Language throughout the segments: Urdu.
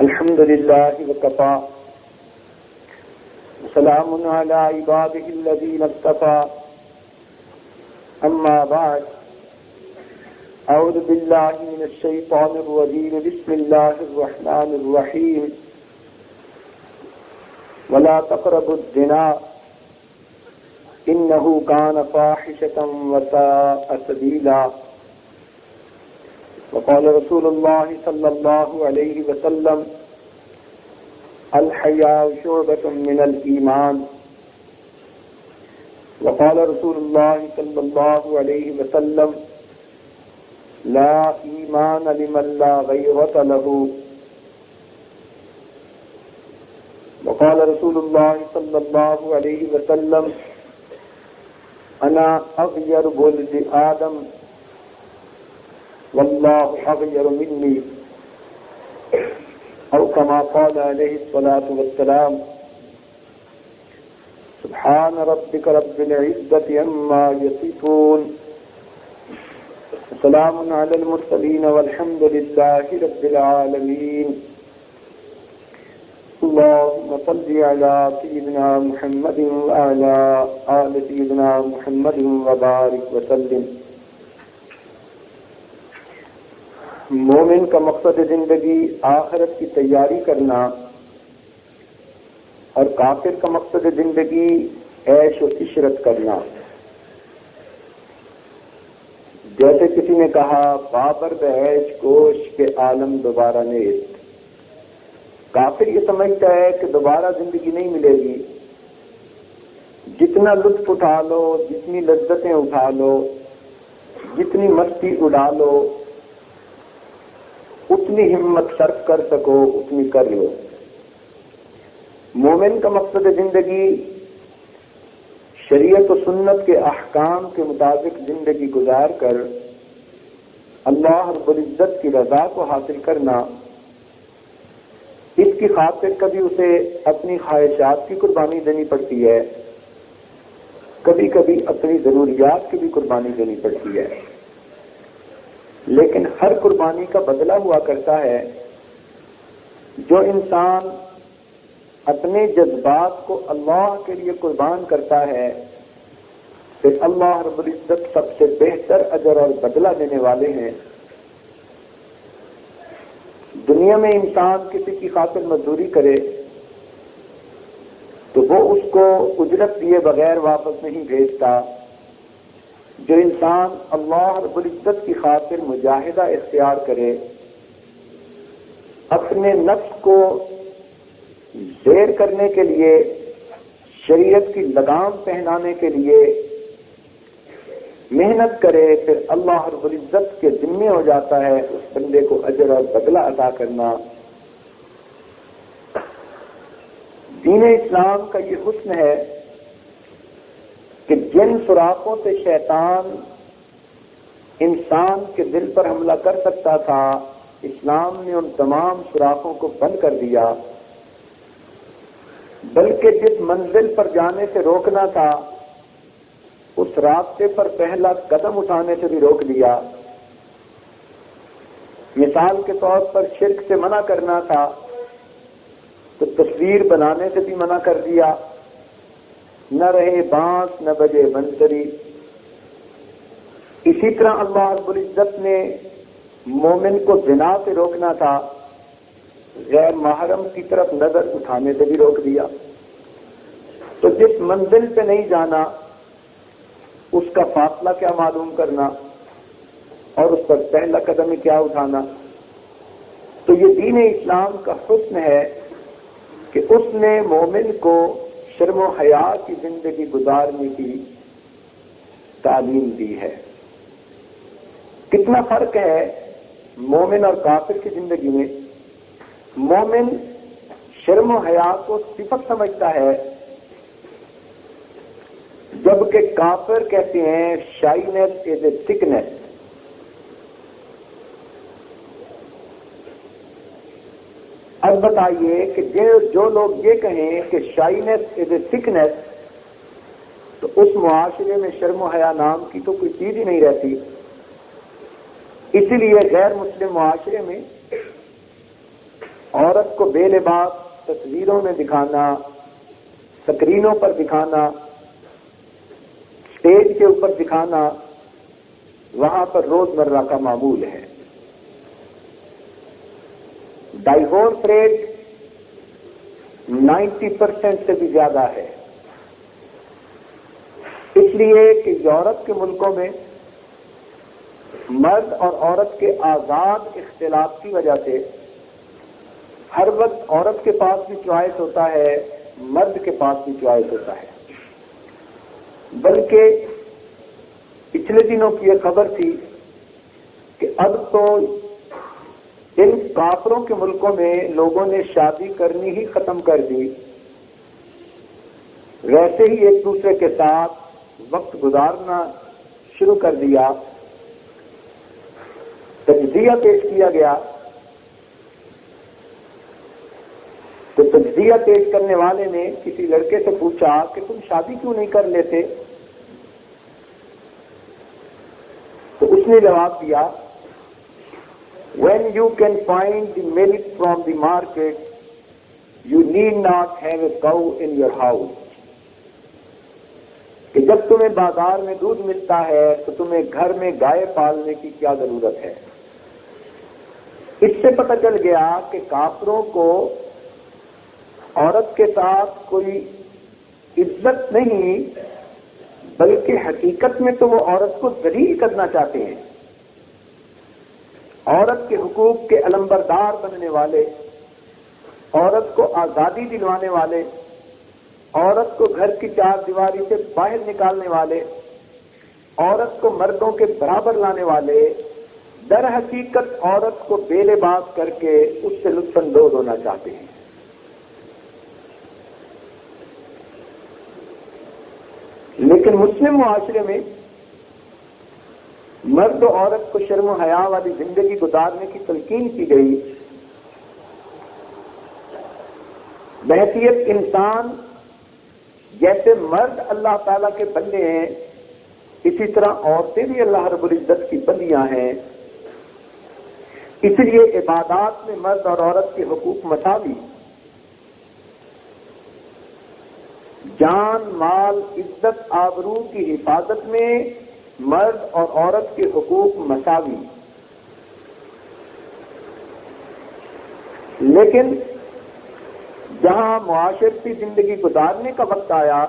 الحمد لله وكفى وسلام على عباده الذين اصطفى أما بعد أعوذ بالله من الشيطان الرجيم بسم الله الرحمن الرحيم ولا تقربوا الزنا إنه كان فاحشة وساء سبيلا وقال رسول الله صلى الله عليه وسلم الحياء شعبة من الإيمان وقال رسول الله صلى الله عليه وسلم لا إيمان لمن لا غيرة له وقال رسول الله صلى الله عليه وسلم أنا أغير ولد آدم والله أغير مني أو كما قال عليه الصلاة والسلام سبحان ربك رب العزة عما يصفون وسلام على المرسلين والحمد لله رب العالمين اللهم صل على سيدنا محمد وعلى آل سيدنا محمد وبارك وسلم. مومن کا مقصد زندگی آخرت کی تیاری کرنا اور کافر کا مقصد زندگی عیش و عشرت کرنا. جیسے کسی نے کہا بابر بعیش کوش کے عالم دوبارہ نیست. کافر یہ سمجھتا ہے کہ دوبارہ زندگی نہیں ملے گی. جتنا لطف اٹھا لو، جتنی لذتیں اٹھا لو، جتنی مستی اڑا لو، اتنی ہمت صرف کر سکو اتنی کر لو. مومن کا مقصد زندگی شریعت و سنت کے احکام کے مطابق زندگی گزار کر اللہ رب العزت کی رضا کو حاصل کرنا. اس کی خاطر کبھی اسے اپنی خواہشات کی قربانی دینی پڑتی ہے، کبھی کبھی اپنی ضروریات کی بھی قربانی دینی پڑتی ہے، لیکن ہر قربانی کا بدلہ ہوا کرتا ہے. جو انسان اپنے جذبات کو اللہ کے لیے قربان کرتا ہے پھر اللہ رب العزت سب سے بہتر اجر اور بدلہ دینے والے ہیں. دنیا میں انسان کسی کی خاطر مزدوری کرے تو وہ اس کو اجرت دیے بغیر واپس نہیں بھیجتا. جو انسان اللہ رب العزت کی خاطر مجاہدہ اختیار کرے، اپنے نفس کو زیر کرنے کے لیے، شریعت کی لگام پہنانے کے لیے محنت کرے، پھر اللہ رب العزت کے ذمے ہو جاتا ہے اس بندے کو اجر اور بدلہ عطا کرنا. دین اسلام کا یہ حسن ہے کہ جن سوراخوں سے شیطان انسان کے دل پر حملہ کر سکتا تھا، اسلام نے ان تمام سوراخوں کو بند کر دیا، بلکہ جس منزل پر جانے سے روکنا تھا اس راستے پر پہلا قدم اٹھانے سے بھی روک دیا. مثال کے طور پر شرک سے منع کرنا تھا تو تصویر بنانے سے بھی منع کر دیا. نہ رہے بانس نہ بجے بنسری. اسی طرح اللہ رب العزت نے مومن کو زنا سے روکنا تھا، غیر محرم کی طرف نظر اٹھانے سے بھی روک دیا. تو جس منزل پہ نہیں جانا اس کا فاصلہ کیا معلوم کرنا اور اس پر پہلا قدم کیا اٹھانا. تو یہ دین اسلام کا حسن ہے کہ اس نے مومن کو شرم و حیا کی زندگی گزارنے کی تعلیم دی ہے. کتنا فرق ہے مومن اور کافر کی زندگی میں. مومن شرم و حیا کو صفت سمجھتا ہے، جبکہ کافر کہتے ہیں شائنس از اے سکنس. اب بتائیے کہ جو لوگ یہ کہیں کہ شائنس از اے سکنس تو اس معاشرے میں شرم و حیا نام کی تو کوئی چیز ہی نہیں رہتی. اسی لیے غیر مسلم معاشرے میں عورت کو بے لباس تصویروں میں دکھانا، سکرینوں پر دکھانا، اسٹیج کے اوپر دکھانا، وہاں پر روزمرہ کا معمول ہے۔ ڈائیورس ریٹ 90% سے بھی زیادہ ہے، اس لیے کہ یورپ کے ملکوں میں مرد اور عورت کے آزاد اختلاف کی وجہ سے ہر وقت عورت کے پاس بھی چوائس ہوتا ہے، مرد کے پاس بھی چوائس ہوتا ہے۔ بلکہ پچھلے دنوں کی یہ خبر تھی کہ اب تو ان کافروں کے ملکوں میں لوگوں نے شادی کرنی ہی ختم کر دی، ویسے ہی ایک دوسرے کے ساتھ وقت گزارنا شروع کر دیا۔ تجزیہ پیش کیا گیا تو تجزیہ پیش کرنے والے نے کسی لڑکے سے پوچھا کہ تم شادی کیوں نہیں کر لیتے؟ تو اس نے جواب دیا، when you can find the milk from the market, you need not have a cow in your house. کہ جب تمہیں بازار میں دودھ ملتا ہے تو تمہیں گھر میں گائے پالنے کی کیا ضرورت ہے؟ اس سے پتہ چل گیا کہ کافروں کو عورت کے ساتھ کوئی عزت نہیں، بلکہ حقیقت میں تو وہ عورت کو ذلیل کرنا چاہتے ہیں۔ عورت کے حقوق کے علمبردار بننے والے، عورت کو آزادی دلوانے والے، عورت کو گھر کی چار دیواری سے باہر نکالنے والے، عورت کو مردوں کے برابر لانے والے، در حقیقت عورت کو بے لباس کر کے اس سے لطف اندوز ہونا چاہتے ہیں۔ لیکن مسلم معاشرے میں مرد و عورت کو شرم و حیا والی زندگی گزارنے کی تلقین کی گئی۔ بحیثیت انسان جیسے مرد اللہ تعالیٰ کے بندے ہیں، اسی طرح عورتیں بھی اللہ رب العزت کی بندیاں ہیں۔ اس لیے عبادات میں مرد اور عورت کے حقوق مساوی، جان، مال، عزت، آبرو کی حفاظت میں مرد اور عورت کے حقوق مساوی۔ لیکن جہاں معاشرتی زندگی گزارنے کا وقت آیا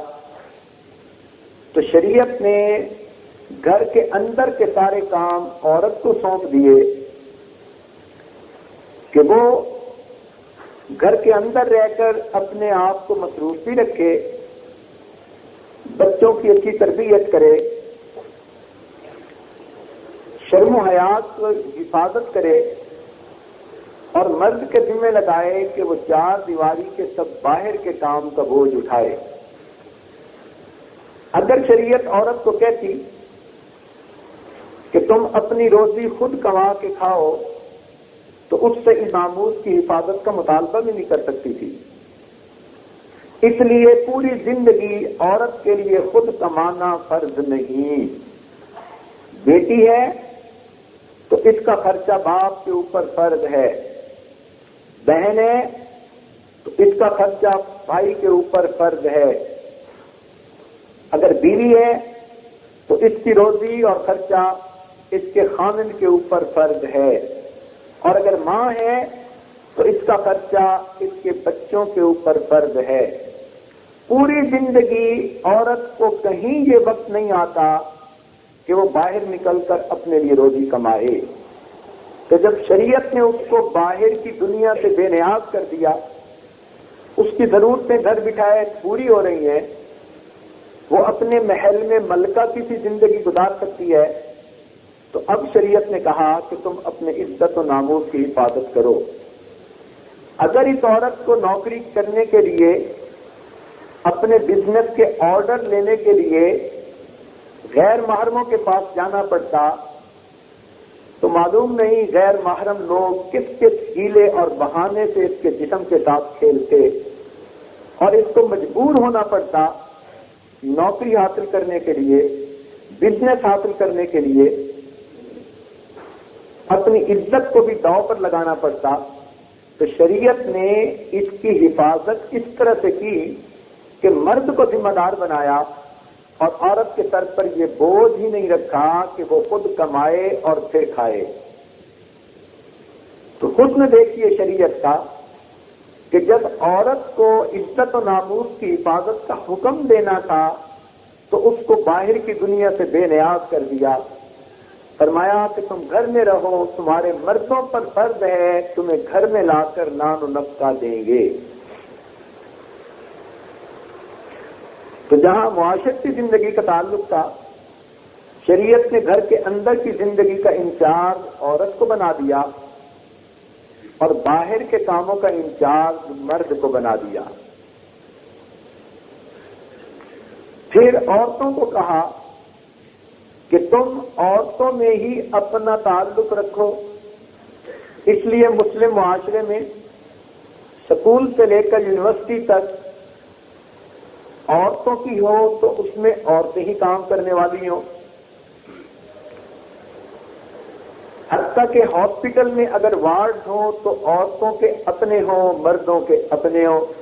تو شریعت نے گھر کے اندر کے سارے کام عورت کو سونپ دیے کہ وہ گھر کے اندر رہ کر اپنے آپ کو مصروف بھی رکھے، بچوں کی اچھی تربیت کرے، شرم و حیات کو حفاظت کرے، اور مرد کے ذمہ لگائے کہ وہ چار دیواری کے سب باہر کے کام کا بوجھ اٹھائے۔ اگر شریعت عورت کو کہتی کہ تم اپنی روزی خود کما کے کھاؤ تو اس سے اس ناموس کی حفاظت کا مطالبہ بھی نہیں کر سکتی تھی۔ اس لیے پوری زندگی عورت کے لیے خود کمانا فرض نہیں۔ بیٹی ہے تو اس کا خرچہ باپ کے اوپر فرض ہے، بہن ہے تو اس کا خرچہ بھائی کے اوپر فرض ہے، اگر بیوی ہے تو اس کی روزی اور خرچہ اس کے خامند کے اوپر فرض ہے، اور اگر ماں ہے تو اس کا خرچہ اس کے بچوں کے اوپر فرض ہے۔ پوری زندگی عورت کو کہیں یہ وقت نہیں آتا کہ وہ باہر نکل کر اپنے لیے روزی کمائے۔ تو جب شریعت نے اس کو باہر کی دنیا سے بے نیاز کر دیا، اس کی ضرورتیں گھر بٹھائے پوری ہو رہی ہیں، وہ اپنے محل میں ملکہ کی سی زندگی گزار سکتی ہے، تو اب شریعت نے کہا کہ تم اپنے عزت و ناموس کی حفاظت کرو۔ اگر اس عورت کو نوکری کرنے کے لیے، اپنے بزنس کے آرڈر لینے کے لیے غیر محرموں کے پاس جانا پڑتا تو معلوم نہیں غیر محرم لوگ کس کس ہیلے اور بہانے سے اس کے جسم کے ساتھ کھیلتے، اور اس کو مجبور ہونا پڑتا نوکری حاصل کرنے کے لیے، بزنس حاصل کرنے کے لیے، اپنی عزت کو بھی داؤ پر لگانا پڑتا۔ تو تو شریعت نے اس کی حفاظت اس طرح سے کی کہ مرد کو ذمہ دار بنایا اور عورت کے سر پر یہ بوجھ ہی نہیں رکھا کہ وہ خود کمائے اور پھر کھائے۔ تو حسن دیکھیے شریعت کا کہ جب عورت کو عزت و ناموس کی حفاظت کا حکم دینا تھا تو اس کو باہر کی دنیا سے بے نیاز کر دیا۔ فرمایا کہ تم گھر میں رہو، تمہارے مردوں پر فرض ہے تمہیں گھر میں لا کر نان و نفقہ دیں گے۔ تو جہاں معاشرتی زندگی کا تعلق تھا، شریعت نے گھر کے اندر کی زندگی کا انچارج عورت کو بنا دیا اور باہر کے کاموں کا انچارج مرد کو بنا دیا۔ پھر عورتوں کو کہا کہ تم عورتوں میں ہی اپنا تعلق رکھو۔ اس لیے مسلم معاشرے میں سکول سے لے کر یونیورسٹی تک عورتوں کی ہو تو اس میں عورتیں ہی کام کرنے والی ہوں، حتیٰ کہ ہاسپٹل میں اگر وارڈ ہوں تو عورتوں کے اپنے ہوں، مردوں کے اپنے ہوں۔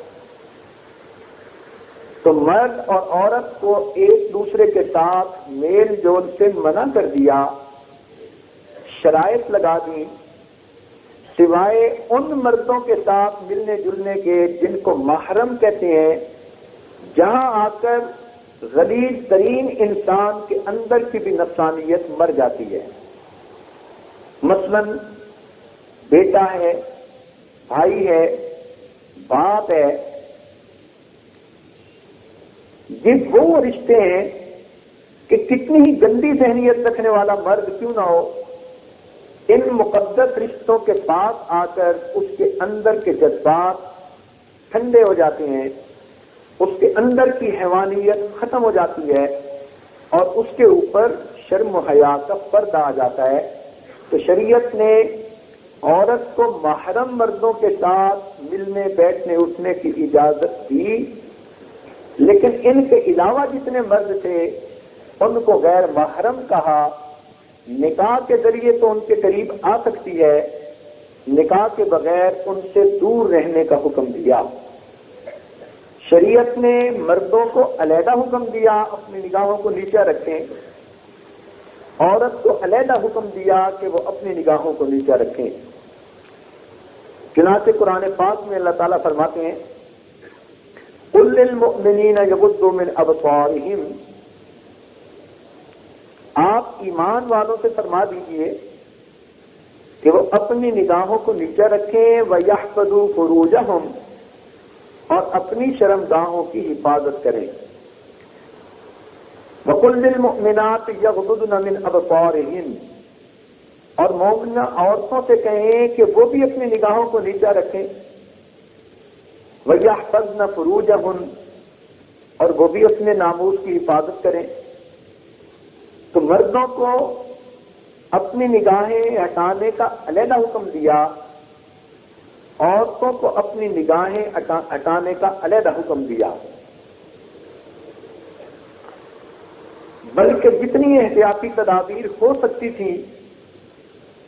تو مرد اور عورت کو ایک دوسرے کے ساتھ میل جول سے منع کر دیا، شرائط لگا دی، سوائے ان مردوں کے ساتھ ملنے جلنے کے جن کو محرم کہتے ہیں، جہاں آ کر غلیظ ترین انسان کے اندر کی بھی نفسانیت مر جاتی ہے۔ مثلا بیٹا ہے، بھائی ہے، باپ ہے، یہ وہ رشتے ہیں کہ کتنی ہی گندی ذہنیت رکھنے والا مرد کیوں نہ ہو، ان مقدس رشتوں کے پاس آ کر اس کے اندر کے جذبات ٹھنڈے ہو جاتے ہیں، اس کے اندر کی حیوانیت ختم ہو جاتی ہے اور اس کے اوپر شرم و حیا کا پردہ آ جاتا ہے۔ تو شریعت نے عورت کو محرم مردوں کے ساتھ ملنے بیٹھنے اٹھنے کی اجازت دی، لیکن ان کے علاوہ جتنے مرد تھے ان کو غیر محرم کہا۔ نکاح کے ذریعے تو ان کے قریب آ سکتی ہے، نکاح کے بغیر ان سے دور رہنے کا حکم دیا۔ شریعت نے مردوں کو علیحدہ حکم دیا اپنی نگاہوں کو نیچے رکھیں، عورت کو علیحدہ حکم دیا کہ وہ اپنی نگاہوں کو نیچے رکھیں۔ چنانچہ قرآن پاک میں اللہ تعالیٰ فرماتے ہیں قُلْ لِلْمُؤْمِنِينَ يَغُضُّوا مِنْ أَبْصَارِهِمْ، آپ ایمان والوں سے فرما دیجئے کہ وہ اپنی نگاہوں کو نیچے رکھیں، وَيَحْفَظُوا فُرُوجَهُمْ، اور اپنی شرمگاہوں کی حفاظت کریں۔ وَقُلْ لِلْمُؤْمِنَاتِ يَغْضُضْنَ مِنْ أَبْصَارِهِنَّ، اور مومنہ عورتوں سے کہیں کہ وہ بھی اپنی نگاہوں کو نیچے رکھیں، وَيَحْفَظْنَ فُرُوجَهُنَّ، اور وہ بھی اپنے ناموس کی حفاظت کریں۔ تو مردوں کو اپنی نگاہیں ہٹانے کا علیحدہ حکم دیا، عورتوں کو اپنی نگاہیں ہٹانے کا علیحدہ حکم دیا، بلکہ جتنی احتیاطی تدابیر ہو سکتی تھی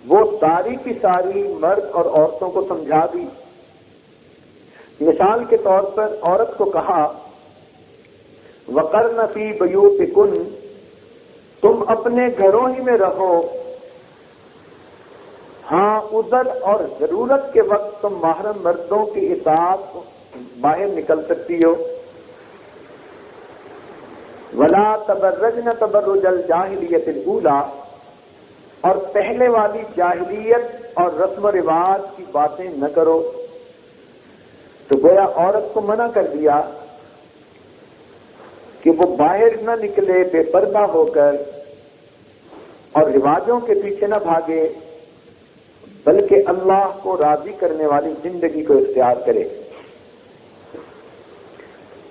وہ ساری کی ساری مرد اور عورتوں کو سمجھا دی۔ مثال کے طور پر عورت کو کہا وَقَرْنَ فِي بُيُوتِكُنَّ، تم اپنے گھروں ہی میں رہو، ہاں عذر اور ضرورت کے وقت تم محرم مردوں کے ساتھ باہر نکل سکتی ہو۔ وَلَا تَبَرَّجْنَ تَبَرُّجَ الْجَاهِلِيَّةِ الْأُولَى، اور پہلے والی جاہلیت اور رسم و رواج کی باتیں نہ کرو۔ تو گویا عورت کو منع کر دیا کہ وہ باہر نہ نکلے بے پردہ ہو کر اور رواجوں کے پیچھے نہ بھاگے، بلکہ اللہ کو راضی کرنے والی زندگی کو اختیار کرے۔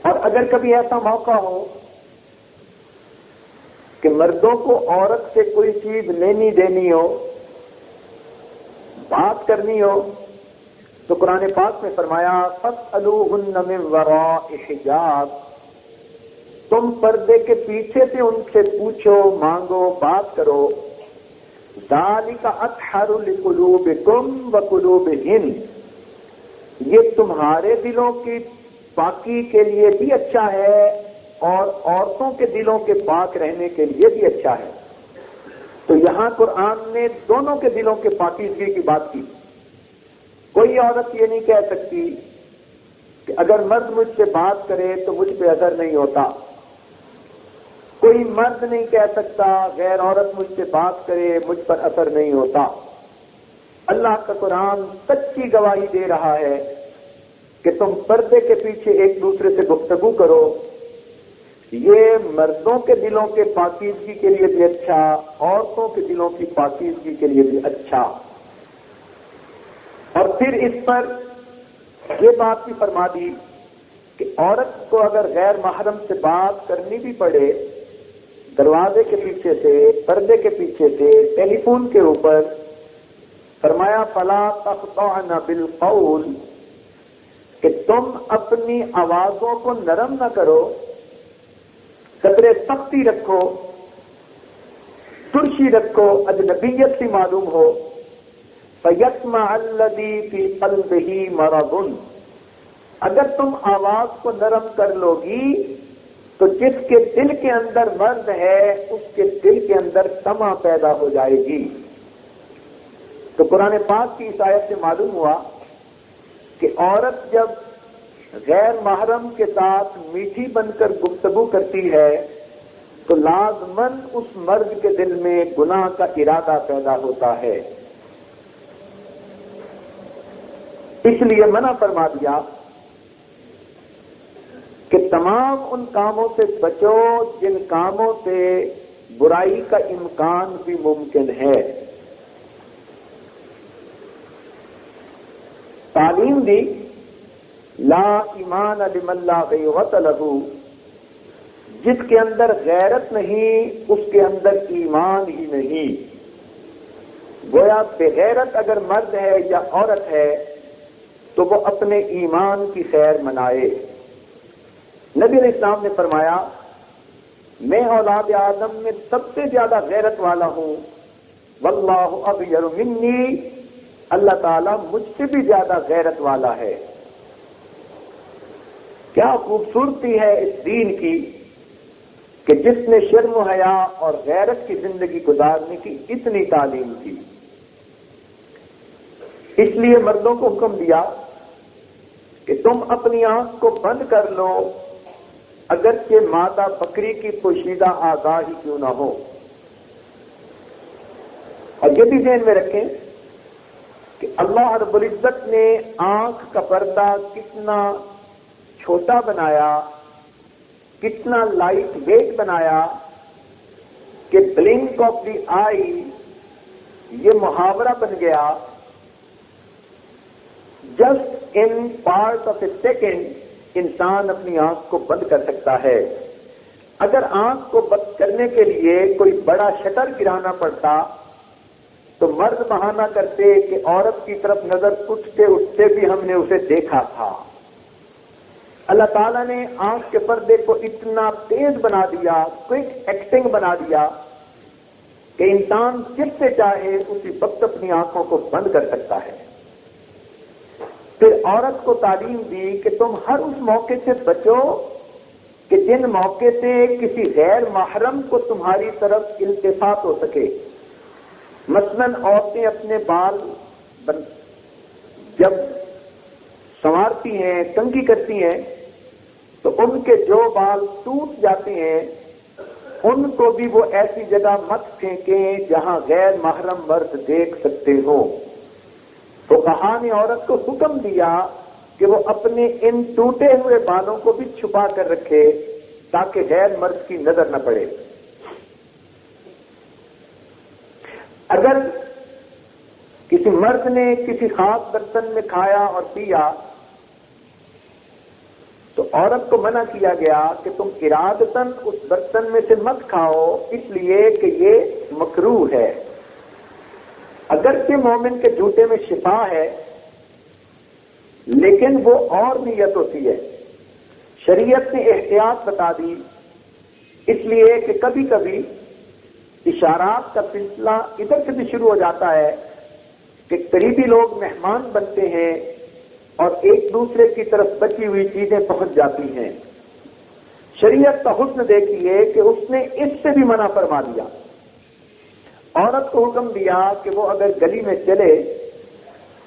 اور اگر کبھی ایسا موقع ہو کہ مردوں کو عورت سے کوئی چیز لینی دینی ہو، بات کرنی ہو، تو قرآن پاک میں فرمایا فَاسْأَلُوهُنَّ مِنْ وَرَاءِ حِجَابٍ، تم پردے کے پیچھے سے ان سے پوچھو، مانگو، بات کرو۔ ذَلِكَ أَطْهَرُ لِقُلُوبِكُمْ وَقُلُوبِهِنَّ، یہ تمہارے دلوں کی پاکی کے لیے بھی اچھا ہے اور عورتوں کے دلوں کے پاک رہنے کے لیے بھی اچھا ہے۔ تو یہاں قرآن نے دونوں کے دلوں کے پاکیزگی کی بات کی۔ کوئی عورت یہ نہیں کہہ سکتی کہ اگر مرد مجھ سے بات کرے تو مجھ پہ اثر نہیں ہوتا، کوئی مرد نہیں کہہ سکتا غیر عورت مجھ سے بات کرے مجھ پر اثر نہیں ہوتا۔ اللہ کا قرآن سچی گواہی دے رہا ہے کہ تم پردے کے پیچھے ایک دوسرے سے گفتگو کرو، یہ مردوں کے دلوں کے پاکیزگی کے لیے بھی اچھا، عورتوں کے دلوں کی پاکیزگی کے لیے بھی اچھا۔ اور پھر اس پر یہ بات بھی فرما دی کہ عورت کو اگر غیر محرم سے بات کرنی بھی پڑے، دروازے کے پیچھے سے، پردے کے پیچھے سے، ٹیلی فون کے اوپر، فرمایا فلا تخضعن بالقول، کہ تم اپنی آوازوں کو نرم نہ کرو، قدر سختی رکھو، ترشی رکھو، اجنبیت سی معلوم ہو۔ فَيَطْمَعَ الَّذِي فِي قَلْبِهِ مَرَضٌ، اگر تم آواز کو نرم کر لو گی تو جس کے دل کے اندر مرض ہے اس کے دل کے اندر طمع پیدا ہو جائے گی۔ تو قرآن پاک کی اس آیت سے معلوم ہوا کہ عورت جب غیر محرم کے ساتھ میٹھی بن کر گفتگو کرتی ہے تو لازماً اس مرد کے دل میں گناہ کا ارادہ پیدا ہوتا ہے، اس لیے منع فرما دیا کہ تمام ان کاموں سے بچو جن کاموں سے برائی کا امکان بھی ممکن ہے۔ تعلیم دی لا ایمان لمن لا غیرت لہ، جس کے اندر غیرت نہیں اس کے اندر ایمان ہی نہیں۔ گویا بغیرت اگر مرد ہے یا عورت ہے تو وہ اپنے ایمان کی خیر منائے۔ نبی علیہ السلام نے فرمایا میں اولاد آدم میں سب سے زیادہ غیرت والا ہوں، واللہ اغیر منی، اللہ تعالیٰ مجھ سے بھی زیادہ غیرت والا ہے۔ کیا خوبصورتی ہے اس دین کی کہ جس نے شرم و حیا اور غیرت کی زندگی گزارنے کی اتنی تعلیم دی۔ اس لیے مردوں کو حکم دیا کہ تم اپنی آنکھ کو بند کر لو اگرچہ مادہ بکری کی پوشیدہ اعضاء ہی کیوں نہ ہو۔ اور یہ بھی ذہن میں رکھیں کہ اللہ رب العزت نے آنکھ کا پردہ کتنا چھوٹا بنایا، کتنا لائٹ ویٹ بنایا کہ بلنک آف دی آئی یہ محاورہ بن گیا، just in part of a second انسان اپنی آنکھ کو بند کر سکتا ہے۔ اگر آنکھ کو بند کرنے کے لیے کوئی بڑا شٹر گرانا پڑتا تو مرد بہانہ کرتے کہ عورت کی طرف نظر اٹھتے اٹھتے بھی ہم نے اسے دیکھا تھا۔ اللہ تعالیٰ نے آنکھ کے پردے کو اتنا تیز بنا دیا، کوئک ایکٹنگ بنا دیا کہ انسان جس سے چاہے اسی وقت اپنی آنکھوں کو بند کر سکتا ہے۔ پھر عورت کو تعلیم دی کہ تم ہر اس موقع سے بچو کہ جن موقع سے کسی غیر محرم کو تمہاری طرف التفات ہو سکے۔ مثلاً عورتیں اپنے بال جب سنوارتی ہیں، کنگھی کرتی ہیں، تو ان کے جو بال ٹوٹ جاتے ہیں ان کو بھی وہ ایسی جگہ مت پھینکیں جہاں غیر محرم مرد دیکھ سکتے ہوں۔ تو فقہا نے عورت کو حکم دیا کہ وہ اپنے ان ٹوٹے ہوئے بالوں کو بھی چھپا کر رکھے تاکہ غیر مرد کی نظر نہ پڑے۔ اگر کسی مرد نے کسی خاص برتن میں کھایا اور پیا تو عورت کو منع کیا گیا کہ تم ارادتاً اس برتن میں سے مت کھاؤ، اس لیے کہ یہ مکروہ ہے۔ اگرچہ مومن کے جوتے میں شفا ہے لیکن وہ اور نیت ہوتی ہے۔ شریعت نے احتیاط بتا دی، اس لیے کہ کبھی کبھی اشارات کا سلسلہ ادھر سے بھی شروع ہو جاتا ہے کہ قریبی لوگ مہمان بنتے ہیں اور ایک دوسرے کی طرف بچی ہوئی چیزیں پہنچ جاتی ہیں۔ شریعت کا حسن دیکھیے کہ اس نے اس سے بھی منع فرما دیا۔ عورت کو حکم دیا کہ وہ اگر گلی میں چلے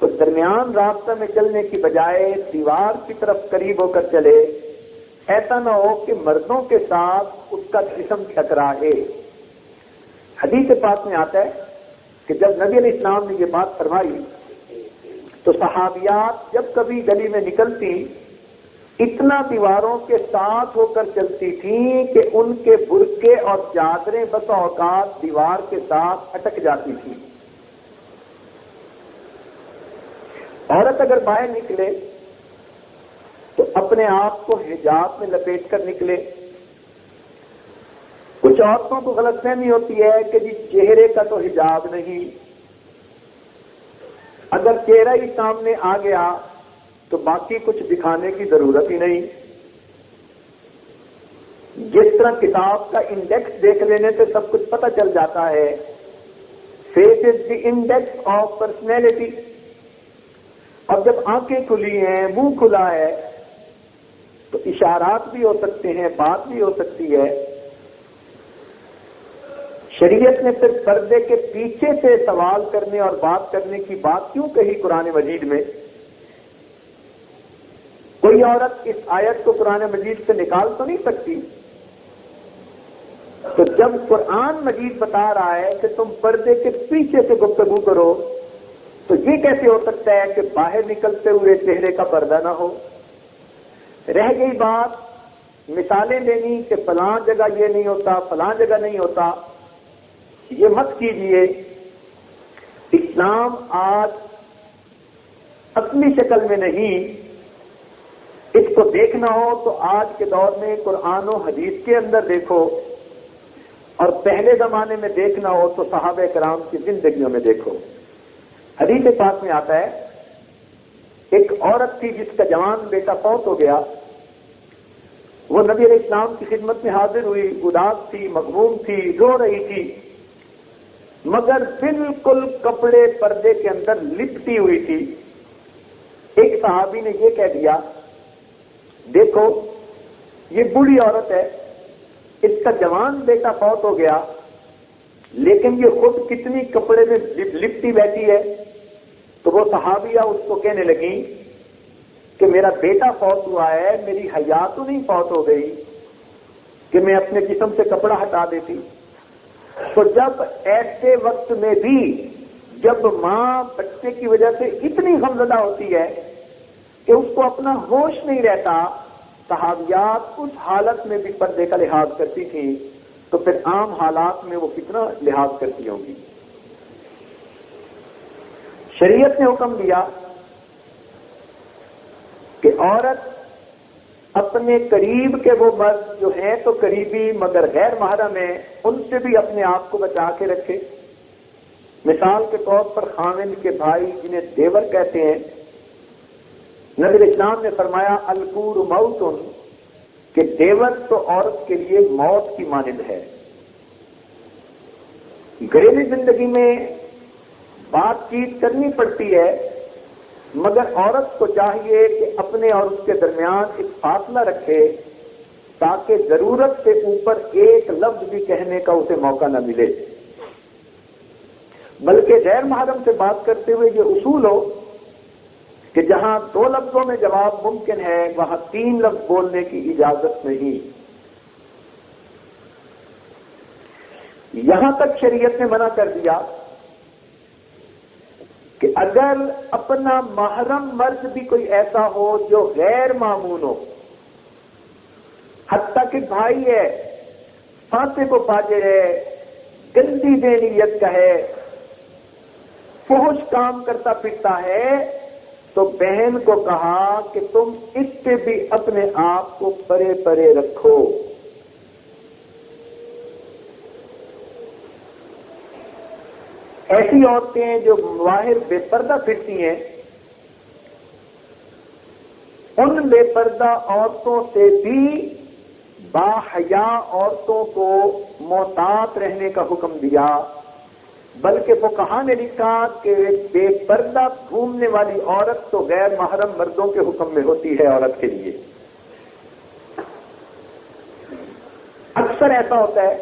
تو درمیان راستہ میں چلنے کی بجائے دیوار کی طرف قریب ہو کر چلے، ایسا نہ ہو کہ مردوں کے ساتھ اس کا جسم ٹکرائے۔ حدیث پاک میں آتا ہے کہ جب نبی علیہ السلام نے یہ بات فرمائی تو صحابیات جب کبھی گلی میں نکلتی اتنا دیواروں کے ساتھ ہو کر چلتی تھیں کہ ان کے برقعے اور چادریں بس اوقات دیوار کے ساتھ اٹک جاتی تھیں۔ عورت اگر باہر نکلے تو اپنے آپ کو حجاب میں لپیٹ کر نکلے۔ کچھ عورتوں کو غلط فہمی ہوتی ہے کہ جی چہرے کا تو حجاب نہیں، اگر چہرہ ہی سامنے آ گیا تو باقی کچھ دکھانے کی ضرورت ہی نہیں۔ جس طرح کتاب کا انڈیکس دیکھ لینے سے سب کچھ پتہ چل جاتا ہے، face is the index of personality. اب جب آنکھیں کھلی ہیں، منہ کھلا ہے تو اشارات بھی ہو سکتے ہیں، بات بھی ہو سکتی ہے۔ شریعت نے پھر پردے کے پیچھے سے سوال کرنے اور بات کرنے کی بات کیوں کہی قرآن مجید میں؟ کوئی عورت اس آیت کو قرآن مجید سے نکال تو نہیں سکتی۔ تو جب قرآن مجید بتا رہا ہے کہ تم پردے کے پیچھے سے گفتگو کرو تو یہ کیسے ہو سکتا ہے کہ باہر نکلتے ہوئے چہرے کا پردہ نہ ہو؟ رہ گئی بات مثالیں دینی کہ فلاں جگہ یہ نہیں ہوتا، فلاں جگہ نہیں ہوتا، یہ مت کیجئے۔ اسلام آج اپنی شکل میں نہیں، اس کو دیکھنا ہو تو آج کے دور میں قرآن و حدیث کے اندر دیکھو، اور پہلے زمانے میں دیکھنا ہو تو صحابہ کرام کی زندگیوں میں دیکھو۔ حدیث پاک میں آتا ہے ایک عورت تھی جس کا جوان بیٹا فوت ہو گیا، وہ نبی علیہ السلام کی خدمت میں حاضر ہوئی، اداس تھی، مغموم تھی، رو رہی تھی، مگر بالکل کپڑے پردے کے اندر لپٹی ہوئی تھی۔ ایک صحابی نے یہ کہہ دیا، دیکھو یہ بوڑھی عورت ہے، اس کا جوان بیٹا فوت ہو گیا لیکن یہ خود کتنی کپڑے میں لپٹی بیٹھی ہے۔ تو وہ صحابیہ اس کو کہنے لگی کہ میرا بیٹا فوت ہوا ہے، میری حیا تو نہیں فوت ہو گئی کہ میں اپنے جسم سے کپڑا ہٹا دیتی۔ تو جب ایسے وقت میں بھی جب ماں بچے کی وجہ سے اتنی غمزدہ ہوتی ہے کہ اس کو اپنا ہوش نہیں رہتا، صحابیات اس حالت میں بھی پردے کا لحاظ کرتی تھی، تو پھر عام حالات میں وہ کتنا لحاظ کرتی ہوں گی۔ شریعت نے حکم دیا کہ عورت اپنے قریب کے وہ مرد جو ہیں تو قریبی مگر غیر محرم ہیں، ان سے بھی اپنے آپ کو بچا کے رکھے۔ مثال کے طور پر خاوند کے بھائی جنہیں دیور کہتے ہیں، نبی علیہ السلام نے فرمایا الکور موتن، کہ دیور تو عورت کے لیے موت کی مانند ہے۔ گھریلو زندگی میں بات چیت کرنی پڑتی ہے، مگر عورت کو چاہیے کہ اپنے اور اس کے درمیان ایک فاصلہ رکھے تاکہ ضرورت سے اوپر ایک لفظ بھی کہنے کا اسے موقع نہ ملے، بلکہ غیر محرم سے بات کرتے ہوئے یہ اصول ہو کہ جہاں 2 لفظوں میں جواب ممکن ہے وہاں 3 لفظ بولنے کی اجازت نہیں۔ یہاں تک شریعت نے منع کر دیا کہ اگر اپنا محرم مرد بھی کوئی ایسا ہو جو غیر معمون ہو، حتیٰ کہ بھائی ہے، فاسق و فاجر ہے، گندی بے نیت کا ہے، فحش کام کرتا پھرتا ہے، تو بہن کو کہا کہ تم اس سے بھی اپنے آپ کو پرے پرے رکھو۔ ایسی عورتیں جو باہر بے پردہ پھرتی ہیں، ان بے پردہ عورتوں سے بھی باحیا عورتوں کو محتاط رہنے کا حکم دیا بلکہ فقہا نے لکھا کہ بے پردہ گھومنے والی عورت تو غیر محرم مردوں کے حکم میں ہوتی ہے عورت کے لیے۔ اکثر ایسا ہوتا ہے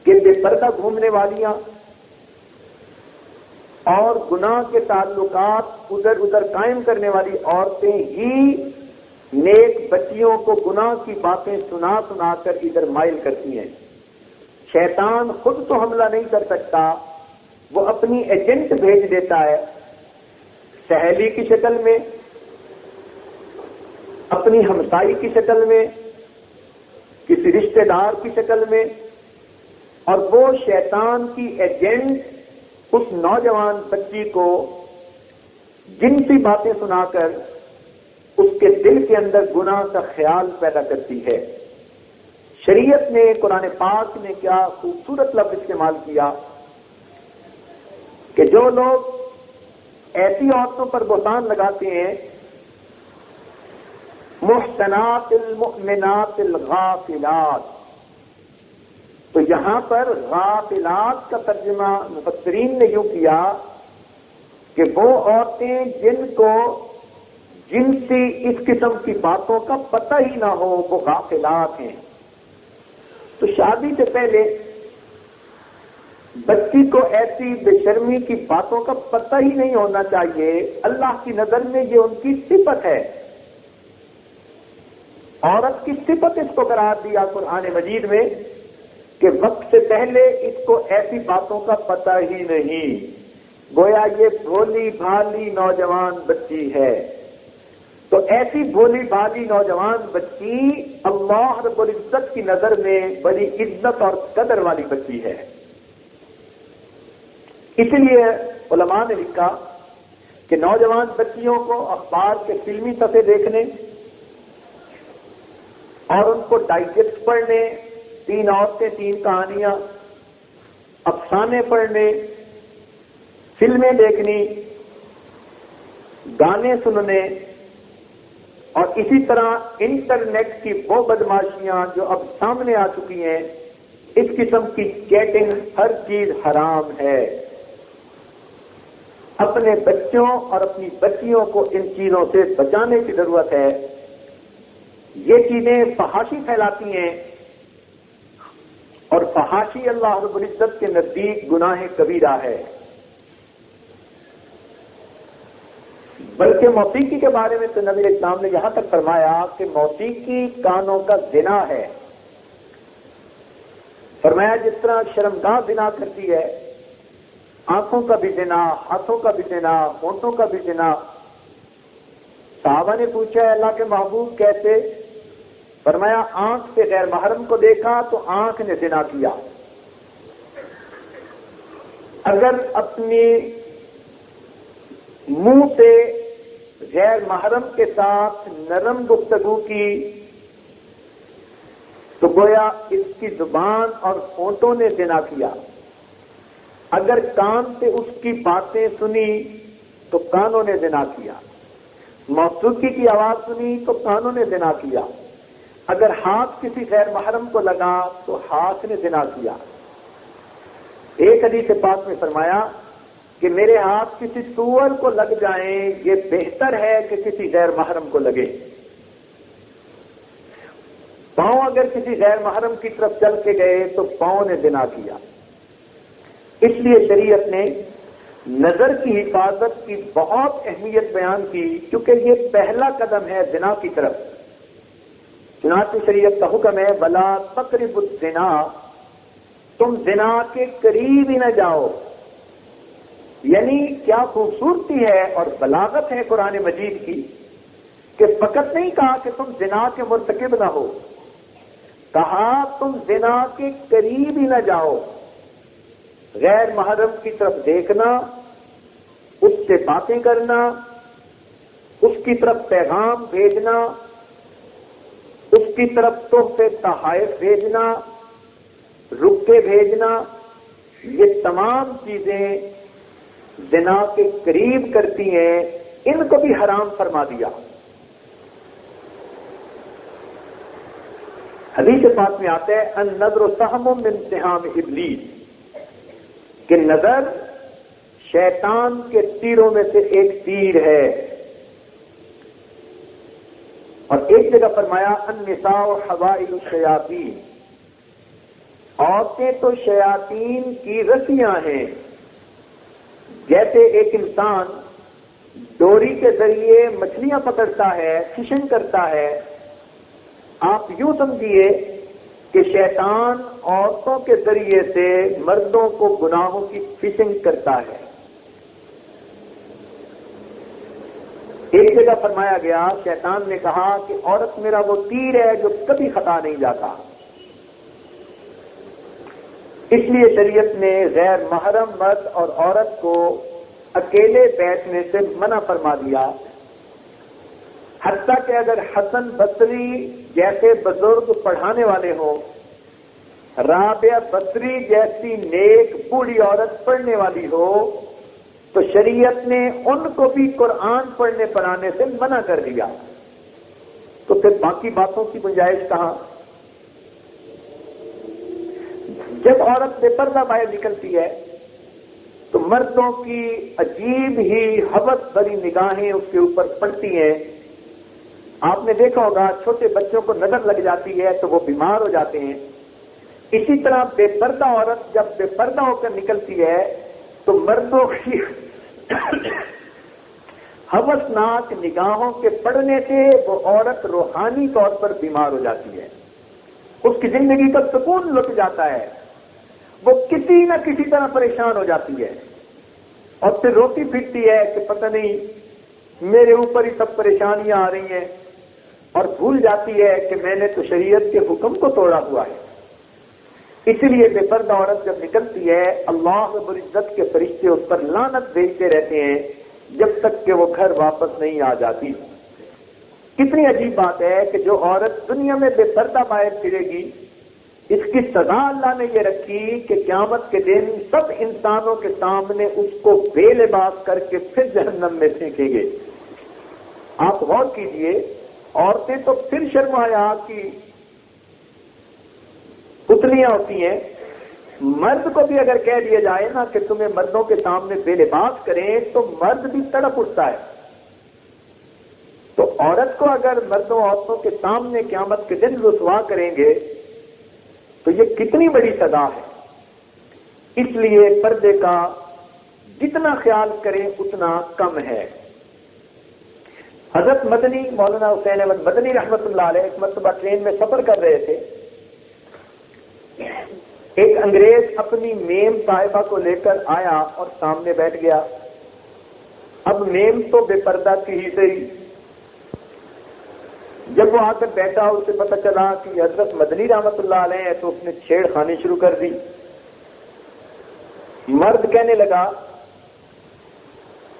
کہ بے پردہ گھومنے والیاں اور گناہ کے تعلقات ادھر ادھر قائم کرنے والی عورتیں ہی نیک بچیوں کو گناہ کی باتیں سنا سنا کر ادھر مائل کرتی ہیں۔ شیطان خود تو حملہ نہیں کر سکتا، وہ اپنی ایجنٹ بھیج دیتا ہے، سہیلی کی شکل میں، اپنی ہمسائی کی شکل میں، کسی رشتہ دار کی شکل میں، اور وہ شیطان کی ایجنٹ اس نوجوان بچی کو جنسی باتیں سنا کر اس کے دل کے اندر گناہ کا خیال پیدا کرتی ہے۔ شریعت نے، قرآن پاک نے کیا خوبصورت لفظ استعمال کیا کہ جو لوگ ایسی عورتوں پر بہتان لگاتے ہیں، محسنات المؤمنات الغافلات، تو یہاں پر غافلات کا ترجمہ مفسرین نے یوں کیا کہ وہ عورتیں جن کو جنسی اس قسم کی باتوں کا پتہ ہی نہ ہو، وہ غافلات ہیں۔ تو شادی سے پہلے بچی کو ایسی بے شرمی کی باتوں کا پتہ ہی نہیں ہونا چاہیے۔ اللہ کی نظر میں یہ ان کی صفت ہے، عورت کی صفت اس کو قرار دیا قرآن مجید میں کہ وقت سے پہلے اس کو ایسی باتوں کا پتہ ہی نہیں، گویا یہ بھولی بھالی نوجوان بچی ہے۔ تو ایسی بھولی بھالی نوجوان بچی اللہ رب العزت کی نظر میں بڑی عزت اور قدر والی بچی ہے۔ اس لیے علماء نے لکھا کہ نوجوان بچیوں کو اخبار کے فلمی صفحے دیکھنے اور ان کو ڈائجسٹ پڑھنے، 3 عورتیں 3 کہانیاں، افسانے پڑھنے، فلمیں دیکھنی، گانے سننے، اور اسی طرح انٹرنیٹ کی وہ بدماشیاں جو اب سامنے آ چکی ہیں، اس قسم کی چیٹنگ، ہر چیز حرام ہے۔ اپنے بچوں اور اپنی بچیوں کو ان چیزوں سے بچانے کی ضرورت ہے۔ یہ چیزیں فحاشی پھیلاتی ہیں، اور فحاشی اللہ رب العزت کے نزدیک گناہ کبیرہ ہے۔ بلکہ موسیقی کے بارے میں تو نبی اسلام نے یہاں تک فرمایا کہ موسیقی کانوں کا زنا ہے۔ فرمایا جس طرح شرمگاہ زنا کرتی ہے، آنکھوں کا بھی زنا، ہاتھوں کا بھی زنا، ہونٹوں کا بھی زنا۔ صحابہ نے پوچھا ہے اللہ کے محبوب کیسے؟ فرمایا آنکھ سے غیر محرم کو دیکھا تو آنکھ نے زنا کیا، اگر اپنی منہ سے غیر محرم کے ساتھ نرم گفتگو کی تو گویا اس کی زبان اور ہونٹوں نے زنا کیا، اگر کان سے اس کی باتیں سنی تو کانوں نے زنا کیا، موسیقی کی آواز سنی تو کانوں نے زنا کیا، اگر ہاتھ کسی غیر محرم کو لگا تو ہاتھ نے زنا کیا۔ ایک حدیث پاک میں فرمایا کہ میرے ہاتھ کسی سور کو لگ جائیں یہ بہتر ہے کہ کسی غیر محرم کو لگے۔ پاؤں اگر کسی غیر محرم کی طرف چل کے گئے تو پاؤں نے زنا کیا۔ اس لیے شریعت نے نظر کی حفاظت کی بہت اہمیت بیان کی، کیونکہ یہ پہلا قدم ہے زنا کی طرف۔ چنانچہ شریعت کا حکم ہے وَلَا تَقْرَبُوا الزِّنَا، تم زنا کے قریب ہی نہ جاؤ۔ یعنی کیا خوبصورتی ہے اور بلاغت ہے قرآن مجید کی کہ فقط نہیں کہا کہ تم زنا کے مرتکب نہ ہو، کہا تم زنا کے قریب ہی نہ جاؤ۔ غیر محرم کی طرف دیکھنا، اس سے باتیں کرنا، اس کی طرف پیغام بھیجنا، اس کی طرف تحفے تحائف بھیجنا، رکے بھیجنا، یہ تمام چیزیں زنا کے قریب کرتی ہیں، ان کو بھی حرام فرما دیا۔ حدیث پاک میں آتا ہے النظر سہم من سہام ابلیس، کہ نظر شیطان کے تیروں میں سے ایک تیر ہے. اور ایک جگہ فرمایا النساء حبائل الشیاطین، عورتیں تو شیاطین کی رسیاں ہیں. جیسے ایک انسان ڈوری کے ذریعے مچھلیاں پکڑتا ہے، فشنگ کرتا ہے، آپ یوں سمجھیے کہ شیطان عورتوں کے ذریعے سے مردوں کو گناہوں کی فشنگ کرتا ہے. ایک جگہ فرمایا گیا، شیطان نے کہا کہ عورت میرا وہ تیر ہے جو کبھی خطا نہیں جاتا. اس لیے شریعت نے غیر محرم مرد اور عورت کو اکیلے بیٹھنے سے منع فرما دیا. حتیٰ کہ اگر حسن بصری جیسے بزرگ پڑھانے والے ہوں، رابعہ بصری جیسی نیک بوڑھی عورت پڑھنے والی ہو، تو شریعت نے ان کو بھی قرآن پڑھنے پڑھانے سے منع کر دیا. تو پھر باقی باتوں کی گنجائش کہاں؟ جب عورت بے پردہ باہر نکلتی ہے تو مردوں کی عجیب ہی حوث بھری نگاہیں اس کے اوپر پڑتی ہیں. آپ نے دیکھا ہوگا چھوٹے بچوں کو نظر لگ جاتی ہے تو وہ بیمار ہو جاتے ہیں. اسی طرح بے پردہ عورت جب بے پردہ ہو کر نکلتی ہے تو مردوں کی ہوسناک نگاہوں کے پڑنے سے وہ عورت روحانی طور پر بیمار ہو جاتی ہے. اس کی زندگی کا سکون لٹ جاتا ہے، وہ کسی نہ کسی طرح پریشان ہو جاتی ہے اور پھر روتی پھرتی ہے کہ پتہ نہیں میرے اوپر ہی سب پریشانیاں آ رہی ہیں، اور بھول جاتی ہے کہ میں نے تو شریعت کے حکم کو توڑا ہوا ہے. اس لیے بے پردہ عورت جب نکلتی ہے اللہ رب العزت کے فرشتے اس پر لعنت بھیجتے رہتے ہیں جب تک کہ وہ گھر واپس نہیں آ جاتی. کتنی عجیب بات ہے کہ جو عورت دنیا میں بے پردہ باہر پھرے گی، اس کی سزا اللہ نے یہ رکھی کہ قیامت کے دن سب انسانوں کے سامنے اس کو بے لباس کر کے پھر جہنم میں پھینکیں گے. آپ غور کیجئے، عورتیں تو پھر شرم حیا کی پتلیاں ہوتی ہیں. مرد کو بھی اگر کہہ دیا جائے نا کہ تمہیں مردوں کے سامنے بے لباس کریں تو مرد بھی تڑپ اٹھتا ہے. تو عورت کو اگر مردوں عورتوں کے سامنے قیامت کے دن رسوا کریں گے تو یہ کتنی بڑی سزا ہے. اس لیے پردے کا جتنا خیال کریں اتنا کم ہے. حضرت مدنی مولانا حسین احمد مدنی رحمۃ اللہ علیہ ایک مرتبہ ٹرین میں سفر کر رہے تھے. ایک انگریز اپنی میم صاحبہ کو لے کر آیا اور سامنے بیٹھ گیا. اب میم تو بے پردہ کی ہی صحیح. جب وہ آ کر بیٹھا اسے پتہ چلا کہ حضرت مدنی رحمۃ اللہ علیہ ہے تو اس نے چھیڑ خانی شروع کر دی. مرد کہنے لگا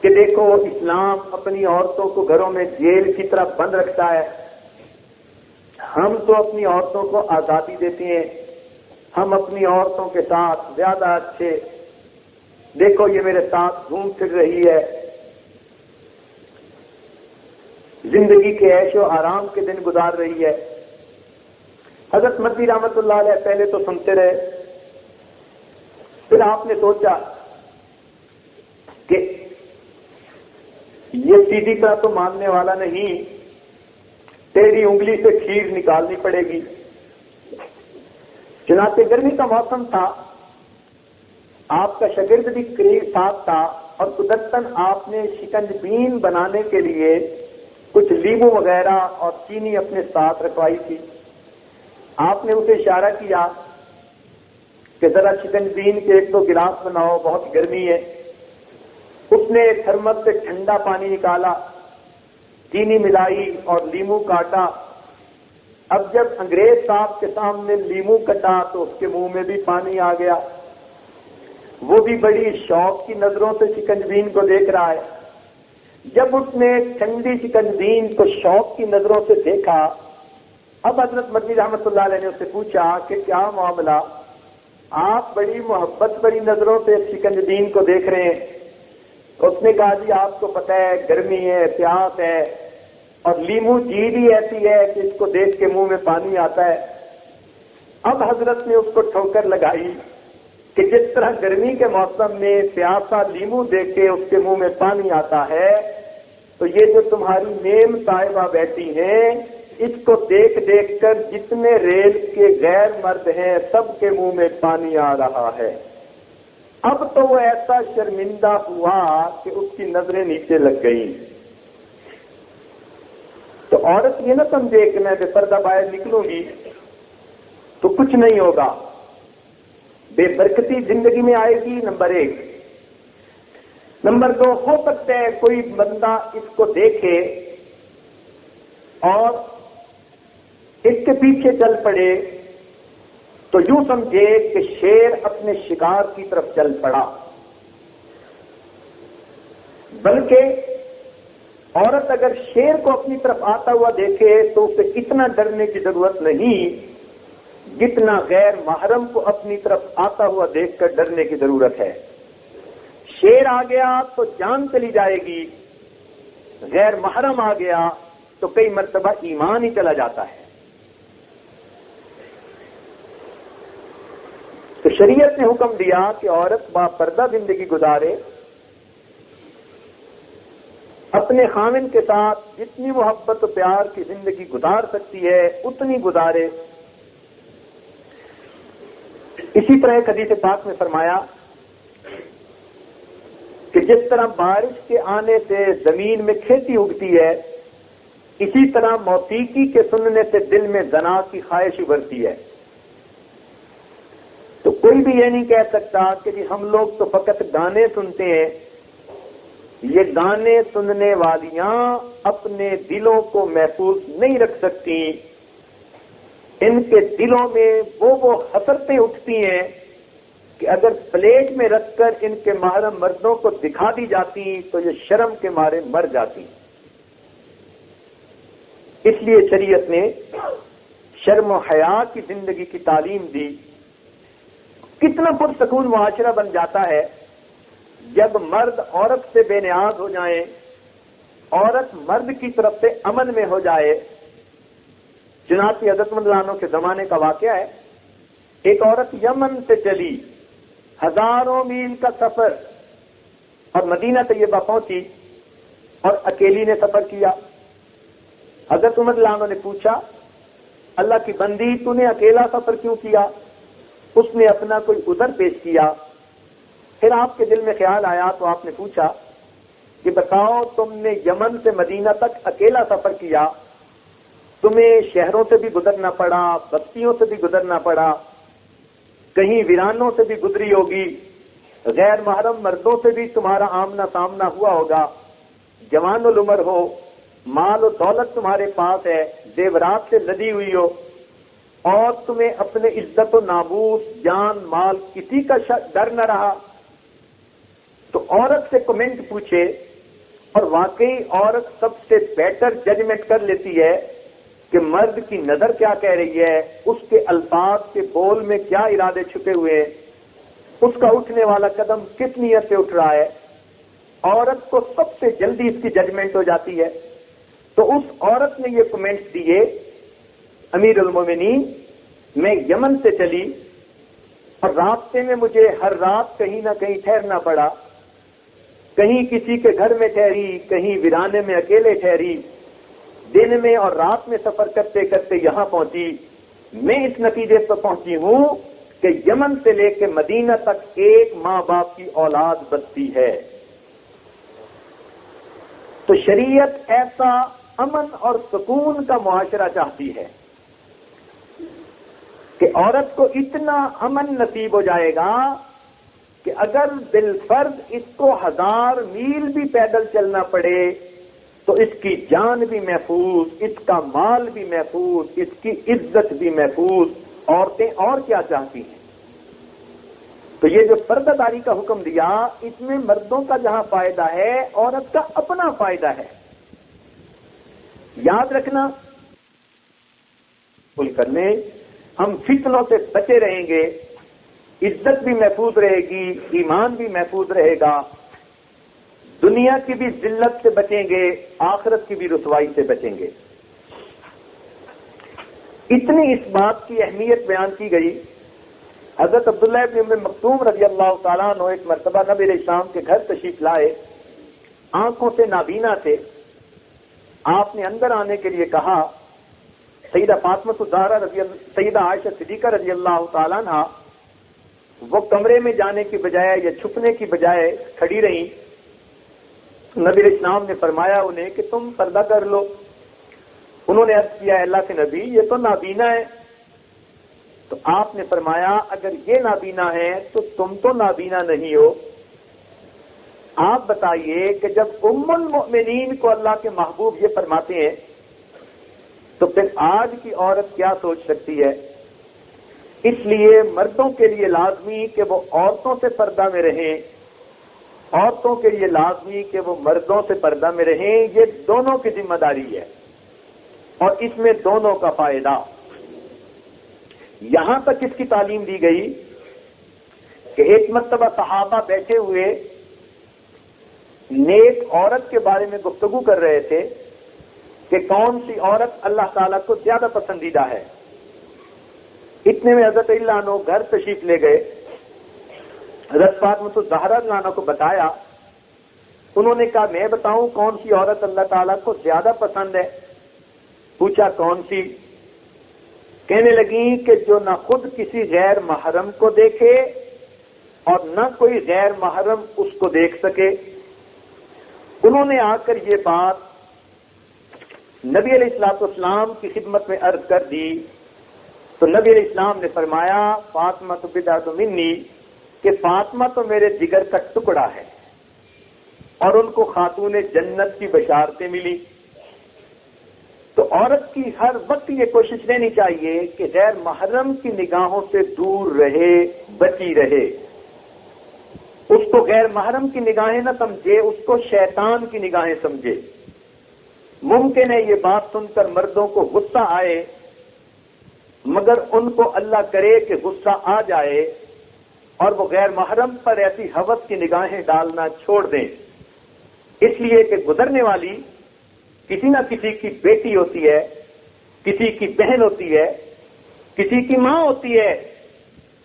کہ دیکھو اسلام اپنی عورتوں کو گھروں میں جیل کی طرح بند رکھتا ہے، ہم تو اپنی عورتوں کو آزادی دیتے ہیں، ہم اپنی عورتوں کے ساتھ زیادہ اچھے، دیکھو یہ میرے ساتھ گھوم پھر رہی ہے، زندگی کے عیش و آرام کے دن گزار رہی ہے. حضرت مدنی رحمۃ اللہ علیہ پہلے تو سنتے رہے، پھر آپ نے سوچا کہ یہ سیدھی طرح تو ماننے والا نہیں، تیری انگلی سے کھیر نکالنی پڑے گی. چنانچہ گرمی کا موسم تھا، آپ کا شاگرد بھی قریب ساتھ تھا، اور قدرتاً آپ نے شکنجبین بنانے کے لیے کچھ لیمو وغیرہ اور چینی اپنے ساتھ رکھوائی تھی. آپ نے اسے اشارہ کیا کہ ذرا شکنجبین کے 1-2 گلاس بناؤ، بہت گرمی ہے. اس نے تھرمس سے ٹھنڈا پانی نکالا، چینی ملائی اور لیمو کاٹا. اب جب انگریز صاحب کے سامنے لیمو کٹا تو اس کے منہ میں بھی پانی آ گیا. وہ بھی بڑی شوق کی نظروں سے شکنجبین کو دیکھ رہا ہے. جب اس نے ٹھنڈی شکنجبین کو شوق کی نظروں سے دیکھا، اب حضرت مدنی رحمۃ اللہ علیہ نے اس سے پوچھا کہ کیا معاملہ، آپ بڑی محبت بڑی نظروں سے شکنجبین کو دیکھ رہے ہیں؟ اس نے کہا جی آپ کو پتہ ہے گرمی ہے، پیاس ہے، اور لیمو چیز ہی ایسی ہے کہ اس کو دیکھ کے منہ میں پانی آتا ہے. اب حضرت نے اس کو ٹھوکر لگائی کہ جس طرح گرمی کے موسم میں پیاسا لیمو دیکھ کے اس کے منہ میں پانی آتا ہے، تو یہ جو تمہاری نیم صاحبہ بیٹھی ہیں، اس کو دیکھ دیکھ کر جتنے ریل کے غیر مرد ہیں سب کے منہ میں پانی آ رہا ہے۔ اب تو وہ ایسا شرمندہ ہوا کہ اس کی نظریں نیچے لگ گئیں۔ تو عورت یہ نہ سمجھے کہ میں بے پردہ باہر نکلوں گی تو کچھ نہیں ہوگا، بے برکتی زندگی میں آئے گی، نمبر 1۔ نمبر 2، ہو سکتا ہے کوئی بندہ اس کو دیکھے اور اس کے پیچھے چل پڑے تو یوں سمجھے کہ شیر اپنے شکار کی طرف چل پڑا، بلکہ عورت اگر شیر کو اپنی طرف آتا ہوا دیکھے تو اسے اتنا ڈرنے کی ضرورت نہیں جتنا غیر محرم کو اپنی طرف آتا ہوا دیکھ کر ڈرنے کی ضرورت ہے۔ شیر آ گیا تو جان چلی جائے گی، غیر محرم آ گیا تو کئی مرتبہ ایمان ہی چلا جاتا ہے۔ تو شریعت نے حکم دیا کہ عورت با پردہ زندگی گزارے، اپنے خاوند کے ساتھ جتنی محبت و پیار کی زندگی گزار سکتی ہے اتنی گزارے۔ اسی طرح ایک حدیث پاک میں فرمایا کہ جس طرح بارش کے آنے سے زمین میں کھیتی اگتی ہے، اسی طرح موسیقی کے سننے سے دل میں زنا کی خواہش ابھرتی ہے۔ تو کوئی بھی یہ نہیں کہہ سکتا کہ جی ہم لوگ تو فقط گانے سنتے ہیں۔ یہ گانے سننے والیاں اپنے دلوں کو محفوظ نہیں رکھ سکتی، ان کے دلوں میں وہ حسرتیں اٹھتی ہیں کہ اگر پلیٹ میں رکھ کر ان کے محرم مردوں کو دکھا دی جاتی تو یہ شرم کے مارے مر جاتی۔ اس لیے شریعت نے شرم و حیا کی زندگی کی تعلیم دی۔ کتنا پرسکون معاشرہ بن جاتا ہے جب مرد عورت سے بے نیاز ہو جائیں، عورت مرد کی طرف سے امن میں ہو جائے۔ چنانچہ حضرت مندلانوں کے زمانے کا واقعہ ہے، ایک عورت یمن سے چلی، ہزاروں میل کا سفر، اور مدینہ طیبہ پہنچی اور اکیلی نے سفر کیا۔ حضرت مندلانوں نے پوچھا، اللہ کی بندی تو نے اکیلا سفر کیوں کیا؟ اس نے اپنا کوئی عذر پیش کیا۔ پھر آپ کے دل میں خیال آیا تو آپ نے پوچھا کہ بتاؤ، تم نے یمن سے مدینہ تک اکیلا سفر کیا، تمہیں شہروں سے بھی گزرنا پڑا، بستیوں سے بھی گزرنا پڑا، کہیں ویرانوں سے بھی گزری ہوگی، غیر محرم مردوں سے بھی تمہارا آمنا سامنا ہوا ہوگا، جوان العمر ہو، مال و دولت تمہارے پاس ہے، زیورات سے لدی ہوئی ہو، اور تمہیں اپنے عزت و ناموس، جان مال کسی کا ڈر نہ رہا۔ تو عورت سے کمنٹ پوچھے، اور واقعی عورت سب سے بیٹر ججمنٹ کر لیتی ہے کہ مرد کی نظر کیا کہہ رہی ہے، اس کے الفاظ کے بول میں کیا ارادے چھپے ہوئے ہیں، اس کا اٹھنے والا قدم کس نیت سے اٹھ رہا ہے۔ عورت کو سب سے جلدی اس کی ججمنٹ ہو جاتی ہے۔ تو اس عورت نے یہ کمنٹس دیے، امیر المومنین، میں یمن سے چلی اور راستے میں مجھے ہر رات کہیں نہ کہیں ٹھہرنا پڑا، کہیں کسی کے گھر میں ٹھہری، کہیں ویرانے میں اکیلے ٹھہری، دن میں اور رات میں سفر کرتے کرتے یہاں پہنچی۔ میں اس نتیجے پر پہنچی ہوں کہ یمن سے لے کے مدینہ تک ایک ماں باپ کی اولاد بستی ہے۔ تو شریعت ایسا امن اور سکون کا معاشرہ چاہتی ہے کہ عورت کو اتنا امن نصیب ہو جائے گا کہ اگر بالفرض اس کو 1000 میل بھی پیدل چلنا پڑے تو اس کی جان بھی محفوظ، اس کا مال بھی محفوظ، اس کی عزت بھی محفوظ۔ عورتیں اور کیا چاہتی ہیں؟ تو یہ جو پردہ داری کا حکم دیا، اس میں مردوں کا جہاں فائدہ ہے، عورت کا اپنا فائدہ ہے۔ یاد رکھنا، کل کرنے ہم فتنوں سے بچے رہیں گے، عزت بھی محفوظ رہے گی، ایمان بھی محفوظ رہے گا، دنیا کی بھی ذلت سے بچیں گے، آخرت کی بھی رسوائی سے بچیں گے۔ اتنی اس بات کی اہمیت بیان کی گئی حضرت عبداللہ ابن ام مکتوم رضی اللہ تعالیٰ عنہ ایک مرتبہ نبی علیہ السلام کے گھر تشریف لائے، آنکھوں سے نابینا تھے. آپ نے اندر آنے کے لیے کہا. سیدہ فاطمہ الزہرا سیدہ عائشہ صدیقہ رضی اللہ تعالیٰ عنہ وہ کمرے میں جانے کی بجائے یا چھپنے کی بجائے کھڑی رہیں. نبی علیہ السلام نے فرمایا انہیں کہ تم پردہ کر لو. انہوں نے عرض کیا اللہ کے نبی یہ تو نابینا ہے. تو آپ نے فرمایا اگر یہ نابینا ہے تو تم تو نابینا نہیں ہو. آپ بتائیے کہ جب ام المؤمنین کو اللہ کے محبوب یہ فرماتے ہیں تو پھر آج کی عورت کیا سوچ سکتی ہے؟ اس لیے مردوں کے لیے لازمی کہ وہ عورتوں سے پردہ میں رہیں، عورتوں کے لیے لازمی کہ وہ مردوں سے پردہ میں رہیں. یہ دونوں کی ذمہ داری ہے اور اس میں دونوں کا فائدہ. یہاں تک اس کی تعلیم دی گئی کہ ایک مرتبہ صحابہ بیٹھے ہوئے نیک عورت کے بارے میں گفتگو کر رہے تھے کہ کون سی عورت اللہ تعالیٰ کو زیادہ پسندیدہ ہے. اتنے میں حضرت علی عنہ گھر تشریف لے گئے، حضرت فاطمہ الزہرا عنہ کو بتایا. انہوں نے کہا میں بتاؤں کون سی عورت اللہ تعالیٰ کو زیادہ پسند ہے؟ پوچھا کون سی؟ کہنے لگی کہ جو نہ خود کسی غیر محرم کو دیکھے اور نہ کوئی غیر محرم اس کو دیکھ سکے. انہوں نے آ کر یہ بات نبی علیہ الصلوۃ والسلام کی خدمت میں عرض کر دی تو نبی علیہ السلام نے فرمایا فاطمہ تو بضعۃ منی، کہ فاطمہ تو میرے جگر کا ٹکڑا ہے اور ان کو خاتون جنت کی بشارتیں ملی. تو عورت کی ہر وقت یہ کوشش رہنی چاہیے کہ غیر محرم کی نگاہوں سے دور رہے، بچی رہے. اس کو غیر محرم کی نگاہیں نہ سمجھے، اس کو شیطان کی نگاہیں سمجھے. ممکن ہے یہ بات سن کر مردوں کو غصہ آئے، مگر ان کو اللہ کرے کہ غصہ آ جائے اور وہ غیر محرم پر ایسی ہوس کی نگاہیں ڈالنا چھوڑ دیں. اس لیے کہ گزرنے والی کسی نہ کسی کی بیٹی ہوتی ہے، کسی کی بہن ہوتی ہے، کسی کی ماں ہوتی ہے.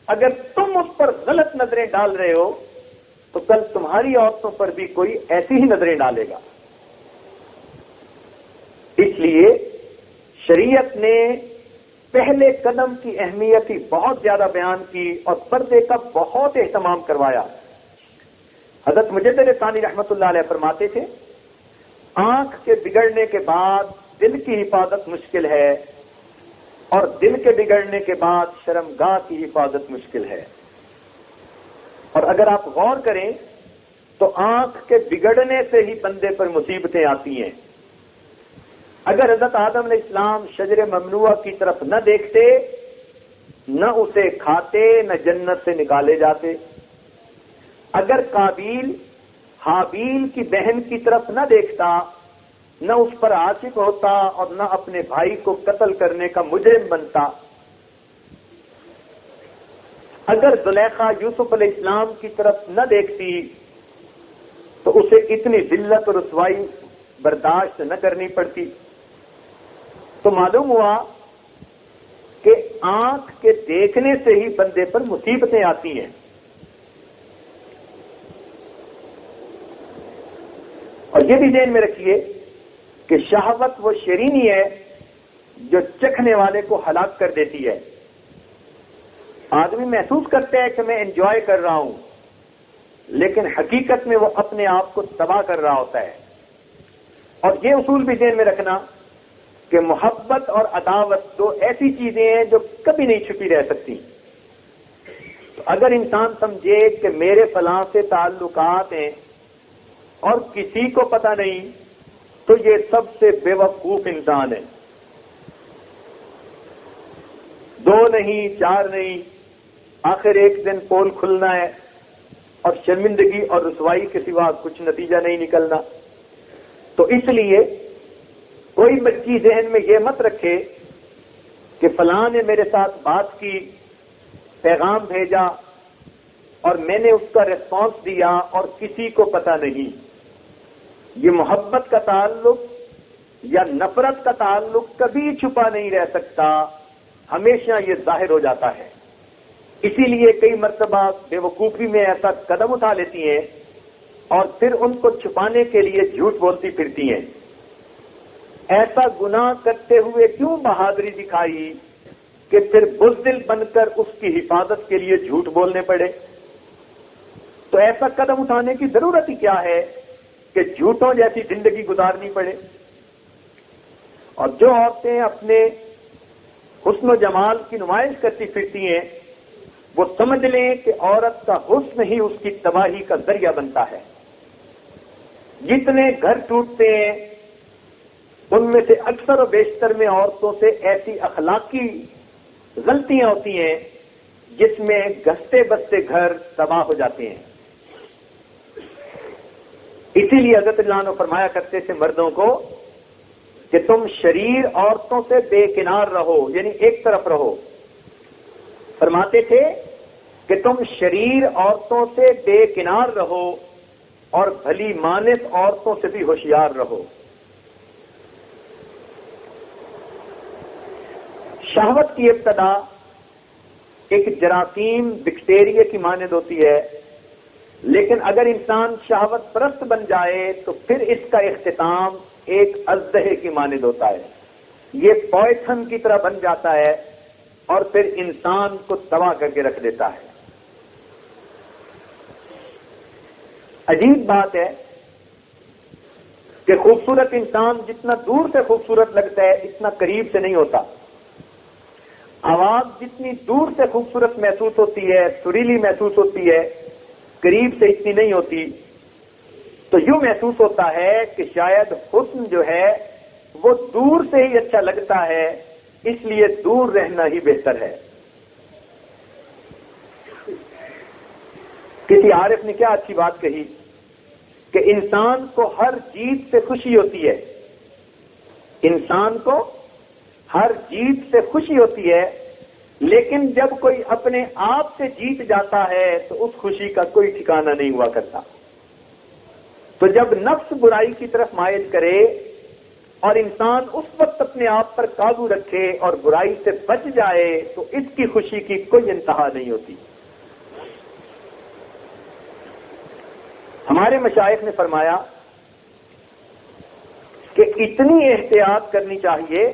اگر تم اس پر غلط نظریں ڈال رہے ہو تو کل تمہاری عورتوں پر بھی کوئی ایسی ہی نظریں ڈالے گا. اس لیے شریعت نے پہلے قدم کی اہمیت ہی بہت زیادہ بیان کی اور پردے کا بہت اہتمام کروایا. حضرت مجدد ثانی رحمۃ اللہ علیہ فرماتے تھے آنکھ کے بگڑنے کے بعد دل کی حفاظت مشکل ہے اور دل کے بگڑنے کے بعد شرمگاہ کی حفاظت مشکل ہے. اور اگر آپ غور کریں تو آنکھ کے بگڑنے سے ہی بندے پر مصیبتیں آتی ہیں. اگر حضرت آدم علیہ السلام شجر ممنوعہ کی طرف نہ دیکھتے، نہ اسے کھاتے، نہ جنت سے نکالے جاتے. اگر قابیل حابیل کی بہن کی طرف نہ دیکھتا، نہ اس پر عاشق ہوتا اور نہ اپنے بھائی کو قتل کرنے کا مجرم بنتا. اگر زلیخا یوسف علیہ السلام کی طرف نہ دیکھتی تو اسے اتنی ذلت اور رسوائی برداشت نہ کرنی پڑتی. تو معلوم ہوا کہ آنکھ کے دیکھنے سے ہی بندے پر مصیبتیں آتی ہیں. اور یہ بھی ذہن میں رکھیے کہ شہوت وہ شیرینی ہے جو چکھنے والے کو ہلاک کر دیتی ہے. آدمی محسوس کرتا ہے کہ میں انجوائے کر رہا ہوں، لیکن حقیقت میں وہ اپنے آپ کو تباہ کر رہا ہوتا ہے. اور یہ اصول بھی ذہن میں رکھنا کہ محبت اور عداوت دو ایسی چیزیں ہیں جو کبھی نہیں چھپی رہ سکتی. تو اگر انسان سمجھے کہ میرے فلاں سے تعلقات ہیں اور کسی کو پتہ نہیں تو یہ سب سے بے وقوف انسان ہے. دو نہیں، چار نہیں، آخر ایک دن پول کھلنا ہے اور شرمندگی اور رسوائی کے سوا کچھ نتیجہ نہیں نکلنا. تو اس لیے کوئی بچی ذہن میں یہ مت رکھے کہ فلاں نے میرے ساتھ بات کی، پیغام بھیجا اور میں نے اس کا ریسپانس دیا اور کسی کو پتہ نہیں. یہ محبت کا تعلق یا نفرت کا تعلق کبھی چھپا نہیں رہ سکتا، ہمیشہ یہ ظاہر ہو جاتا ہے. اسی لیے کئی مرتبہ بے وقوفی میں ایسا قدم اٹھا لیتی ہیں اور پھر ان کو چھپانے کے لیے جھوٹ بولتی پھرتی ہیں۔ ایسا گناہ کرتے ہوئے کیوں بہادری دکھائی کہ پھر بزدل بن کر اس کی حفاظت کے لیے جھوٹ بولنے پڑے؟ تو ایسا قدم اٹھانے کی ضرورت ہی کیا ہے کہ جھوٹوں جیسی زندگی گزارنی پڑے؟ اور جو عورتیں اپنے حسن و جمال کی نمائش کرتی پھرتی ہیں وہ سمجھ لیں کہ عورت کا حسن ہی اس کی تباہی کا ذریعہ بنتا ہے۔ جتنے گھر ٹوٹتے ہیں ان میں سے اکثر و بیشتر میں عورتوں سے ایسی اخلاقی غلطیاں ہوتی ہیں جس میں گھستے بستے گھر تباہ ہو جاتے ہیں۔ اسی لیے حضرت اللہ عنہ فرمایا کرتے تھے مردوں کو کہ تم شریر عورتوں سے بے کنار رہو، یعنی ایک طرف رہو۔ فرماتے تھے کہ تم شریر عورتوں سے بے کنار رہو اور بھلی مانس عورتوں سے بھی ہوشیار رہو۔ شہوت کی ابتدا ایک جراثیم بیکٹیریا کی مانند ہوتی ہے، لیکن اگر انسان شہوت پرست بن جائے تو پھر اس کا اختتام ایک اژدہے کی مانند ہوتا ہے۔ یہ پوائزن کی طرح بن جاتا ہے اور پھر انسان کو تباہ کر کے رکھ دیتا ہے۔ عجیب بات ہے کہ خوبصورت انسان جتنا دور سے خوبصورت لگتا ہے اتنا قریب سے نہیں ہوتا۔ آواز جتنی دور سے خوبصورت محسوس ہوتی ہے، سریلی محسوس ہوتی ہے، قریب سے اتنی نہیں ہوتی۔ تو یوں محسوس ہوتا ہے کہ شاید حسن جو ہے وہ دور سے ہی اچھا لگتا ہے، اس لیے دور رہنا ہی بہتر ہے۔ کسی عارف نے کیا اچھی بات کہی کہ انسان کو ہر جیت سے خوشی ہوتی ہے، انسان کو ہر جیت سے خوشی ہوتی ہے، لیکن جب کوئی اپنے آپ سے جیت جاتا ہے تو اس خوشی کا کوئی ٹھکانہ نہیں ہوا کرتا۔ تو جب نفس برائی کی طرف مائل کرے اور انسان اس وقت اپنے آپ پر قابو رکھے اور برائی سے بچ جائے تو اس کی خوشی کی کوئی انتہا نہیں ہوتی۔ ہمارے مشائخ نے فرمایا کہ اتنی احتیاط کرنی چاہیے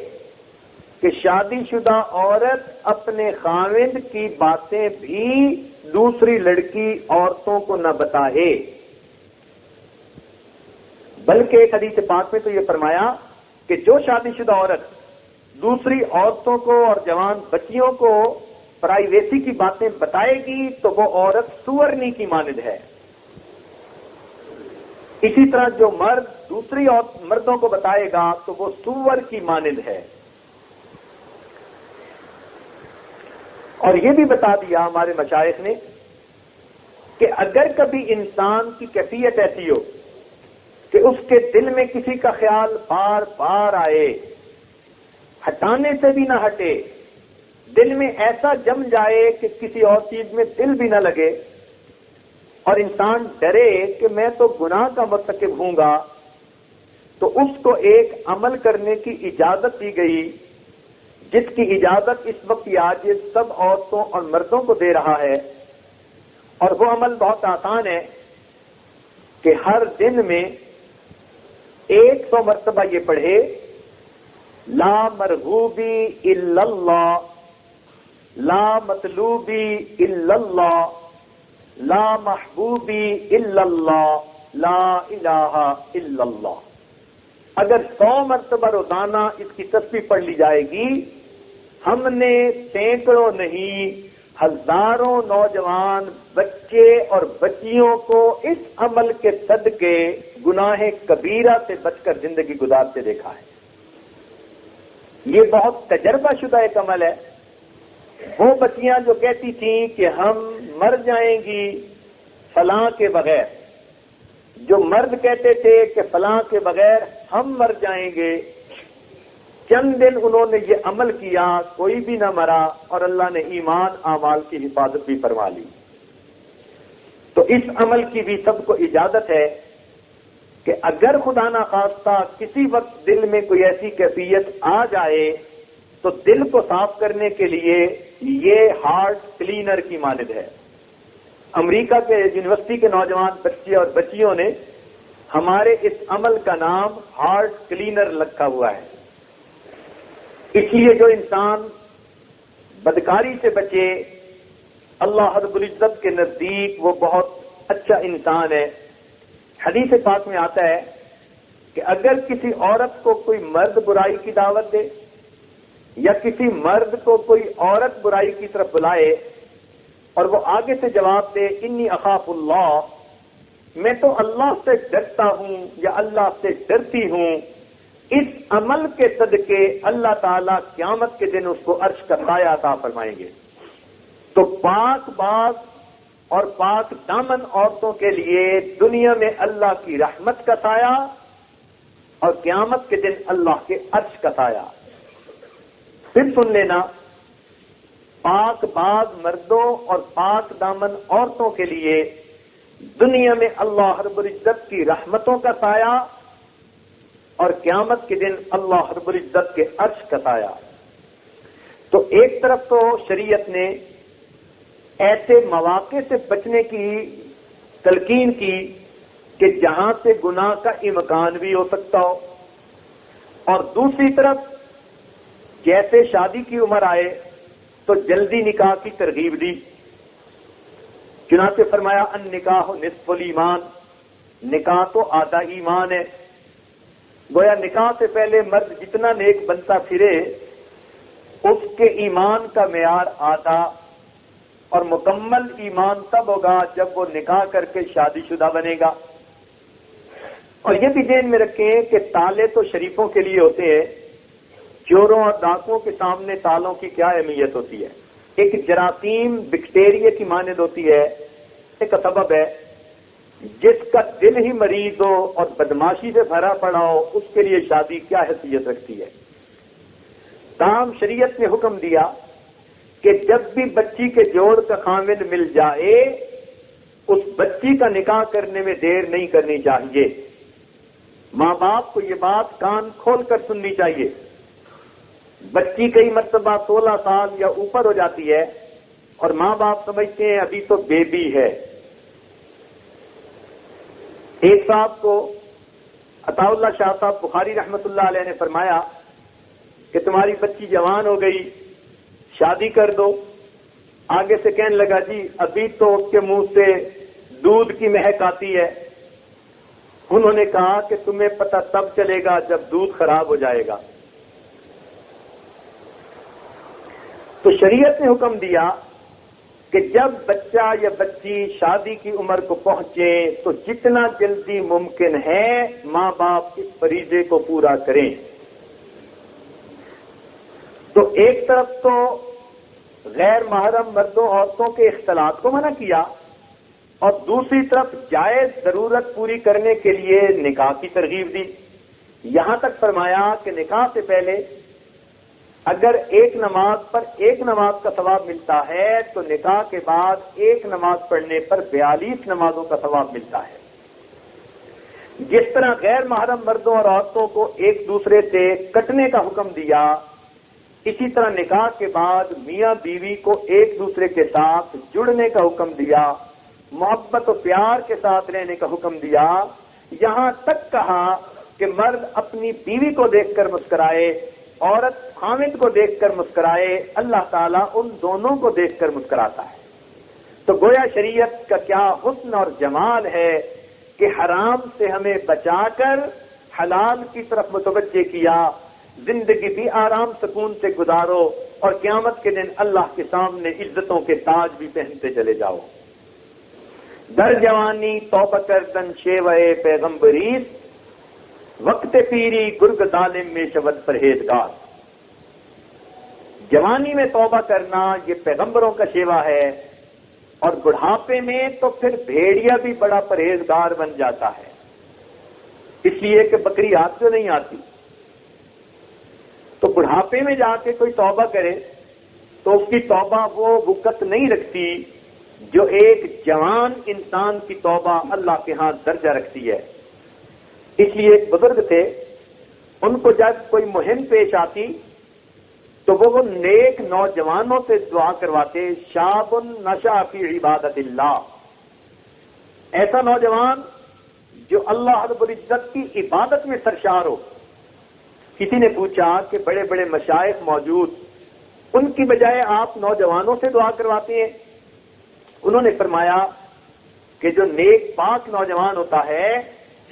کہ شادی شدہ عورت اپنے خاوند کی باتیں بھی دوسری لڑکی عورتوں کو نہ بتائے، بلکہ ایک حدیث پاک میں تو یہ فرمایا کہ جو شادی شدہ عورت دوسری عورتوں کو اور جوان بچیوں کو پرائیویسی کی باتیں بتائے گی تو وہ عورت سورنی کی مانند ہے۔ اسی طرح جو مرد دوسری مردوں کو بتائے گا تو وہ سور کی مانند ہے۔ اور یہ بھی بتا دیا ہمارے مشائخ نے کہ اگر کبھی انسان کی کیفیت ایسی ہو کہ اس کے دل میں کسی کا خیال بار بار آئے، ہٹانے سے بھی نہ ہٹے، دل میں ایسا جم جائے کہ کسی اور چیز میں دل بھی نہ لگے، اور انسان ڈرے کہ میں تو گناہ کا مرتکب ہوں گا، تو اس کو ایک عمل کرنے کی اجازت دی گئی جس کی اجازت اس وقت یہ آج سب عورتوں اور مردوں کو دے رہا ہے، اور وہ عمل بہت آسان ہے کہ ہر دن میں 100 مرتبہ یہ پڑھے، لا مرغوبی الا اللہ، لا مطلوبی الا اللہ، لا محبوبی الا اللہ، لا الہ الا اللہ۔ اگر 100 مرتبہ روزانہ اس کی تسبیح پڑھ لی جائے گی، ہم نے سینکڑوں نہیں ہزاروں نوجوان بچے اور بچیوں کو اس عمل کے صدقے گناہ کبیرہ سے بچ کر زندگی گزارتے دیکھا ہے۔ یہ بہت تجربہ شدہ ایک عمل ہے۔ وہ بچیاں جو کہتی تھیں کہ ہم مر جائیں گی فلاں کے بغیر، جو مرد کہتے تھے کہ فلاں کے بغیر ہم مر جائیں گے، چند دن انہوں نے یہ عمل کیا، کوئی بھی نہ مرا، اور اللہ نے ایمان اعمال کی حفاظت بھی فرما لی۔ تو اس عمل کی بھی سب کو اجازت ہے کہ اگر خدا نخواستہ کسی وقت دل میں کوئی ایسی کیفیت آ جائے تو دل کو صاف کرنے کے لیے یہ ہارٹ کلینر کی مانند ہے۔ امریکہ کے یونیورسٹی کے نوجوان بچے اور بچیوں نے ہمارے اس عمل کا نام ہارٹ کلینر رکھا ہوا ہے۔ اس لیے جو انسان بدکاری سے بچے، اللہ رب العزت کے نزدیک وہ بہت اچھا انسان ہے۔ حدیث پاک میں آتا ہے کہ اگر کسی عورت کو کوئی مرد برائی کی دعوت دے یا کسی مرد کو کوئی عورت برائی کی طرف بلائے اور وہ آگے سے جواب دے انی اخاف اللہ، میں تو اللہ سے ڈرتا ہوں یا اللہ سے ڈرتی ہوں، اس عمل کے صدقے اللہ تعالیٰ قیامت کے دن اس کو عرش کا سایہ عطا فرمائیں گے۔ تو پاک باز اور پاک دامن عورتوں کے لیے دنیا میں اللہ کی رحمت کا سایہ اور قیامت کے دن اللہ کے عرش کا سایہ۔ پھر سن لینا، پاک باز مردوں اور پاک دامن عورتوں کے لیے دنیا میں اللہ رب العزت کی رحمتوں کا سایہ اور قیامت کے دن اللہ رب العزت کے عرش کا سایہ۔ تو ایک طرف تو شریعت نے ایسے مواقع سے بچنے کی تلقین کی کہ جہاں سے گناہ کا امکان بھی ہو سکتا ہو، اور دوسری طرف جیسے شادی کی عمر آئے تو جلدی نکاح کی ترغیب دی۔ چنانچہ فرمایا النکاح نصف الایمان، نکاح تو آدھا ایمان ہے۔ گویا نکاح سے پہلے مرد جتنا نیک بنتا پھرے اس کے ایمان کا معیار آدھا، اور مکمل ایمان تب ہوگا جب وہ نکاح کر کے شادی شدہ بنے گا۔ اور یہ بھی ذہن میں رکھیں کہ تالے تو شریفوں کے لیے ہوتے ہیں، چوروں اور ڈاکوؤں کے سامنے تالوں کی کیا اہمیت ہوتی ہے؟ ایک جراثیم بیکٹیریا کی مانند ہوتی ہے، ایک سبب ہے۔ جس کا دل ہی مریض ہو اور بدماشی سے بھرا پڑا ہو اس کے لیے شادی کیا حیثیت رکھتی ہے؟ تاہم شریعت نے حکم دیا کہ جب بھی بچی کے جوڑ کا خاوند مل جائے اس بچی کا نکاح کرنے میں دیر نہیں کرنی چاہیے۔ ماں باپ کو یہ بات کان کھول کر سننی چاہیے۔ بچی کئی مرتبہ 16 سال یا اوپر ہو جاتی ہے اور ماں باپ سمجھتے ہیں ابھی تو بیبی ہے۔ ایک صاحب کو عطا اللہ شاہ صاحب بخاری رحمت اللہ علیہ نے فرمایا کہ تمہاری بچی جوان ہو گئی، شادی کر دو۔ آگے سے کہنے لگا جی ابھی تو اس کے منہ سے دودھ کی مہک آتی ہے۔ انہوں نے کہا کہ تمہیں پتہ تب چلے گا جب دودھ خراب ہو جائے گا۔ تو شریعت نے حکم دیا کہ جب بچہ یا بچی شادی کی عمر کو پہنچے تو جتنا جلدی ممکن ہے ماں باپ اس فریضے کو پورا کریں۔ تو ایک طرف تو غیر محرم مردوں عورتوں کے اختلاط کو منع کیا اور دوسری طرف جائز ضرورت پوری کرنے کے لیے نکاح کی ترغیب دی۔ یہاں تک فرمایا کہ نکاح سے پہلے اگر ایک نماز پر ایک نماز کا ثواب ملتا ہے تو نکاح کے بعد ایک نماز پڑھنے پر 42 نمازوں کا ثواب ملتا ہے۔ جس طرح غیر محرم مردوں اور عورتوں کو ایک دوسرے سے کٹنے کا حکم دیا، اسی طرح نکاح کے بعد میاں بیوی کو ایک دوسرے کے ساتھ جڑنے کا حکم دیا، محبت و پیار کے ساتھ رہنے کا حکم دیا۔ یہاں تک کہا کہ مرد اپنی بیوی کو دیکھ کر مسکرائے، عورت خاوند کو دیکھ کر مسکرائے، اللہ تعالیٰ ان دونوں کو دیکھ کر مسکراتا ہے۔ تو گویا شریعت کا کیا حسن اور جمال ہے کہ حرام سے ہمیں بچا کر حلال کی طرف متوجہ کیا۔ زندگی بھی آرام سکون سے گزارو اور قیامت کے دن اللہ کے سامنے عزتوں کے تاج بھی پہنتے چلے جاؤ۔ در جوانی توبہ کردن شیوہ پیغمبریست، وقت پیری گرگ ظالم میں شود پرہیزگار۔ جوانی میں توبہ کرنا یہ پیغمبروں کا شیوا ہے، اور بڑھاپے میں تو پھر بھیڑیا بھی بڑا پرہیزگار بن جاتا ہے، اس لیے کہ بکری ہاتھ سے نہیں آتی۔ تو بڑھاپے میں جا کے کوئی توبہ کرے تو اس کی توبہ وہ وقت نہیں رکھتی جو ایک جوان انسان کی توبہ اللہ کے ہاں درجہ رکھتی ہے۔ اس لیے ایک بزرگ تھے، ان کو جب کوئی مہم پیش آتی تو وہ نیک نوجوانوں سے دعا کرواتے، شاب نشأ فی عبادت اللہ، ایسا نوجوان جو اللہ رب العزت کی عبادت میں سرشار ہو۔ کسی نے پوچھا کہ بڑے بڑے مشائخ موجود، ان کی بجائے آپ نوجوانوں سے دعا کرواتے ہیں؟ انہوں نے فرمایا کہ جو نیک پاک نوجوان ہوتا ہے،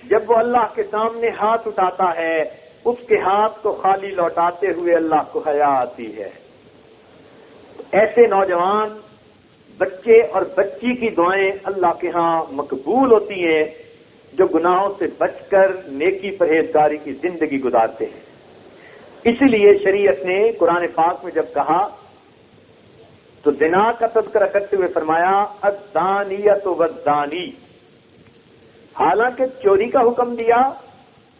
جب وہ اللہ کے سامنے ہاتھ اٹھاتا ہے، اس کے ہاتھ کو خالی لوٹاتے ہوئے اللہ کو حیا آتی ہے۔ ایسے نوجوان بچے اور بچی کی دعائیں اللہ کے ہاں مقبول ہوتی ہیں، جو گناہوں سے بچ کر نیکی پرہیزگاری کی زندگی گزارتے ہیں۔ اسی لیے شریعت نے قرآن پاک میں جب کہا تو زنا کا تذکرہ کرتے ہوئے فرمایا الزانیۃ والزانی، حالانکہ چوری کا حکم دیا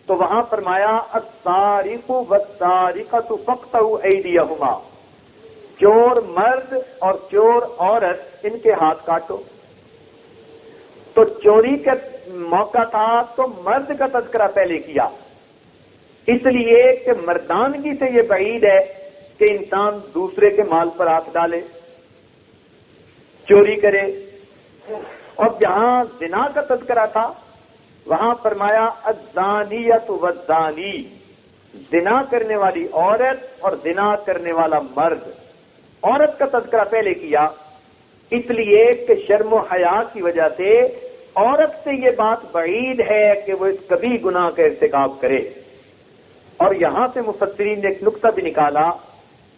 تو وہاں فرمایا السارق والسارقۃ فاقطعوا ایدیہما، چور مرد اور چور عورت ان کے ہاتھ کاٹو۔ تو چوری کا موقع تھا تو مرد کا تذکرہ پہلے کیا، اس لیے کہ مردانگی سے یہ بعید ہے کہ انسان دوسرے کے مال پر ہاتھ ڈالے، چوری کرے۔ اور جہاں زنا کا تذکرہ تھا وہاں فرمایا الزانیۃ والزانی، زنا کرنے والی عورت اور زنا کرنے والا مرد۔ عورت کا تذکرہ پہلے کیا اس لیے کہ شرم و حیا کی وجہ سے عورت سے یہ بات بعید ہے کہ وہ اس کبھی گناہ کا ارتکاب کرے۔ اور یہاں سے مفسرین نے ایک نقطہ بھی نکالا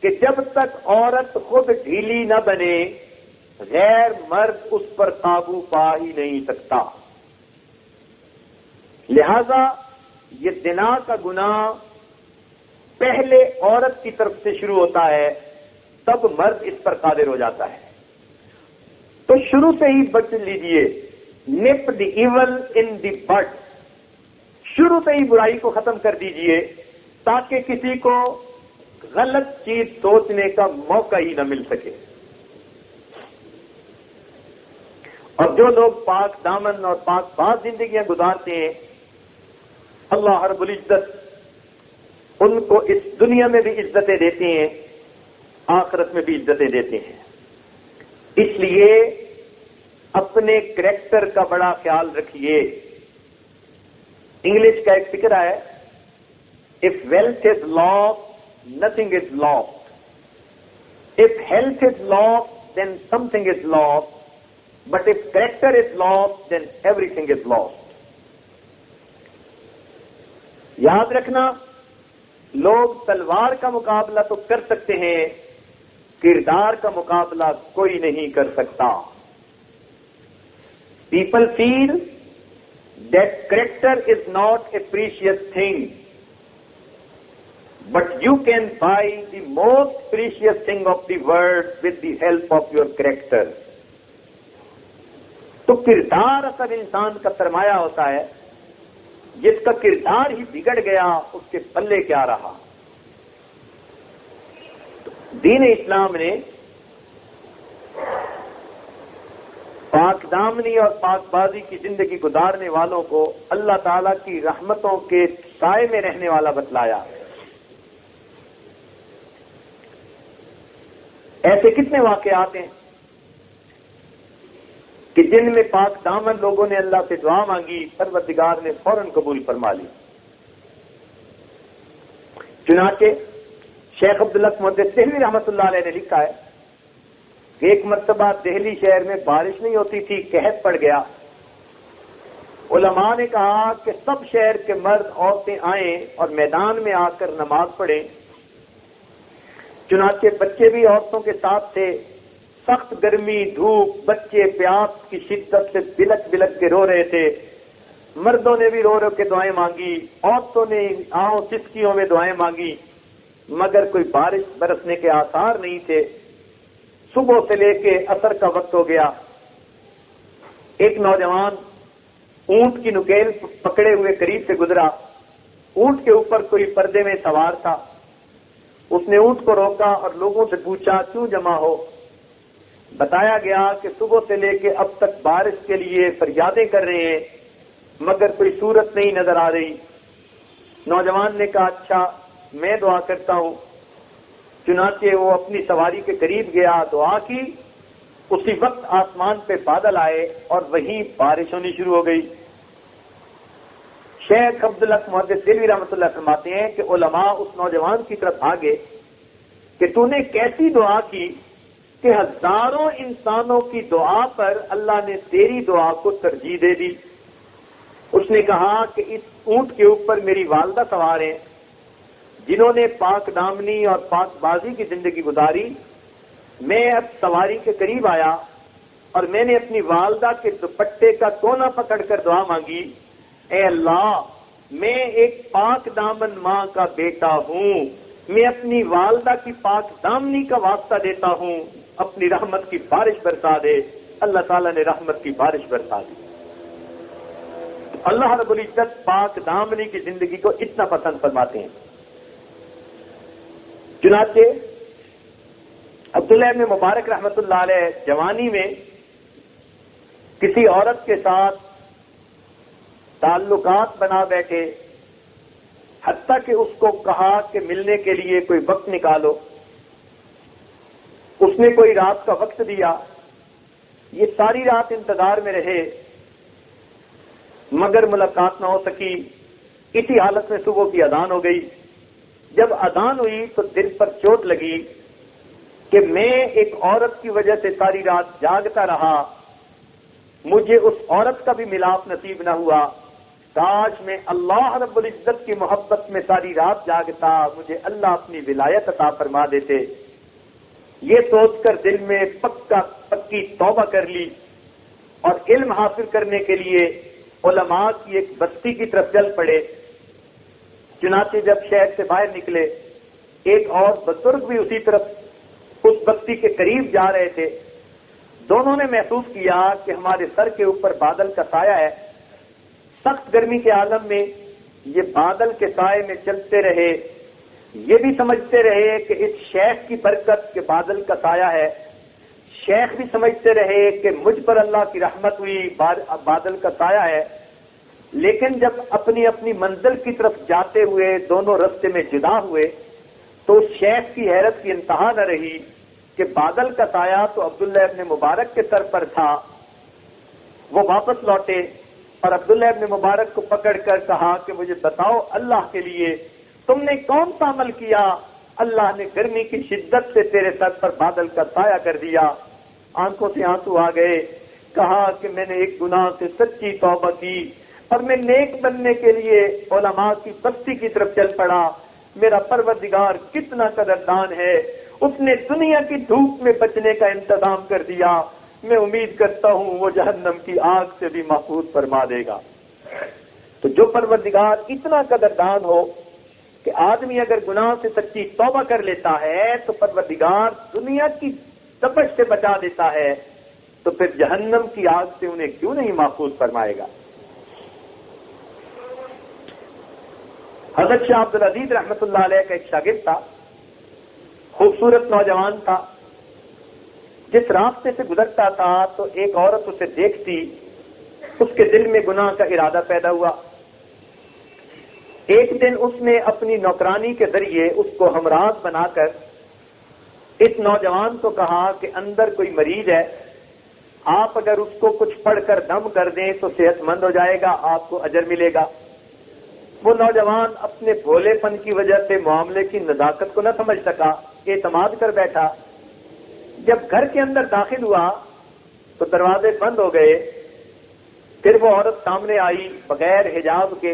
کہ جب تک عورت خود ڈھیلی نہ بنے، غیر مرد اس پر قابو پا ہی نہیں سکتا۔ لہذا یہ زنا کا گناہ پہلے عورت کی طرف سے شروع ہوتا ہے، تب مرد اس پر قادر ہو جاتا ہے۔ تو شروع سے ہی بچ لیجئے، نپ دی ایول ان دی بڈ، شروع سے ہی برائی کو ختم کر دیجئے تاکہ کسی کو غلط چیز سوچنے کا موقع ہی نہ مل سکے۔ اور جو لوگ پاک دامن اور پاک باز زندگیاں گزارتے ہیں، اللہ رب العزت ان کو اس دنیا میں بھی عزتیں دیتے ہیں، آخرت میں بھی عزتیں دیتے ہیں۔ اس لیے اپنے کریکٹر کا بڑا خیال رکھیے۔ انگلش کا ایک فکر ہے، if wealth is lost, nothing is lost. If health is lost, then something is lost. But if character is lost, then everything is lost. یاد رکھنا، لوگ تلوار کا مقابلہ تو کر سکتے ہیں، کردار کا مقابلہ کوئی نہیں کر سکتا۔ People feel that character is not a precious thing, but you can buy the most precious thing of the world with the help of your character. تو کردار اصل انسان کا سرمایہ ہوتا ہے، جس کا کردار ہی بگڑ گیا اس کے پلے کیا رہا۔ دین اسلام نے پاک دامنی اور پاک بازی کی زندگی گزارنے والوں کو اللہ تعالیٰ کی رحمتوں کے سائے میں رہنے والا بتلایا۔ ایسے کتنے واقعات ہیں کہ جن میں پاک دامن لوگوں نے اللہ سے دعا مانگی، پروردگار نے فوراً قبول فرما لی۔ چنانچہ شیخ عبداللہ محدث دہلوی رحمۃ اللہ علیہ نے لکھا ہے کہ ایک مرتبہ دہلی شہر میں بارش نہیں ہوتی تھی، قحط پڑ گیا۔ علماء نے کہا کہ سب شہر کے مرد عورتیں آئیں اور میدان میں آ کر نماز پڑھیں۔ چنانچہ بچے بھی عورتوں کے ساتھ تھے۔ سخت گرمی، دھوپ، بچے پیاس کی شدت سے بلک بلک کے رو رہے تھے۔ مردوں نے بھی رو رو کے دعائیں مانگی، عورتوں نے آہوں سسکیوں میں دعائیں مانگی، مگر کوئی بارش برسنے کے آثار نہیں تھے۔ صبح سے لے کے عصر کا وقت ہو گیا۔ ایک نوجوان اونٹ کی نکیل پکڑے ہوئے قریب سے گزرا۔ اونٹ کے اوپر کوئی پردے میں سوار تھا۔ اس نے اونٹ کو روکا اور لوگوں سے پوچھا کیوں جمع ہو؟ بتایا گیا کہ صبح سے لے کے اب تک بارش کے لیے فریادیں کر رہے ہیں، مگر کوئی صورت نہیں نظر آ رہی۔ نوجوان نے کہا اچھا میں دعا کرتا ہوں۔ چنانچہ وہ اپنی سواری کے قریب گیا، دعا کی، اسی وقت آسمان پہ بادل آئے اور وہیں بارش ہونی شروع ہو گئی۔ شیخ عبداللہ محدث دہلوی رحمۃ اللہ فرماتے ہیں کہ علماء اس نوجوان کی طرف بھاگے کہ تو نے کیسی دعا کی کہ ہزاروں انسانوں کی دعا پر اللہ نے تیری دعا کو ترجیح دے دی۔ اس نے کہا کہ اس اونٹ کے اوپر میری والدہ سوار ہیں جنہوں نے پاک دامنی اور پاک بازی کی زندگی گزاری۔ میں اب سواری کے قریب آیا اور میں نے اپنی والدہ کے دوپٹے کا کونا پکڑ کر دعا مانگی، اے اللہ میں ایک پاک دامن ماں کا بیٹا ہوں، میں اپنی والدہ کی پاک دامنی کا واسطہ دیتا ہوں، اپنی رحمت کی بارش برسا دے۔ اللہ تعالیٰ نے رحمت کی بارش برسا دی۔ اللہ رب العزت پاک دامنی کی زندگی کو اتنا پسند فرماتے ہیں۔ چنانچہ عبداللہ ابن مبارک رحمۃ اللہ علیہ جوانی میں کسی عورت کے ساتھ تعلقات بنا بیٹھے، حتیٰ کہ اس کو کہا کہ ملنے کے لیے کوئی وقت نکالو۔ اس نے کوئی رات کا وقت دیا، یہ ساری رات انتظار میں رہے مگر ملاقات نہ ہو سکی۔ اسی حالت میں صبح کی اذان ہو گئی۔ جب اذان ہوئی تو دل پر چوٹ لگی کہ میں ایک عورت کی وجہ سے ساری رات جاگتا رہا، مجھے اس عورت کا بھی ملاپ نصیب نہ ہوا، کاش میں اللہ رب العزت کی محبت میں ساری رات جاگتا، مجھے اللہ اپنی ولایت عطا فرما دیتے۔ یہ سوچ کر دل میں پکی توبہ کر لی اور علم حاصل کرنے کے لیے علماء کی ایک بستی کی طرف چل پڑے۔ چنانچہ جب شہر سے باہر نکلے، ایک اور بزرگ بھی اسی طرف اس بستی کے قریب جا رہے تھے۔ دونوں نے محسوس کیا کہ ہمارے سر کے اوپر بادل کا سایہ ہے۔ سخت گرمی کے عالم میں یہ بادل کے سائے میں چلتے رہے، یہ بھی سمجھتے رہے کہ اس شیخ کی برکت کے بادل کا سایہ ہے، شیخ بھی سمجھتے رہے کہ مجھ پر اللہ کی رحمت ہوئی، بادل کا سایہ ہے۔ لیکن جب اپنی اپنی منزل کی طرف جاتے ہوئے دونوں رستے میں جدا ہوئے تو اس شیخ کی حیرت کی انتہا نہ رہی کہ بادل کا سایہ تو عبداللہ ابن مبارک کے سر پر تھا۔ وہ واپس لوٹے اور عبداللہ ابن مبارک کو پکڑ کر کہا کہ مجھے بتاؤ اللہ کے لیے تم نے کون سا عمل کیا، اللہ نے گرمی کی شدت سے تیرے سر پر بادل کا سایہ کر دیا۔ آنکھوں سے آنسو آ گئے، کہا کہ میں نے ایک گناہ سے سچی توبہ کی اور میں نیک بننے کے لیے علماء کی بستی کی طرف چل پڑا۔ میرا پروردگار کتنا قدردان ہے، اس نے دنیا کی دھوپ میں بچنے کا انتظام کر دیا، میں امید کرتا ہوں وہ جہنم کی آگ سے بھی محفوظ فرما دے گا۔ تو جو پروردگار اتنا قدردان ہو کہ آدمی اگر گناہ سے سچی توبہ کر لیتا ہے تو پروردگار دنیا کی تپش سے بچا دیتا ہے، تو پھر جہنم کی آگ سے انہیں کیوں نہیں محفوظ فرمائے گا۔ حضرت شاہ عبدالعزیز رحمۃ اللہ علیہ کا ایک شاگرد تھا، خوبصورت نوجوان تھا، جس راستے سے گزرتا تھا تو ایک عورت اسے دیکھتی، اس کے دل میں گناہ کا ارادہ پیدا ہوا۔ ایک دن اس نے اپنی نوکرانی کے ذریعے اس کو ہمراز بنا کر اس نوجوان کو کہا کہ اندر کوئی مریض ہے، آپ اگر اس کو کچھ پڑھ کر دم کر دیں تو صحت مند ہو جائے گا، آپ کو اجر ملے گا۔ وہ اپنے بھولے پن کی وجہ سے معاملے کی نزاکت کو نہ سمجھ سکا، اعتماد کر بیٹھا۔ جب گھر کے اندر داخل ہوا تو دروازے بند ہو گئے۔ پھر وہ عورت سامنے آئی بغیر حجاب کے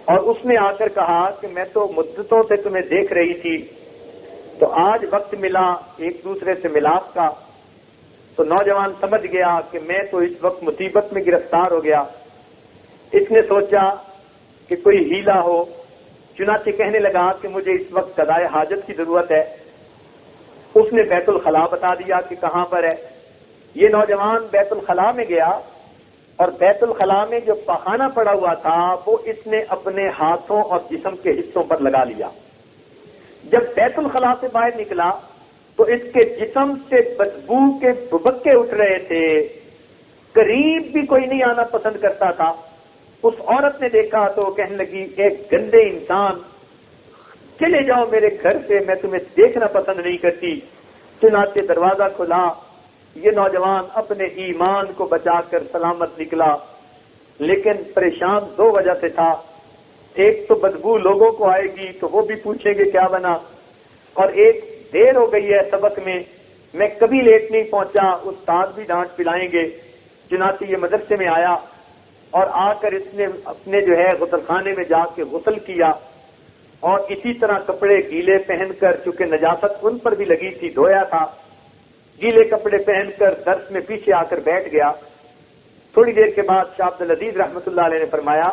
اور اس نے آ کر کہا کہ میں تو مدتوں سے تمہیں دیکھ رہی تھی، تو آج وقت ملا ایک دوسرے سے ملاپ کا۔ تو نوجوان سمجھ گیا کہ میں تو اس وقت مصیبت میں گرفتار ہو گیا۔ اس نے سوچا کہ کوئی ہیلا ہو، چنانچہ کہنے لگا کہ مجھے اس وقت قضائے حاجت کی ضرورت ہے۔ اس نے بیت الخلاء بتا دیا کہ کہاں پر ہے۔ یہ نوجوان بیت الخلاء میں گیا اور بیت الخلاء میں جو پاخانہ پڑا ہوا تھا وہ اس نے اپنے ہاتھوں اور جسم کے حصوں پر لگا لیا۔ جب بیت الخلاء سے باہر نکلا تو اس کے جسم سے بدبو کے بھبکے اٹھ رہے تھے، قریب بھی کوئی نہیں آنا پسند کرتا تھا۔ اس عورت نے دیکھا تو وہ کہنے لگی، ایک گندے انسان، چلے جاؤ میرے گھر سے، میں تمہیں دیکھنا پسند نہیں کرتی۔ چنانچہ دروازہ کھلا، یہ نوجوان اپنے ایمان کو بچا کر سلامت نکلا، لیکن پریشان دو وجہ سے تھا۔ ایک تو بدبو لوگوں کو آئے گی تو وہ بھی پوچھیں گے کیا بنا، اور ایک دیر ہو گئی ہے سبق میں کبھی لیٹ نہیں پہنچا، استاد بھی ڈانٹ پلائیں گے۔ چنانچہ یہ مدرسے میں آیا اور آ کر اس نے اپنے غسل خانے میں جا کے غسل کیا، اور اسی طرح کپڑے گیلے پہن کر، چونکہ نجاست ان پر بھی لگی تھی، دھویا تھا، گیلے کپڑے پہن کر درس میں پیچھے آ کر بیٹھ گیا۔ تھوڑی دیر کے بعد شاہ عبد العزیز رحمۃ اللہ علیہ نے فرمایا،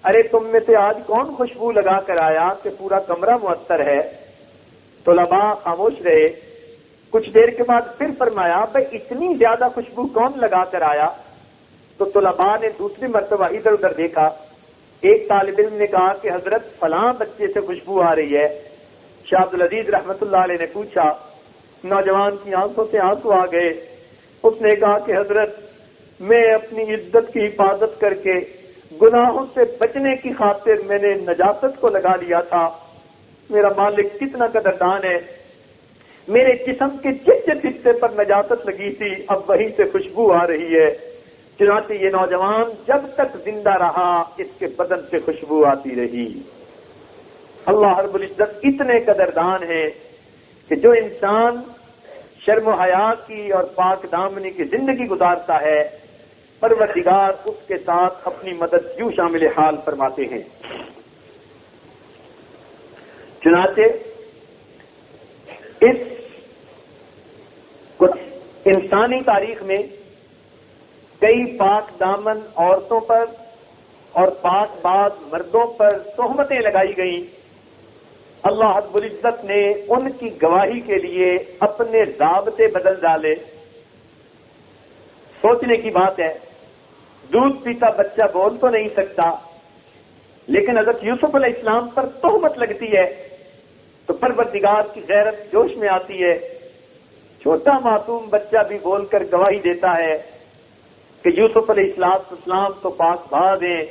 ارے تم میں سے آج کون خوشبو لگا کر آیا کہ پورا کمرہ معطر ہے؟ طلباء خاموش رہے۔ کچھ دیر کے بعد پھر فرمایا، بھائی اتنی زیادہ خوشبو کون لگا کر آیا؟ تو طلباء نے دوسری مرتبہ ادھر ادھر دیکھا۔ ایک طالب علم نے کہا کہ حضرت فلاں بچے سے خوشبو آ رہی ہے۔ شاہ عبد العزیز رحمۃ اللہ علیہ نے پوچھا، نوجوان کی آنکھوں سے آنسو آ گئے۔ اس نے کہا کہ حضرت میں اپنی عزت کی حفاظت کر کے گناہوں سے بچنے کی خاطر میں نے نجاست کو لگا لیا تھا۔ میرا مالک کتنا قدردان ہے، میرے جسم کے جس حصے پر نجاست لگی تھی اب وہیں سے خوشبو آ رہی ہے۔ چنانچہ یہ نوجوان جب تک زندہ رہا اس کے بدن سے خوشبو آتی رہی۔ اللہ رب العزت اتنے قدردان ہے کہ جو انسان شرم و حیا کی اور پاک دامنی کی زندگی گزارتا ہے، پروردگار اس کے ساتھ اپنی مدد یوں شامل حال فرماتے ہیں۔ چنانچہ اس انسانی تاریخ میں کئی پاک دامن عورتوں پر اور پاک باز مردوں پر تہمتیں لگائی گئیں۔ اللہ رب العزت نے ان کی گواہی کے لیے اپنے ضابطے بدل ڈالے۔ سوچنے کی بات ہے، دودھ پیتا بچہ بول تو نہیں سکتا، لیکن حضرت یوسف علیہ السلام پر تہمت لگتی ہے تو پروردگار کی غیرت جوش میں آتی ہے۔ چھوٹا معصوم بچہ بھی بول کر گواہی دیتا ہے کہ یوسف علیہ السلام تو پاک باز ہیں،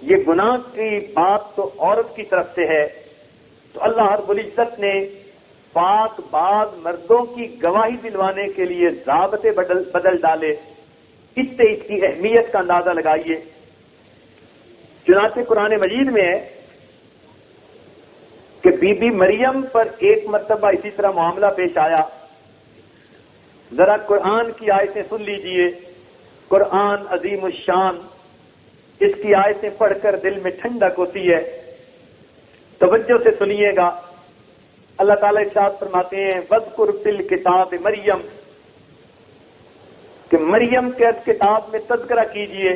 یہ گناہ کی بات تو عورت کی طرف سے ہے۔ تو اللہ رب العزت نے پاک باز مردوں کی گواہی دلوانے کے لیے ضابطے بدل ڈالے۔ اس سے اس کی اہمیت کا اندازہ لگائیے۔ چنانچہ قرآن مجید میں ہے کہ بی بی مریم پر ایک مرتبہ اسی طرح معاملہ پیش آیا۔ ذرا قرآن کی آیتیں سن لیجئے، قرآن عظیم الشان، اس کی آیتیں پڑھ کر دل میں ٹھنڈک ہوتی ہے۔ توجہ سے سنیے گا۔ اللہ تعالیٰ ارشاد فرماتے ہیں، وَاذْكُرْ فِي الْكِتَابِ مریم، کہ مریم کے کتاب میں تذکرہ کیجئے۔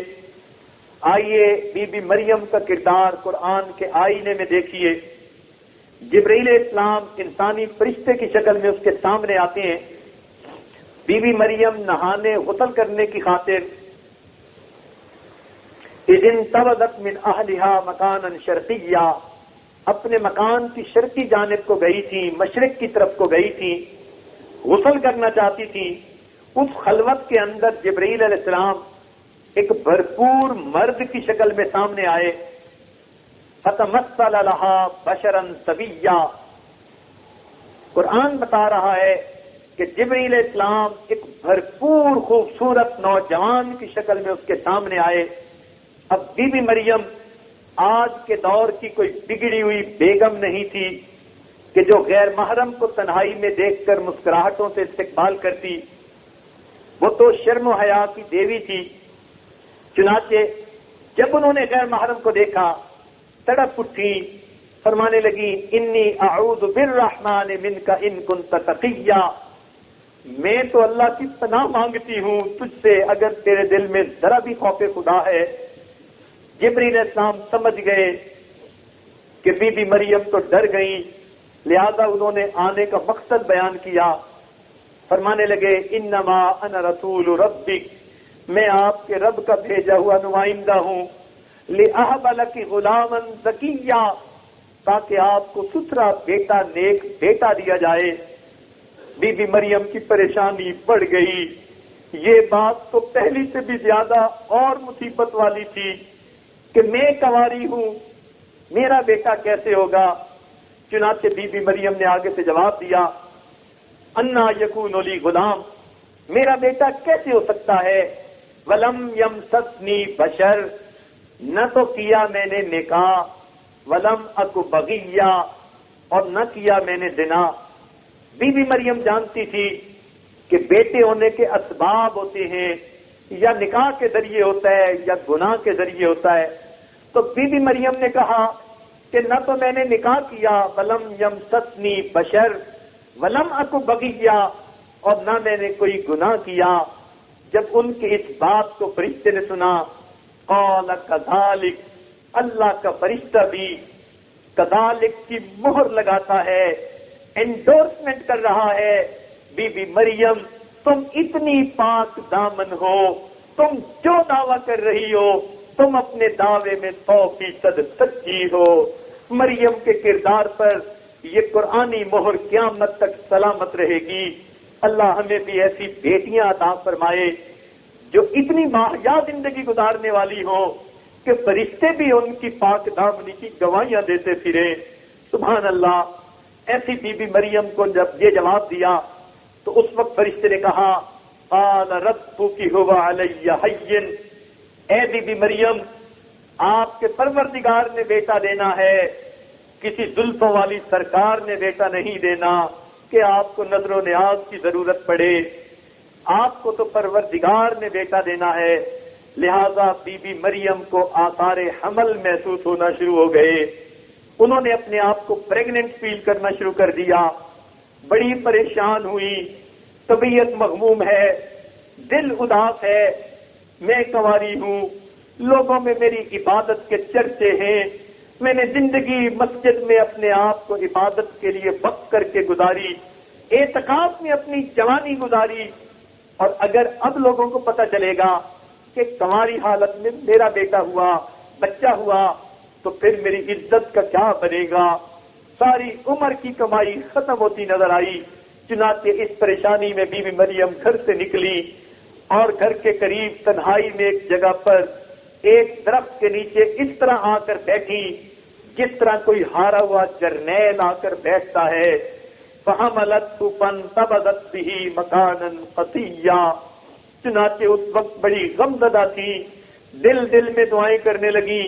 آئیے بی بی مریم کا کردار قرآن کے آئینے میں دیکھیے۔ جبرائیل اسلام انسانی فرشتے کی شکل میں اس کے سامنے آتے ہیں۔ بی بی مریم نہانے غسل کرنے کی خاطر اِذِ انتبذت من اہلہا مکانا شرقیہ، اپنے مکان کی شرقی جانب کو گئی تھی، مشرق کی طرف کو گئی تھی، غسل کرنا چاہتی تھی۔ اس خلوت کے اندر جبرائیل علیہ السلام ایک بھرپور مرد کی شکل میں سامنے آئے۔ فَتَمَثَّلَ لَهَا بَشَرًا سَوِيًّا، قرآن بتا رہا ہے کہ جبرائیل علیہ السلام ایک بھرپور خوبصورت نوجوان کی شکل میں اس کے سامنے آئے۔ اب بی بی مریم آج کے دور کی کوئی بگڑی ہوئی بیگم نہیں تھی کہ جو غیر محرم کو تنہائی میں دیکھ کر مسکراہٹوں سے استقبال کرتی، وہ تو شرم و حیا کی دیوی تھی۔ چنانچہ جب انہوں نے غیر محرم کو دیکھا تڑپ اٹھی، فرمانے لگی، انی اعوذ بالرحمن منک ان کنت تقیا، میں تو اللہ کی پناہ مانگتی ہوں تجھ سے اگر تیرے دل میں ذرا بھی خوف خدا ہے۔ جبرائیل علیہ السلام سمجھ گئے کہ بی بی مریم تو ڈر گئیں، لہذا انہوں نے آنے کا مقصد بیان کیا۔ فرمانے لگے، انما انا رسول ربک، میں آپ کے رب کا بھیجا ہوا نمائندہ ہوں، لأہب لک غلاما زکیا، تاکہ آپ کو ستھرا بیٹا، نیک بیٹا دیا جائے۔ بی بی مریم کی پریشانی بڑھ گئی۔ یہ بات تو پہلی سے بھی زیادہ اور مصیبت والی تھی کہ میں کنواری ہوں، میرا بیٹا کیسے ہوگا؟ چنانچہ بی بی مریم نے آگے سے جواب دیا، انا یکون لی غلام، میرا بیٹا کیسے ہو سکتا ہے، ولم یمسسنی بشر، نہ تو کیا میں نے نکاح، ولم اکو بغیہ، اور نہ کیا میں نے زنا۔ بی بی مریم جانتی تھی کہ بیٹے ہونے کے اسباب ہوتے ہیں، یا نکاح کے ذریعے ہوتا ہے یا گناہ کے ذریعے ہوتا ہے۔ تو بی بی مریم نے کہا کہ نہ تو میں نے نکاح کیا، ولم یمسسنی بشر ولم اکو بغیہ، اور نہ میں نے کوئی گناہ کیا۔ جب ان کی اس بات کو فرشتے نے سنا، قال کذالک، اللہ کا فرشتہ بھی کذالک کی مہر لگاتا ہے، انڈورسمنٹ کر رہا ہے، بی بی مریم تم اتنی پاک دامن ہو، تم جو دعویٰ کر رہی ہو تم اپنے دعوے میں 100% سچی ہو۔ مریم کے کردار پر یہ قرآنی مہر قیامت تک سلامت رہے گی۔ اللہ ہمیں بھی ایسی بیٹیاں عطا فرمائے جو اتنی ماہیا زندگی گزارنے والی ہوں کہ فرشتے بھی ان کی پاک دامنی کی گواہیاں دیتے پھریں۔ سبحان اللہ۔ ایسی بی بی مریم کو جب یہ جواب دیا تو اس وقت فرشتے نے کہا، قال ربک هو علی ہین، اے بی بی مریم آپ کے پروردگار نے بیٹا دینا ہے، کسی زلفوں والی سرکار نے بیٹا نہیں دینا کہ آپ کو نظر و نیاز کی ضرورت پڑے، آپ کو تو پروردگار نے بیٹا دینا ہے۔ لہذا بی بی مریم کو آثار حمل محسوس ہونا شروع ہو گئے، انہوں نے اپنے آپ کو پریگننٹ فیل کرنا شروع کر دیا، بڑی پریشان ہوئی، طبیعت مغموم ہے، دل اداس ہے، میں کنواری ہوں، لوگوں میں میری عبادت کے چرچے ہیں، میں نے زندگی مسجد میں اپنے آپ کو عبادت کے لیے وقف کر کے گزاری، اعتکاف میں اپنی جوانی گزاری، اور اگر اب لوگوں کو پتہ چلے گا کہ کنواری حالت میں میرا بیٹا ہوا، بچہ ہوا، تو پھر میری عزت کا کیا بنے گا؟ ساری عمر کی کمائی ختم ہوتی نظر آئی۔ چنانچہ اس پریشانی میں بی بی مریم گھر سے نکلی اور گھر کے قریب تنہائی میں ایک جگہ پر ایک درخت کے نیچے اس طرح آ کر بیٹھی جس طرح کوئی ہارا ہوا جرنیل آ کر بیٹھتا ہے۔ فحملته فانتبذت به مکانا قصیا، چنانچہ اس وقت بڑی غمزدہ تھی، دل دل میں دعائیں کرنے لگی،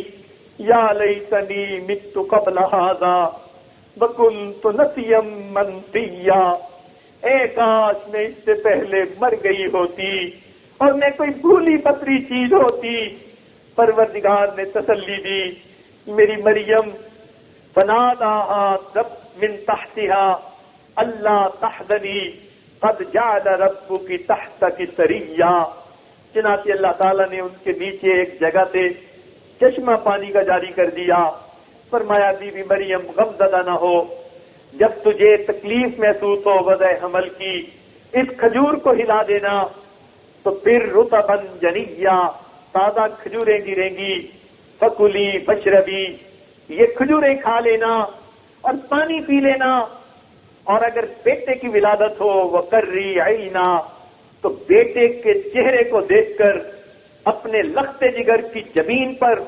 یا لیتنی مت قبل ھذا وکنت نسیا منسیا، اے کاش میں اس سے پہلے مر گئی ہوتی اور میں کوئی بھولی پتری چیز ہوتی۔ پروردگار نے تسلی دی، میری مریم فناداها رب من تحتها اللہ تحزنی قد جعل ربک تحتک سریا، چنانچہ اللہ تعالیٰ نے ان کے نیچے ایک جگہ سے چشمہ پانی کا جاری کر دیا۔ فرمایا بی بی مریم غمزدہ نہ ہو، جب تجھے تکلیف محسوس ہو وضع حمل کی، اس کھجور کو ہلا دینا تو پھر رطبا جنیا، تازہ کھجوریں گریں گی، فکلی بشربی، یہ کھجوریں کھا لینا اور پانی پی لینا، اور اگر بیٹے کی ولادت ہو وقری عینا، تو بیٹے کے چہرے کو دیکھ کر اپنے لخت جگر کی زمین پر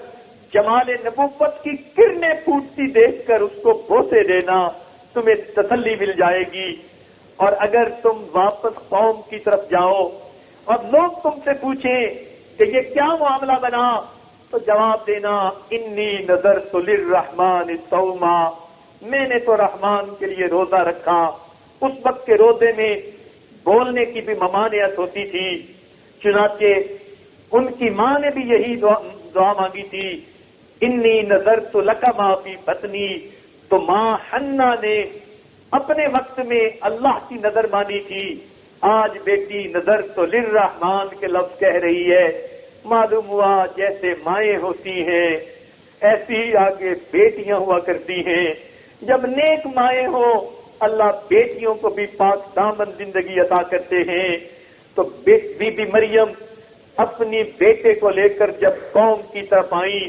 جمال نبوت کی کرنیں پھوٹتی دیکھ کر اس کو بوسے دینا، تمہیں تسلی مل جائے گی۔ اور اگر تم واپس قوم کی طرف جاؤ اور لوگ تم سے پوچھیں کہ یہ کیا معاملہ بنا، تو جواب دینا، انی نذرت للرحمن صوما، میں نے تو رحمان کے لیے روزہ رکھا۔ اس وقت کے روزے میں بولنے کی بھی ممانعت ہوتی تھی، چنانچہ ان کی ماں نے بھی یہی دعا مانگی تھی، انی نذرت لک ما فی بطنی، تو ماں حنا نے اپنے وقت میں اللہ کی نظر مانی تھی، آج بیٹی نذرت للرحمن کے لفظ کہہ رہی ہے۔ معلوم ہوا جیسے مائیں ہوتی ہیں ایسی ہی آگے بیٹیاں ہوا کرتی ہیں، جب نیک مائیں ہوں اللہ بیٹیوں کو بھی پاک دامن زندگی عطا کرتے ہیں۔ تو بی بی مریم اپنی بیٹے کو لے کر جب قوم کی طرف آئیں،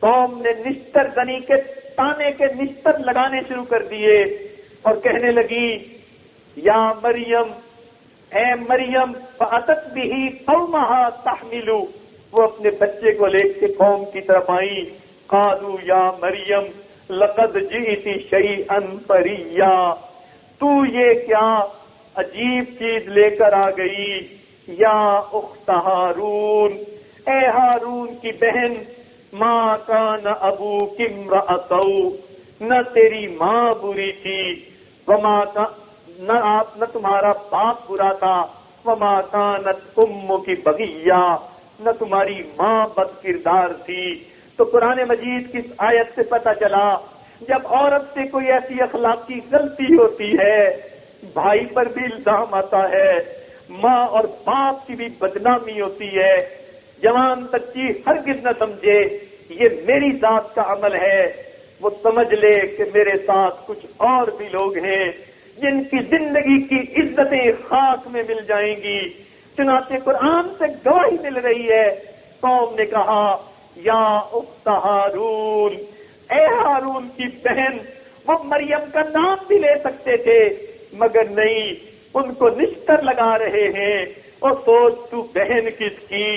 قوم نے نشتر زنی کے تانے کے نشتر لگانے شروع کر دیے اور کہنے لگی، یا مریم، اے مریم، فاتت به قومها تحمل، وہ اپنے بچے کو لے کے قوم کی طرف آئیں، قالوا یا مریم، لقد جئت شیئا فریا، تو یہ کیا عجیب چیز لے کر آ گئی، یا اخت ہارون، اے ہارون کی بہن، ما کان ابوک امرأ سوء، نہ تیری ماں بری تھی، وما نہ تمہارا باپ برا تھا، وما کانت امک بغیہ، نہ تمہاری ماں بد کردار تھی۔ تو قرآن مجید کی اس آیت سے پتہ چلا جب عورت سے کوئی ایسی اخلاقی غلطی ہوتی ہے، بھائی پر بھی الزام آتا ہے، ماں اور باپ کی بھی بدنامی ہوتی ہے۔ جوان بچی ہرگز نہ سمجھے یہ میری ذات کا عمل ہے، وہ سمجھ لے کہ میرے ساتھ کچھ اور بھی لوگ ہیں جن کی زندگی کی عزتیں خاک میں مل جائیں گی۔ چنانچہ قرآن سے گواہی مل رہی ہے، قوم نے کہا یا اخت ہارون، اے ہارون کی بہن۔ وہ مریم کا نام بھی لے سکتے تھے مگر نہیں، ان کو نشتر لگا رہے ہیں۔ اور سوچ تو بہن کس کی،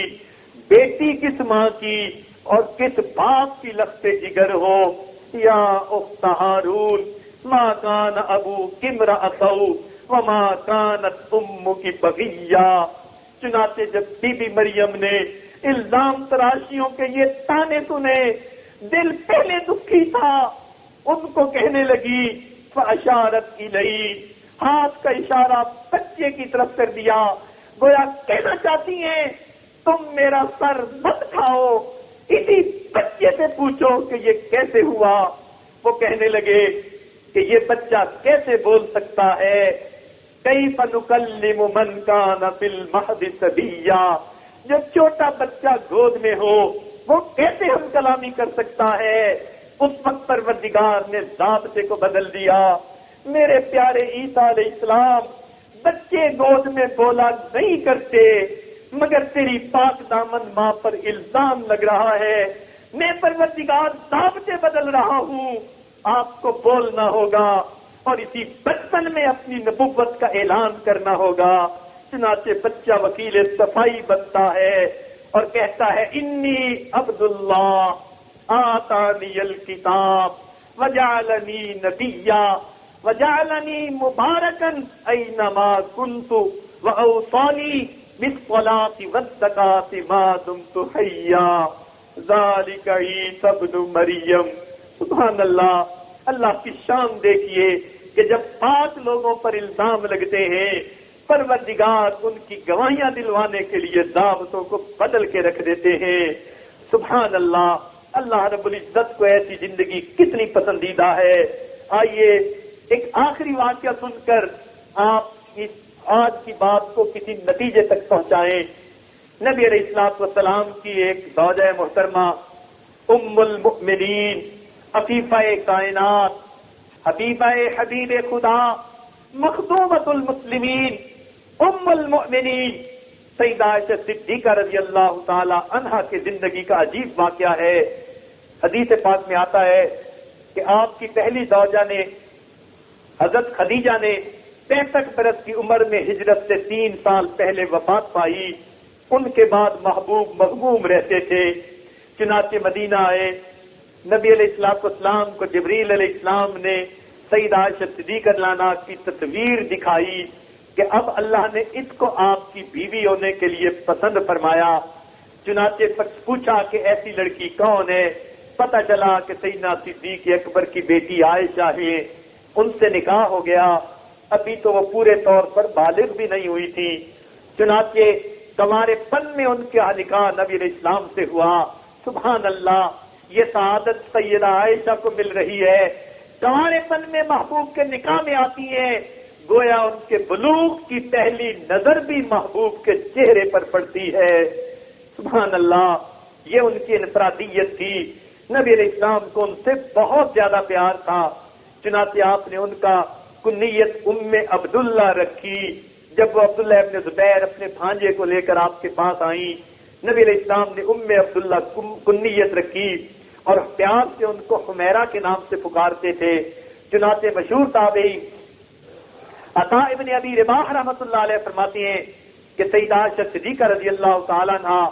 بیٹی کس ماں کی اور کس باپ کی لخت جگر ہو۔ یا اخت ہارون ما کان ابوک امرأ سوء وما کانت امک بغیہ۔ چنانچہ جب بی بی مریم نے الزام تراشیوں کے یہ تانے سنے، دل پہلے دکھی تھا، ان کو کہنے لگی فاشارت الیہ، ہاتھ کا اشارہ بچے کی طرف کر دیا، گویا کہنا چاہتی ہیں تم میرا سر مت کھاؤ، اسی بچے سے پوچھو کہ یہ کیسے ہوا۔ وہ کہنے لگے کہ یہ بچہ کیسے بول سکتا ہے، کیف نکلم من کان فی المہد صبیا، جب چھوٹا بچہ گود میں ہو وہ کیسے ہم کلامی کر سکتا ہے۔ اس وقت پروردگار نے ضابطے کو بدل دیا۔ میرے پیارے عیسیٰ علیہ السلام بچے گود میں بولا نہیں کرتے، مگر تیری پاک دامن ماں پر الزام لگ رہا ہے، میں پروردگار ضابطے بدل رہا ہوں، آپ کو بولنا ہوگا اور اسی بچپن میں اپنی نبوت کا اعلان کرنا ہوگا۔ چنانچہ بچہ وکیل صفائی بنتا ہے اور کہتا ہے انی عبد اللہ آتانی الکتاب وجعلنی نبیا وجعلنی مبارکن اینما کنت واوصانی بالصلاۃ والزکاۃ ما دمت حیا ذالک عیسی ابن مریم۔ سبحان اللہ، اللہ کی شان دیکھیے کہ جب 5 لوگوں پر الزام لگتے ہیں پروردگار ان کی گواہیاں دلوانے کے لیے ضابطوں کو بدل کے رکھ دیتے ہیں۔ سبحان اللہ، اللہ رب العزت کو ایسی زندگی کتنی پسندیدہ ہے۔ آئیے ایک آخری واقعہ سن کر آپ اس آج کی بات کو کسی نتیجے تک پہنچائیں۔ نبی علیہ الصلوۃ والسلام کی ایک زوجہ محترمہ ام المؤمنین، عفیفہ کائنات، حبیبہ حبیب خدا، مخدومۃ المسلمین، ام المؤمنین سیدہ عائشہ صدیقہ رضی اللہ تعالی عنہا کی زندگی کا عجیب واقعہ ہے۔ حدیث پاک میں آتا ہے کہ آپ کی پہلی زوجہ نے حضرت خدیجہ نے 65 برس کی عمر میں ہجرت سے 3 سال پہلے وفات پائی۔ ان کے بعد محبوب مغموم رہتے تھے، چنانچہ مدینہ آئے۔ نبی علیہ الصلوۃ والسلام کو جبریل علیہ السلام نے سیدہ عائشہ صدیقہ عنہا کی تصویر دکھائی کہ اب اللہ نے اس کو آپ کی بیوی ہونے کے لیے پسند فرمایا۔ چنانچہ پوچھا کہ ایسی لڑکی کون ہے، پتہ چلا کہ سیدنا صدیق اکبر کی بیٹی عائشہ ہے۔ ان سے نکاح ہو گیا، ابھی تو وہ پورے طور پر بالغ بھی نہیں ہوئی تھی، چنانچہ کنوارے پن میں ان کا نکاح نبی علیہ السلام سے ہوا۔ سبحان اللہ، یہ سعادت سیدہ عائشہ کو مل رہی ہے، کنوارے پن میں محبوب کے نکاح میں آتی ہیں، گویا ان کے بلوغ کی پہلی نظر بھی محبوب کے چہرے پر پڑتی ہے۔ سبحان اللہ، یہ ان کی انفرادیت تھی۔ نبی علیہ السلام کو ان سے بہت زیادہ پیار تھا، چنانچہ آپ نے ان کا کنیت ام عبداللہ رکھی۔ جب وہ عبداللہ ابن زبیر اپنے بھانجے کو لے کر آپ کے پاس آئیں، نبی علیہ السلام نے ام عبداللہ کنیت رکھی اور پیار سے ان کو حمیرہ کے نام سے پکارتے تھے۔ چنانچہ مشہور تابعی عطا ابن ابی رباح رحمۃ اللہ علیہ فرماتے ہیں کہ سیدہ عائشہ صدیقہ رضی اللہ تعالیٰ عنہا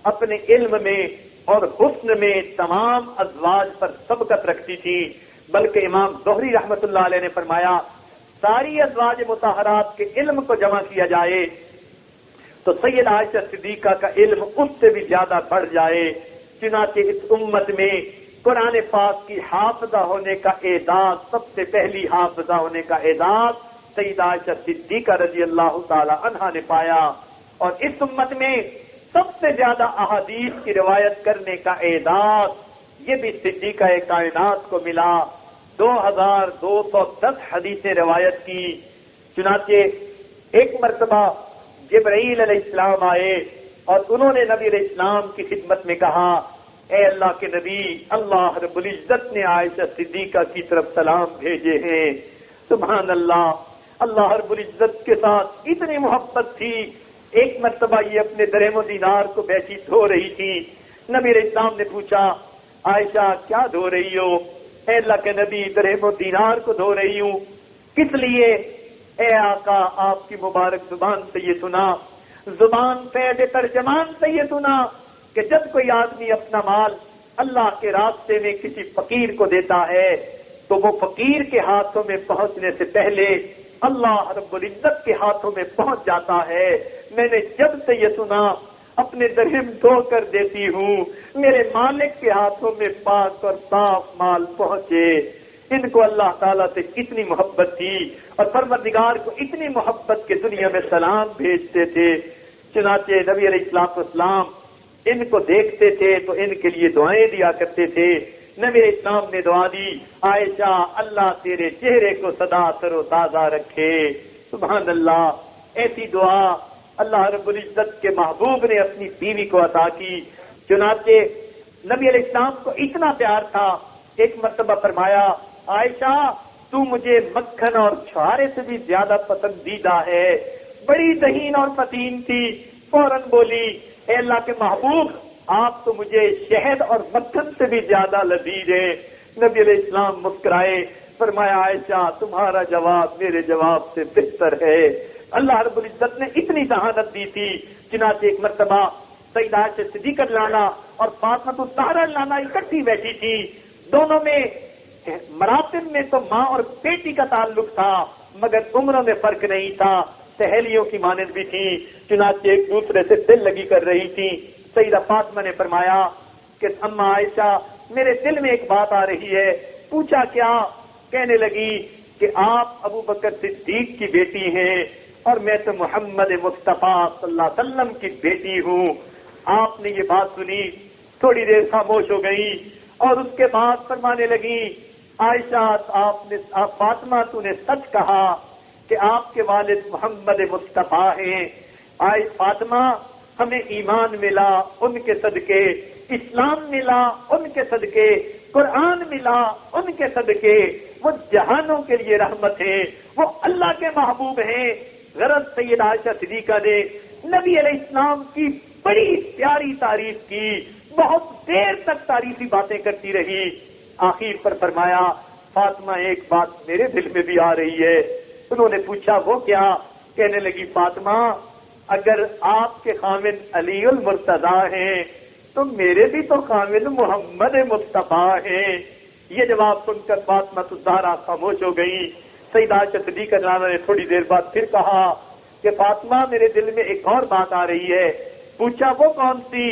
اپنے علم میں اور حسن میں تمام ازواج پر سبقت رکھتی تھی، بلکہ امام زہری رحمت اللہ علیہ نے فرمایا ساری ازواج مطہرات کے علم کو جمع کیا جائے تو سید عائشہ صدیقہ کا علم اس سے بھی زیادہ بڑھ جائے۔ چنانچہ اس امت میں قرآن پاک کی حافظہ ہونے کا اعزاز، سب سے پہلی حافظہ ہونے کا اعزاز سید عائشہ صدیقہ رضی اللہ تعالی عنہا نے پایا، اور اس امت میں سب سے زیادہ احادیث کی روایت کرنے کا اعزاز یہ بھی صدیقہ کائنات کو ملا۔ 2210 حدیثیں روایت کی۔ چنانچہ ایک مرتبہ جبرائیل علیہ السلام آئے اور انہوں نے نبی علیہ السلام کی خدمت میں کہا اے اللہ کے نبی، اللہ رب العزت نے عائشہ صدیقہ کی طرف سلام بھیجے ہیں۔ سبحان اللہ، اللہ رب العزت کے ساتھ اتنی محبت تھی۔ ایک مرتبہ یہ اپنے درہم و دینار کو بیٹھی دھو رہی تھی، نبی علیہ السلام نے پوچھا عائشہ کیا دھو رہی ہو؟ اے اللہ کے نبی درہم و دینار کو دھو رہی ہوں۔ کس لیے؟ اے آقا آپ کی مبارک زبان سے یہ سنا، زبان فیض ترجمان سے یہ سنا کہ جب کوئی آدمی اپنا مال اللہ کے راستے میں کسی فقیر کو دیتا ہے تو وہ فقیر کے ہاتھوں میں پہنچنے سے پہلے اللہ رب العزت کے ہاتھوں میں پہنچ جاتا ہے۔ میں نے جب سے یہ سنا اپنے درہم دھو کر دیتی ہوں، میرے مالک کے ہاتھوں میں پاک اور صاف مال پہنچے۔ ان کو اللہ تعالیٰ سے کتنی محبت تھی اور پروردگار کو اتنی محبت کے دنیا میں سلام بھیجتے تھے۔ چنانچہ نبی علیہ السلام ان کو دیکھتے تھے تو ان کے لیے دعائیں دیا کرتے تھے۔ نبی علیہ السلام نے دعا دی عائشہ اللہ تیرے چہرے کو سدا تر و تازہ رکھے۔ سبحان اللہ، ایسی دعا اللہ رب العزت کے محبوب نے اپنی بیوی کو عطا کی۔ چنانچہ نبی علیہ السلام کو اتنا پیار تھا، ایک مرتبہ فرمایا عائشہ تو مجھے مکھن اور چھوارے سے بھی زیادہ پسندیدہ ہے۔ بڑی ذہین اور فتین تھی، فوراً بولی اے اللہ کے محبوب آپ تو مجھے شہد اور مکھن سے بھی زیادہ لذیذ ہیں۔ نبی علیہ السلام مسکرائے، فرمایا عائشہ تمہارا جواب میرے جواب سے بہتر ہے۔ اللہ رب العزت نے اتنی ذہانت دی تھی۔ چنانچہ ایک مرتبہ سیدہ عائشہ صدیقہ لانا اور فاطمہ الزہرا لانا اکٹھی بیٹھی تھی، دونوں میں مراتب میں تو ماں اور بیٹی کا تعلق تھا مگر عمروں میں فرق نہیں تھا، سہیلیوں کی مانند بھی تھی۔ چنانچہ ایک دوسرے سے دل لگی کر رہی تھی۔ سیدہ فاطمہ نے فرمایا کہ اماں عائشہ میرے دل میں ایک بات آ رہی ہے۔ پوچھا کیا؟ کہنے لگی کہ آپ ابو بکر صدیق کی بیٹی ہیں اور میں تو محمد مصطفیٰ صلی اللہ علیہ وسلم کی بیٹی ہوں۔ آپ نے یہ بات سنی، تھوڑی دیر خاموش ہو گئی اور اس کے بعد فرمانے لگی عائشہ آپ فاطمہ تو نے سچ کہا کہ آپ کے والد محمد مصطفیٰ ہیں۔ فاطمہ ہمیں ایمان ملا ان کے صدقے، اسلام ملا ان کے صدقے، قرآن ملا ان کے صدقے، وہ جہانوں کے لیے رحمت ہیں، وہ اللہ کے محبوب ہیں۔ غرض سید عائشہ صدیقہ نے نبی علیہ السلام کی بڑی پیاری تعریف کی، بہت دیر تک تعریفی باتیں کرتی رہی۔ آخر پر فرمایا فاطمہ ایک بات میرے دل میں بھی آ رہی ہے۔ انہوں نے پوچھا وہ کیا؟ کہنے لگی فاطمہ اگر آپ کے خامد علی المرتضیٰ ہیں تو میرے بھی تو خامد محمد مصطفیٰ ہیں۔ یہ جواب سن کر فاطمہ الزہرا خاموش ہو گئی۔ سیدہ عائشہ صدیقہ نے تھوڑی دیر بعد پھر کہا کہ فاطمہ میرے دل میں ایک اور بات آ رہی ہے۔ پوچھا وہ کون سی؟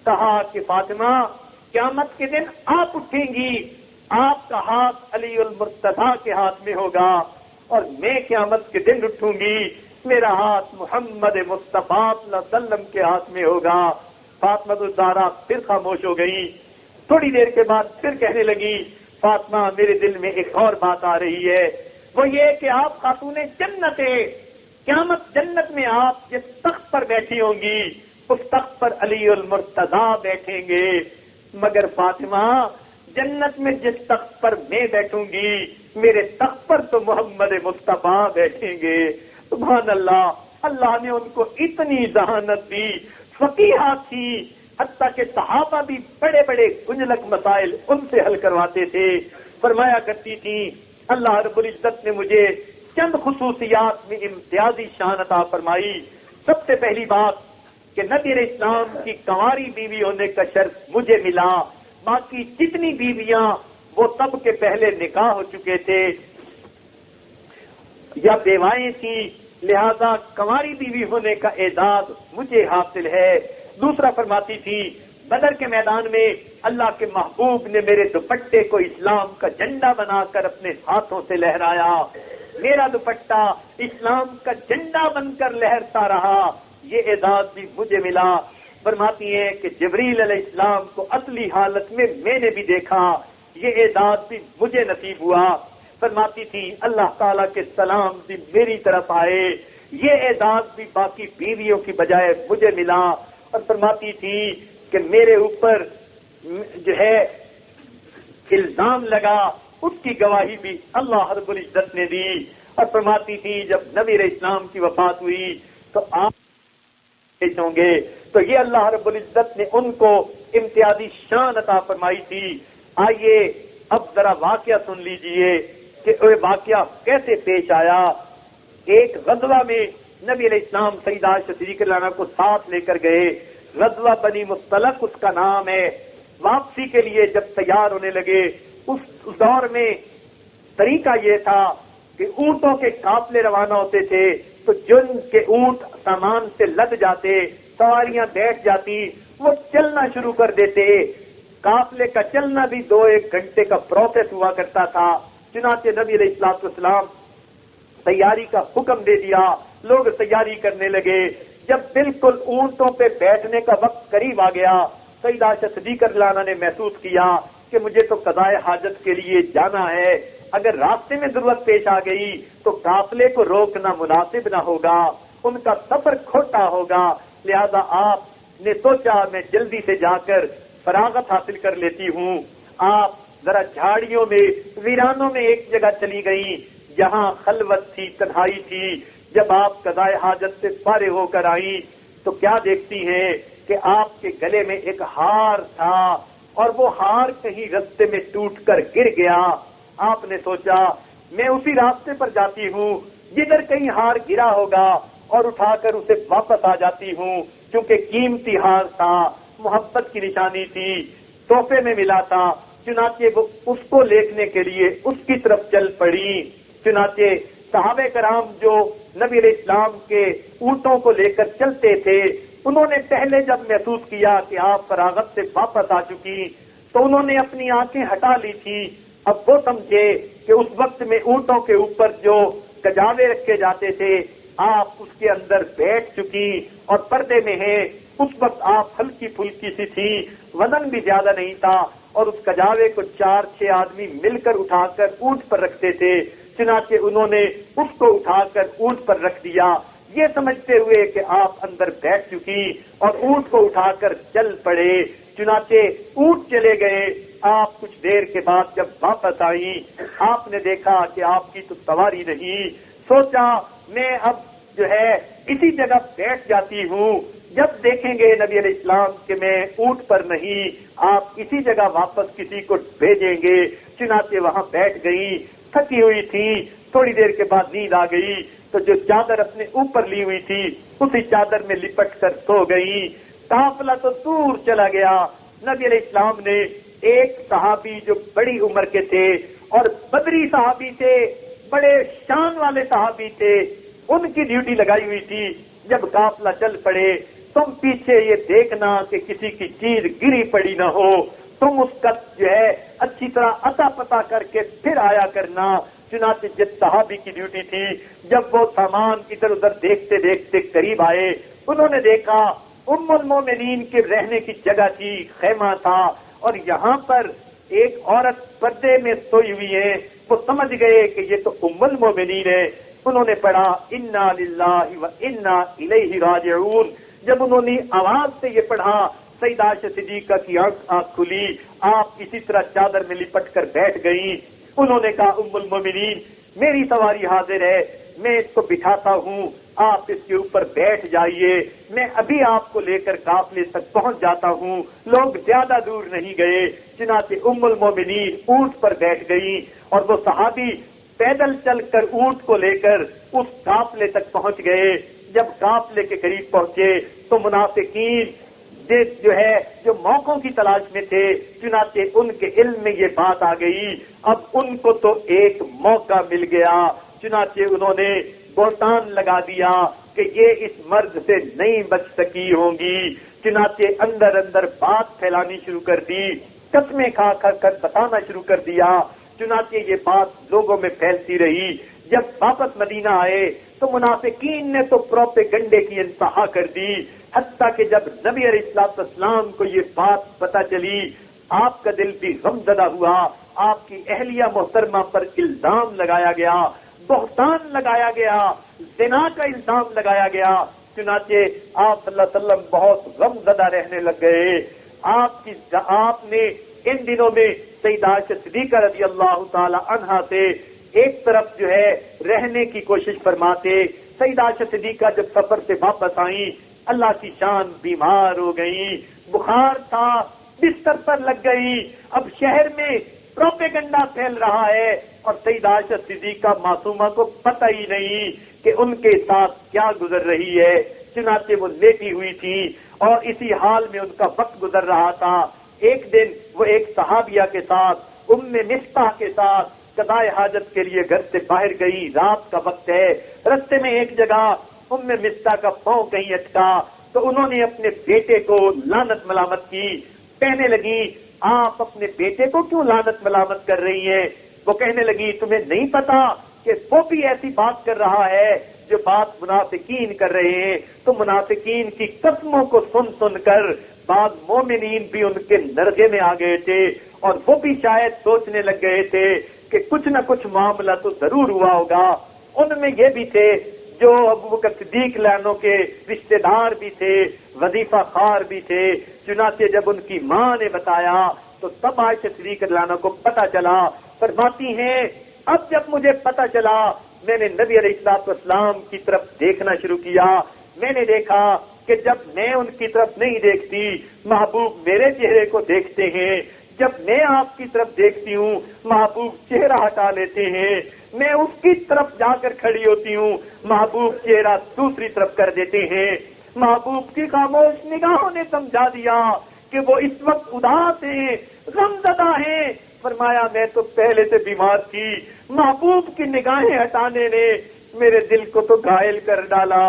کہا کہ فاطمہ قیامت کے دن آپ اٹھیں گی، آپ کا ہاتھ علی المرتضیٰ کے ہاتھ میں ہوگا اور میں قیامت کے دن اٹھوں گی، میرا ہاتھ محمد مصطفیٰ صلی اللہ علیہ وسلم کے ہاتھ میں ہوگا۔ فاطمہ الزہرا پھر خاموش ہو گئی۔ تھوڑی دیر کے بعد پھر کہنے لگی فاطمہ میرے دل میں ایک اور بات آ رہی ہے، وہ یہ کہ آپ خاتون جنت ہے، قیامت جنت میں آپ جس تخت پر بیٹھی ہوں گی اس تخت پر علی المرتضیٰ بیٹھیں گے، مگر فاطمہ جنت میں جس تخت پر میں بیٹھوں گی میرے تخت پر تو محمد مصطفیٰ بیٹھیں گے۔ سبحان اللہ، اللہ نے ان کو اتنی ذہانت دی، فقیہہ تھی، حتیٰ کہ صحابہ بھی بڑے بڑے گنجلک مسائل ان سے حل کرواتے تھے۔ فرمایا کرتی تھی اللہ رب العزت نے مجھے چند خصوصیات میں امتیازی شان عطا فرمائی۔ سب سے پہلی بات کہ نبی علیہ السلام کی کنواری بیوی ہونے کا شرف مجھے ملا، باقی جتنی بیویاں وہ سب کے پہلے نکاح ہو چکے تھے یا بیوائیں تھیں، لہذا کنواری بیوی ہونے کا اعزاز مجھے حاصل ہے۔ دوسرا فرماتی تھی بدر کے میدان میں اللہ کے محبوب نے میرے دوپٹے کو اسلام کا جھنڈا بنا کر اپنے ہاتھوں سے لہرایا، میرا دوپٹہ اسلام کا جھنڈا بن کر لہرتا رہا، یہ اعزاز بھی مجھے ملا۔ فرماتی ہیں کہ جبریل علیہ السلام کو اصلی حالت میں نے بھی دیکھا، یہ اعزاز بھی مجھے نصیب ہوا۔ فرماتی تھی اللہ تعالیٰ کے سلام بھی میری طرف آئے، یہ اعزاز بھی باقی بیویوں کی بجائے مجھے ملا۔ اور فرماتی تھی کہ میرے اوپر جو ہے الزام لگا، اس کی گواہی بھی اللہ رب العزت نے دی۔ اور فرماتی تھی جب نبی علیہ السلام کی وفات ہوئی تو آپ ہوں گے، تو یہ اللہ رب العزت نے ان کو امتیازی شان عطا فرمائی تھی۔ آئیے اب ذرا واقعہ سن لیجئے کہ وہ واقعہ کیسے پیش آیا۔ ایک غزوہ میں نبی علیہ السلام سیدہ عائشہ صدیقہ رضی اللہ عنہا کو ساتھ لے کر گئے، غزوہ بنی مصطلق اس کا نام ہے۔ واپسی کے لیے جب تیار ہونے لگے، اس دور میں طریقہ یہ تھا کہ اونٹوں کے قافلے روانہ ہوتے تھے، تو جن کے اونٹ سامان سے لد جاتے، سواریاں بیٹھ جاتی، وہ چلنا شروع کر دیتے۔ قافلے کا چلنا بھی 2-1 گھنٹے کا پروسیس ہوا کرتا تھا۔ چنانچہ نبی علیہ السلام تیاری کا حکم دے دیا، لوگ تیاری کرنے لگے۔ جب بالکل اونٹوں پہ بیٹھنے کا وقت قریب آ گیا، سیدہ عائشہ صدیقہ رضی اللہ عنہا نے محسوس کیا کہ مجھے تو قضائے حاجت کے لیے جانا ہے، اگر راستے میں ضرورت پیش آ گئی تو قافلے کو روکنا مناسب نہ ہوگا، ان کا سفر کھوٹا ہوگا، لہذا آپ نے سوچا میں جلدی سے جا کر فراغت حاصل کر لیتی ہوں۔ آپ ذرا جھاڑیوں میں ویرانوں میں ایک جگہ چلی گئیں جہاں خلوت تھی، تنہائی تھی۔ جب آپ قضائے حاجت سے فارغ ہو کر آئیں تو کیا دیکھتی ہیں کہ آپ کے گلے میں ایک ہار تھا اور وہ ہار کہیں راستے میں ٹوٹ کر گر گیا۔ آپ نے سوچا میں اسی راستے پر جاتی ہوں جدھر کہیں ہار گرا ہوگا اور اٹھا کر اسے واپس آ جاتی ہوں، کیونکہ قیمتی ہار تھا، محبت کی نشانی تھی، تحفے میں ملا تھا۔ چنانچہ وہ اس کو لیکھنے کے لیے اس کی طرف چل پڑی۔ چنانچہ صحابہ کرام جو نبی علیہ السلام کے اونٹوں کو لے کر چلتے تھے، انہوں نے پہلے جب محسوس کیا کہ آپ فراغت سے واپس آ چکی تو انہوں نے اپنی آنکھیں ہٹا لی تھی۔ اب وہ سمجھے کہ اس وقت میں اونٹوں کے اوپر جو کجاوے رکھے جاتے تھے آپ اس کے اندر بیٹھ چکی اور پردے میں ہیں۔ اس وقت آپ ہلکی پھلکی سی تھی، وزن بھی زیادہ نہیں تھا، اور اس کجاوے کو 4-6 آدمی مل کر اٹھا کر اونٹ پر رکھتے تھے۔ چنانچہ انہوں نے اس کو اٹھا کر اونٹ پر رکھ دیا، یہ سمجھتے ہوئے کہ آپ اندر بیٹھ چکی، اور اونٹ کو اٹھا کر چل پڑے۔ چنانچہ اونٹ چلے گئے۔ آپ کچھ دیر کے بعد جب واپس آئی، آپ نے دیکھا کہ آپ کی تو سواری نہیں۔ سوچا میں اب جو ہے اسی جگہ بیٹھ جاتی ہوں، جب دیکھیں گے نبی علیہ السلام کہ میں اونٹ پر نہیں، آپ اسی جگہ واپس کسی کو بھیجیں گے۔ چنانچہ وہاں بیٹھ گئی، تھکی ہوئی تھی، تھوڑی دیر کے بعد نیند آ گئی تو جو چادر اپنے اوپر لی ہوئی تھی اسی چادر میں لپٹ کر سو گئی۔ قافلہ تو دور چلا گیا۔ نبی علیہ السلام نے ایک صحابی جو بڑی عمر کے تھے اور بدری صحابی تھے، بڑے شان والے صحابی تھے، ان کی ڈیوٹی لگائی ہوئی تھی، جب قافلہ چل پڑے تم پیچھے یہ دیکھنا کہ کسی کی چیز گری پڑی نہ ہو، تم اس کا جو ہے اچھی طرح اتا پتا کر کے پھر آیا کرنا۔ چنانچہ جس صحابی کی ڈیوٹی تھی، جب وہ سامان ادھر ادھر دیکھتے دیکھتے قریب آئے، انہوں نے دیکھا ام المومنین کے رہنے کی جگہ تھی، خیمہ تھا، اور یہاں پر ایک عورت پردے میں سوئی ہوئی ہے۔ وہ سمجھ گئے کہ یہ تو ام المومنین ہے۔ انہوں نے پڑھا انا للہ و انا الیہ راجعون۔ جب انہوں نے آواز سے یہ پڑھا، سیدہ عائشہ صدیقہ کی آنکھ کھلی، آپ اسی طرح چادر میں لپٹ کر بیٹھ گئیں۔ انہوں نے کہا ام المومنین میری سواری حاضر ہے، میں اس کو بٹھاتا ہوں، آپ اس کے اوپر بیٹھ جائیے، میں ابھی آپ کو لے کر قافلے تک پہنچ جاتا ہوں۔ لوگ زیادہ دور نہیں گئے، چنانچہ ام المومنین اونٹ پر بیٹھ گئی اور وہ صحابی پیدل چل کر اونٹ کو لے کر اس قافلے تک پہنچ گئے۔ جب قافلے کے قریب پہنچے تو منافقین جو موقعوں کی تلاش میں تھے، چنانچہ ان کے علم میں یہ بات آ گئی، اب ان کو تو ایک موقع مل گیا، چنانچہ انہوں نے بہتان لگا دیا کہ یہ اس مرض سے نہیں بچ سکی ہوں گی، چنانچہ اندر اندر بات پھیلانی شروع کر دی، قسمیں کھا کر بتانا شروع کر دیا، چنانچہ یہ بات لوگوں میں پھیلتی رہی۔ جب واپس مدینہ آئے تو منافقین نے تو پروپیگنڈے کی انتہا کر دی، حتیٰ کہ جب نبی علیہ السلام کو یہ بات پتہ چلی، آپ کا دل بھی غمزدہ ہوا، آپ کی اہلیہ محترمہ پر الزام لگایا گیا، بہتان لگایا گیا، زنا کا الزام لگایا گیا، چنانچہ آپ صلی اللہ علیہ وسلم بہت غمزدہ رہنے لگ گئے۔ آپ نے ان دنوں میں سیدہ عائشہ صدیقہ رضی اللہ تعالی عنہا سے ایک طرف رہنے کی کوشش فرماتے۔ سیدہ عائشہ صدیقہ جب سفر سے واپس آئیں، اللہ کی شان بیمار ہو گئی، بخار تھا، بستر پر لگ گئی۔ اب شہر میں پروپیگنڈا پھیل رہا ہے اور سیدہ عائشہ صدیقہ معصومہ کو پتہ ہی نہیں کہ ان کے ساتھ کیا گزر رہی ہے، چنانچہ وہ لیٹی ہوئی تھی اور اسی حال میں ان کا وقت گزر رہا تھا۔ ایک دن وہ ایک صحابیہ کے ساتھ ام مصطح کے ساتھ قضائے حاجت کے لیے گھر سے باہر گئی، رات کا وقت ہے، رستے میں ایک جگہ ام مصطح کا پاؤں کہیں اٹکا تو انہوں نے اپنے بیٹے کو لعنت ملامت کی، کہنے لگی آپ اپنے بیٹے کو کیوں لعنت ملامت کر رہی ہیں؟ وہ کہنے لگی تمہیں نہیں پتا کہ وہ بھی ایسی بات کر رہا ہے جو بات منافقین کر رہے ہیں؟ تو منافقین کی قسموں کو سن سن کر بعض مومنین بھی ان کے نرغے میں آ گئے تھے اور وہ بھی شاید سوچنے لگ گئے تھے کہ کچھ نہ کچھ معاملہ تو ضرور ہوا ہوگا۔ ان میں یہ بھی تھے جو ابوبکر صدیق لعنوں کے رشتہ دار بھی تھے، وظیفہ خوار بھی تھے، چنانچہ جب ان کی ماں نے بتایا تو سب عائشہ صدیقہ لعنہ کو پتہ چلا۔ فرماتی ہیں اب جب مجھے پتہ چلا میں نے نبی علیہ السلام کی طرف دیکھنا شروع کیا، میں نے دیکھا کہ جب میں ان کی طرف نہیں دیکھتی محبوب میرے چہرے کو دیکھتے ہیں، جب میں آپ کی طرف دیکھتی ہوں محبوب چہرہ ہٹا لیتے ہیں، میں اس کی طرف جا کر کھڑی ہوتی ہوں محبوب چہرہ دوسری طرف کر دیتے ہیں۔ محبوب کی خاموش نگاہوں نے سمجھا دیا کہ وہ اس وقت اداس ہیں، غمزدہ ہیں۔ فرمایا میں تو پہلے سے بیمار تھی، محبوب کی نگاہیں ہٹانے نے میرے دل کو تو گھائل کر ڈالا۔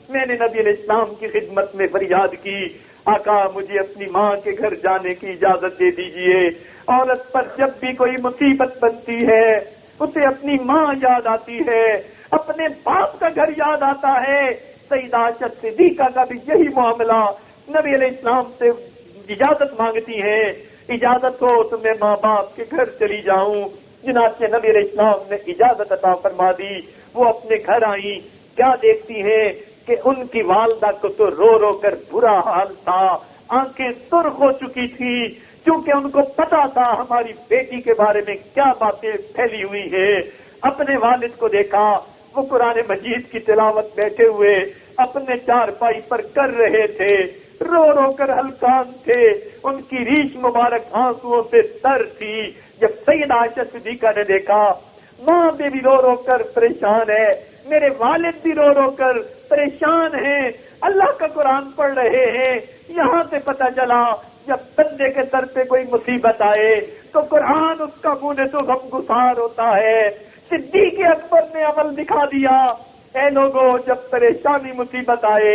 میں نے نبی علیہ السلام کی خدمت میں فریاد کی، آقا مجھے اپنی ماں کے گھر جانے کی اجازت دے دیجئے۔ عورت پر جب بھی کوئی مصیبت بنتی ہے اسے اپنی ماں یاد آتی ہے، اپنے باپ کا گھر یاد آتا ہے۔ سیدہ عائشہ صدیقہ کا بھی یہی معاملہ، نبی علیہ السلام سے اجازت مانگتی ہے، اجازت ہو تو میں ماں باپ کے گھر چلی جاؤں۔ چنانچہ نبی علیہ السلام نے اجازت عطا فرما دی، وہ اپنے گھر آئیں، کیا دیکھتی ہیں کہ ان کی والدہ کو تو رو رو کر برا حال تھا، آنکھیں سرخ ہو چکی تھی، کیونکہ ان کو پتا تھا ہماری بیٹی کے بارے میں کیا باتیں پھیلی ہوئی ہیں۔ اپنے والد کو دیکھا، وہ قرآن مجید کی تلاوت بیٹھے ہوئے اپنے چارپائی پر کر رہے تھے، رو رو کر ہلکان تھے، ان کی ریش مبارک آنسوؤں سے تر تھی۔ جب سیدہ عائشہ صدیقہ نے دیکھا ماں بھی رو رو کر پریشان ہے، میرے والد بھی رو رو کر پریشان ہیں، اللہ کا قرآن پڑھ رہے ہیں، یہاں سے پتہ چلا جب بندے کے سر پہ کوئی مصیبت آئے تو قرآن اس کا منہ تو غم گسار ہوتا ہے۔ صدیق اکبر نے عمل دکھا دیا، اے لوگوں جب پریشانی مصیبت آئے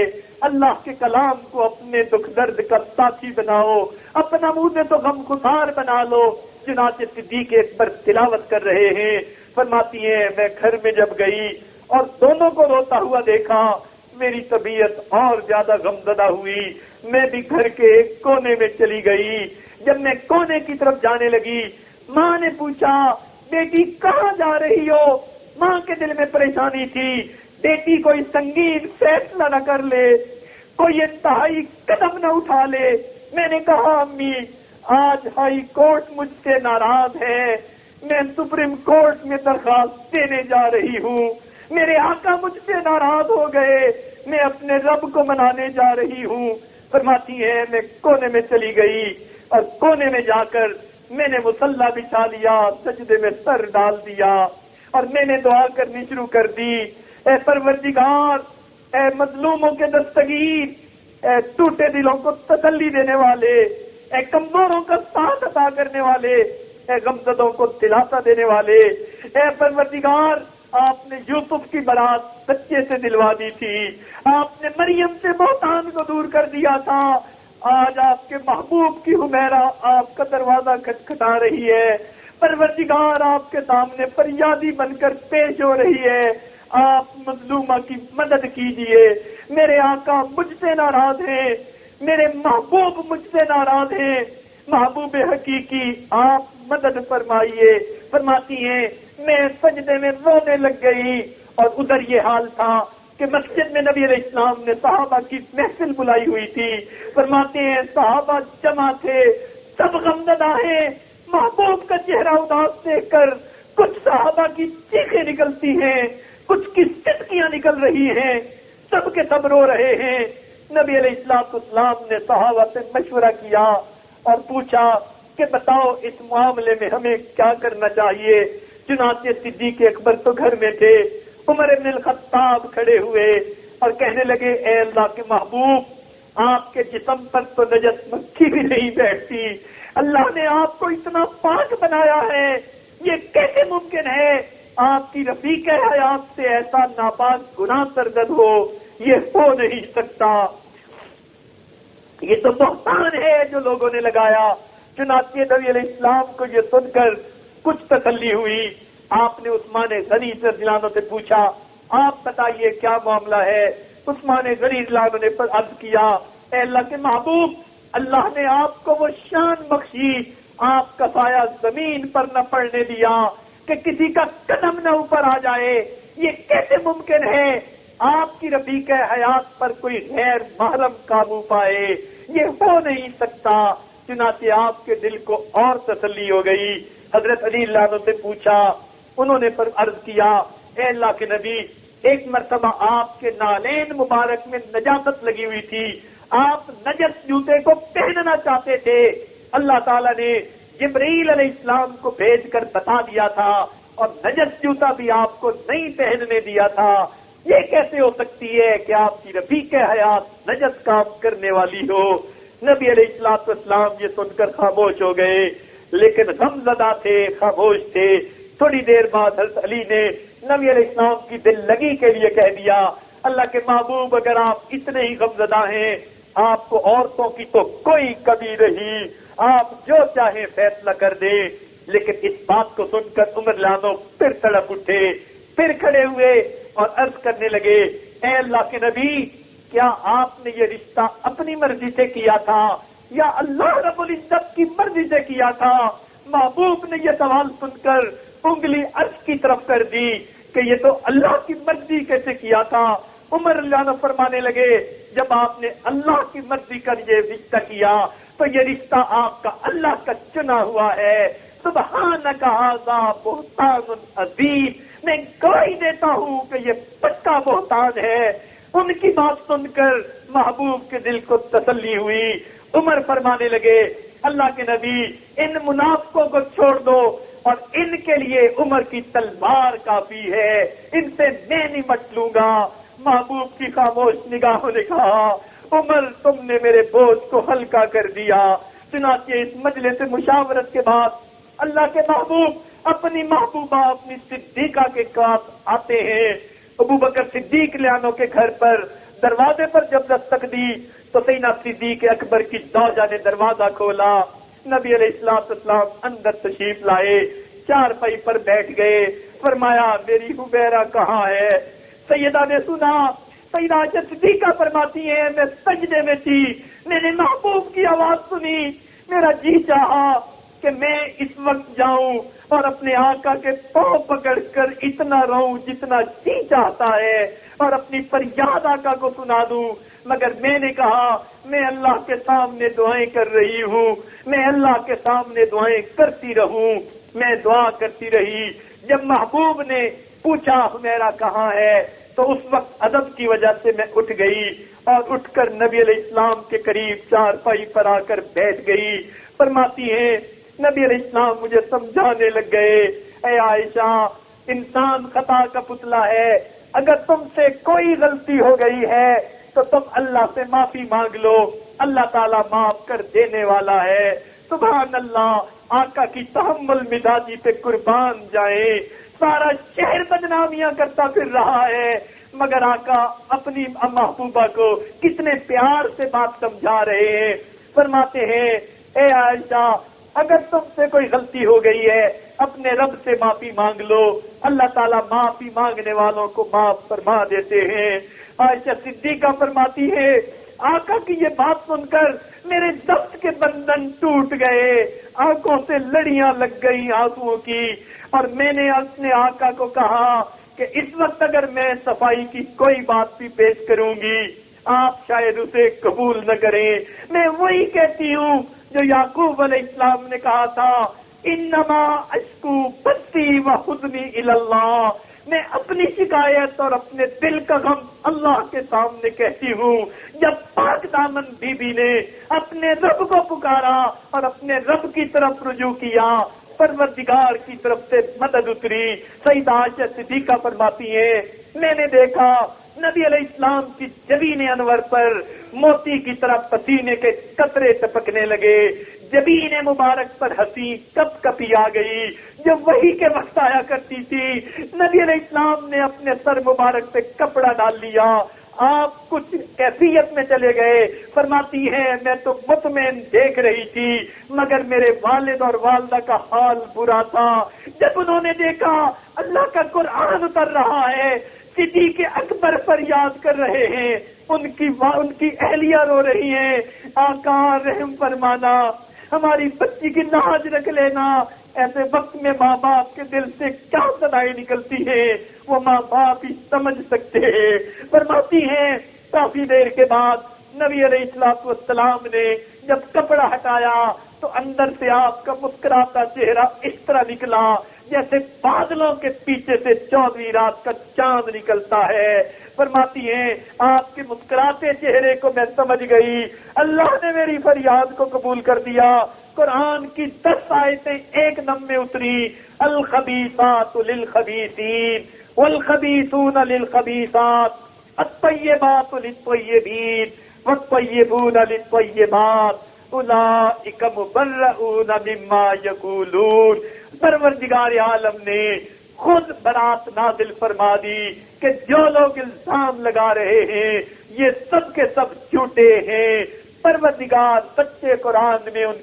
اللہ کے کلام کو اپنے دکھ درد کا ساتھی بناؤ، اپنا منہ تو غم گسار بنا لو۔ چنانچہ صدیق اکبر تلاوت کر رہے ہیں، فرماتی ہیں میں گھر میں جب گئی اور دونوں کو روتا ہوا دیکھا، میری طبیعت اور زیادہ غمزدہ ہوئی، میں بھی گھر کے ایک کونے میں چلی گئی۔ جب میں کونے کی طرف جانے لگی ماں نے پوچھا بیٹی کہاں جا رہی ہو؟ ماں کے دل میں پریشانی تھی، بیٹی کوئی سنگین فیصلہ نہ کر لے، کوئی انتہائی قدم نہ اٹھا لے۔ میں نے کہا امی آج ہائی کورٹ مجھ سے ناراض ہے، میں سپریم کورٹ میں درخواست دینے جا رہی ہوں، میرے آقا مجھ سے ناراض ہو گئے، میں اپنے رب کو منانے جا رہی ہوں۔ فرماتی ہے میں کونے میں چلی گئی اور کونے میں جا کر میں نے مصلی بچھا لیا، سجدے میں سر ڈال دیا اور میں نے دعا کرنی شروع کر دی، اے پروردگار اے مظلوموں کے دستگیر، اے ٹوٹے دلوں کو تسلی دینے والے، اے کمزوروں کا ساتھ عطا کرنے والے، اے غمزدوں کو دلاسا دینے والے، اے پروردگار، آپ نے یوسف کی برات بچے سے دلوا دی تھی، آپ نے مریم سے بہتان کو دور کر دیا تھا، آج آپ کے محبوب کی حمیرہ آپ کا دروازہ کھٹکھٹا رہی ہے، پروردگار آپ کے سامنے فریادی بن کر پیش ہو رہی ہے، آپ مظلومہ کی مدد کیجئے، میرے آقا مجھ سے ناراض ہیں، میرے محبوب مجھ سے ناراض ہیں، محبوب حقیقی آپ مدد فرمائیے۔ فرماتی ہیں میں سجدے میں رونے لگ گئی، اور ادھر یہ حال تھا کہ مسجد میں نبی علیہ السلام نے صحابہ کی محفل بلائی ہوئی تھی، فرماتے ہیں صحابہ جمع تھے، سب غمزدہ ہیں، محبوب کا چہرہ اداس دیکھ کر کچھ صحابہ کی چیخیں نکلتی ہیں، کچھ کی صدقیاں نکل رہی ہیں، سب کے سب رو رہے ہیں۔ نبی علیہ السلام نے صحابہ سے مشورہ کیا اور پوچھا کہ بتاؤ اس معاملے میں ہمیں کیا کرنا چاہیے۔ چنانچہ صدیق اکبر تو گھر میں تھے، عمر بن الخطاب کھڑے ہوئے اور کہنے لگے اے اللہ کے محبوب، آپ کے جسم پر تو نجس مکھی بھی نہیں بیٹھتی، اللہ نے آپ کو اتنا پاک بنایا ہے، یہ کیسے ممکن ہے آپ کی رفیق حیات سے ایسا ناپاک گناہ سرزد ہو، یہ ہو نہیں سکتا، یہ تو بہتان ہے جو لوگوں نے لگایا۔ چنانچہ نبی علیہ السلام کو یہ سن کر کچھ تسلی ہوئی، آپ نے عثمان غنی رضی اللہ عنہ سے پوچھا آپ بتائیے کیا معاملہ ہے۔ عثمان غنی رضی اللہ عنہ نے عرض کیا اے اللہ کے محبوب، اللہ نے آپ کو وہ شان بخشی، آپ کا سایہ زمین پر نہ پڑنے دیا کہ کسی کا قدم نہ اوپر آ جائے، یہ کیسے ممکن ہے آپ کی رفیق حیات پر کوئی غیر محرم قابو پائے، یہ ہو نہیں سکتا۔ چنانچہ آپ کے دل کو اور تسلی ہو گئی۔ حضرت علی اللہ عنہ سے پوچھا، انہوں نے پر عرض کیا اے اللہ کے نبی، ایک مرتبہ آپ کے نالین مبارک میں نجاست لگی ہوئی تھی، آپ نجس جوتے کو پہننا چاہتے تھے، اللہ تعالیٰ نے جبرائیل علیہ السلام کو بھیج کر بتا دیا تھا اور نجس جوتا بھی آپ کو نہیں پہننے دیا تھا، یہ کیسے ہو سکتی ہے کہ آپ کی رفیق حیات نجس کام کرنے والی ہو۔ نبی علیہ السلام یہ سن کر خاموش ہو گئے، لیکن غمزدہ تھے، خاموش تھے۔ تھوڑی دیر بعد حضرت علی نے نبی علیہ السلام کی دل لگی کے لیے کہہ دیا اللہ کے محبوب، اگر آپ اتنے ہی غمزدہ ہیں، آپ کو عورتوں کی تو کوئی کمی نہیں، آپ جو چاہیں فیصلہ کر دیں۔ لیکن اس بات کو سن کر عمر لانو پھر تڑپ اٹھے، پھر کھڑے ہوئے اور عرض کرنے لگے اے اللہ کے نبی، کیا آپ نے یہ رشتہ اپنی مرضی سے کیا تھا یا اللہ رب العزت کی مرضی سے کیا تھا؟ محبوب نے یہ سوال سن کر انگلی عرش کی طرف کر دی کہ یہ تو اللہ کی مرضی کیسے کیا تھا۔ عمر اللہ عنہ فرمانے لگے جب آپ نے اللہ کی مرضی کا یہ رشتہ کیا تو یہ رشتہ آپ کا اللہ کا چنا ہوا ہے۔ سبحانک ھذا بہتان عظیم، میں گواہی دیتا ہوں کہ یہ پکا بہتان ہے۔ ان کی بات سن کر محبوب کے دل کو تسلی ہوئی۔ عمر فرمانے لگے اللہ کے نبی، ان منافقوں کو چھوڑ دو اور ان کے لیے عمر کی تلوار کافی ہے، ان سے میں نمٹ لوں گا۔ محبوب کی خاموش نگاہوں نے کہا عمر، تم نے میرے بوجھ کو ہلکا کر دیا۔ چنانچہ اس مجلس مشاورت کے بعد اللہ کے محبوب اپنی محبوبہ اپنی صدیقہ کے پاس آتے ہیں۔ ابو بکر صدیق لانو کے گھر پر دروازے پر جب دستک دی تو سیدنا صدیق اکبر کی زوجہ نے دروازہ کھولا، نبی علیہ السلام اندر تشریف لائے، چارپائی پر بیٹھ گئے، فرمایا میری حمیرہ کہاں ہے؟ سیدہ نے سنا، سیدہ عائشہ صدیقہ فرماتی ہیں میں سجدے میں تھی، میں نے محبوب کی آواز سنی، میرا جی چاہا کہ میں اس وقت جاؤں اور اپنے آقا کے پاؤں پکڑ کر اتنا رہوں جتنا جی چاہتا ہے اور اپنی فریاد آقا کو سنا دوں، مگر میں نے کہا میں اللہ کے سامنے دعائیں کر رہی ہوں، میں اللہ کے سامنے دعائیں کرتی رہوں۔ میں دعا کرتی رہی، جب محبوب نے پوچھا میرا کہاں ہے تو اس وقت ادب کی وجہ سے میں اٹھ گئی اور اٹھ کر نبی علیہ السلام کے قریب چارپائی پر آ کر بیٹھ گئی۔ فرماتی ہیں نبی علیہ السلام مجھے سمجھانے لگ گئے اے عائشہ، انسان خطا کا پتلا ہے، اگر تم سے کوئی غلطی ہو گئی ہے تو تم اللہ سے معافی مانگ لو، اللہ تعالیٰ معاف کر دینے والا ہے۔ سبحان اللہ، آقا کی تحمل مزاجی پہ قربان جائیں۔ سارا شہر بدنامیاں کرتا پھر رہا ہے، مگر آقا اپنی محبوبہ کو کتنے پیار سے بات سمجھا رہے ہیں۔ فرماتے ہیں اے عائشہ، اگر تم سے کوئی غلطی ہو گئی ہے اپنے رب سے معافی مانگ لو، اللہ تعالیٰ معافی مانگنے والوں کو معاف فرما دیتے ہیں۔ عائشہ صدیقہ فرماتی ہے آقا کی یہ بات سن کر میرے ضبط کے بندھن ٹوٹ گئے، آنکھوں سے لڑیاں لگ گئی آنسوؤں کی، اور میں نے اپنے آقا کو کہا کہ اس وقت اگر میں صفائی کی کوئی بات بھی پیش کروں گی آپ شاید اسے قبول نہ کریں، میں وہی کہتی ہوں جو یعقوب علیہ السلام نے کہا تھا، انما اشکو بثی و حزنی الی اللہ، میں اپنی شکایت اور اپنے دل کا غم اللہ کے سامنے کہتی ہوں۔ جب پاک دامن بی بی نے اپنے رب کو پکارا اور اپنے رب کی طرف رجوع کیا، پروردگار کی طرف سے مدد اتری۔ سیدہ عائشہ صدیقہ فرماتی ہیں میں نے دیکھا نبی علیہ السلام کی جبین انور پر موتی کی طرح پسینے کے قطرے ٹپکنے لگے، جبین مبارک پر ہنسی کپ کپی آ گئی جو وہی کے وقت آیا کرتی تھی۔ نبی علیہ السلام نے اپنے سر مبارک پہ کپڑا ڈال لیا، آپ کچھ کیفیت میں چلے گئے۔ فرماتی ہے میں تو مطمئن دیکھ رہی تھی، مگر میرے والد اور والدہ کا حال برا تھا۔ جب انہوں نے دیکھا اللہ کا قرآن اتر رہا ہے، صدیق اکبر فریاد کر رہے ہیں، ان کی اہلیہ رو رہی ہیں، آقا رحم فرمانا، ہماری بچی کی لاج رکھ لینا۔ ایسے وقت میں ماں باپ کے دل سے کیا صدائیں نکلتی ہیں وہ ماں باپ ہی سمجھ سکتے ہیں۔ فرماتی ہیں کافی دیر کے بعد نبی علیہ السلام نے جب کپڑا ہٹایا تو اندر سے آپ کا مسکراتا چہرہ اس طرح نکلا جیسے بادلوں کے پیچھے سے 14ویں رات کا چاند نکلتا ہے۔ فرماتی ہیں آپ کے مسکراتے چہرے کو میں سمجھ گئی، اللہ نے میری فریاد کو قبول کر دیا۔ قرآن کی 10 آیتیں ایک دم میں اتری، الخبیثات للخبیثین والخبیثون للخبیثات، الطیبات للطیبین والطیبون للطیبات، اولئک مبرؤون مما یقولون۔ پروردگار عالم نے خود برات نازل فرما دی کہ جو لوگ الزام لگا رہے ہیں یہ سب کے سب جھوٹے ہیں۔ پروردگار سچے قرآن میں ان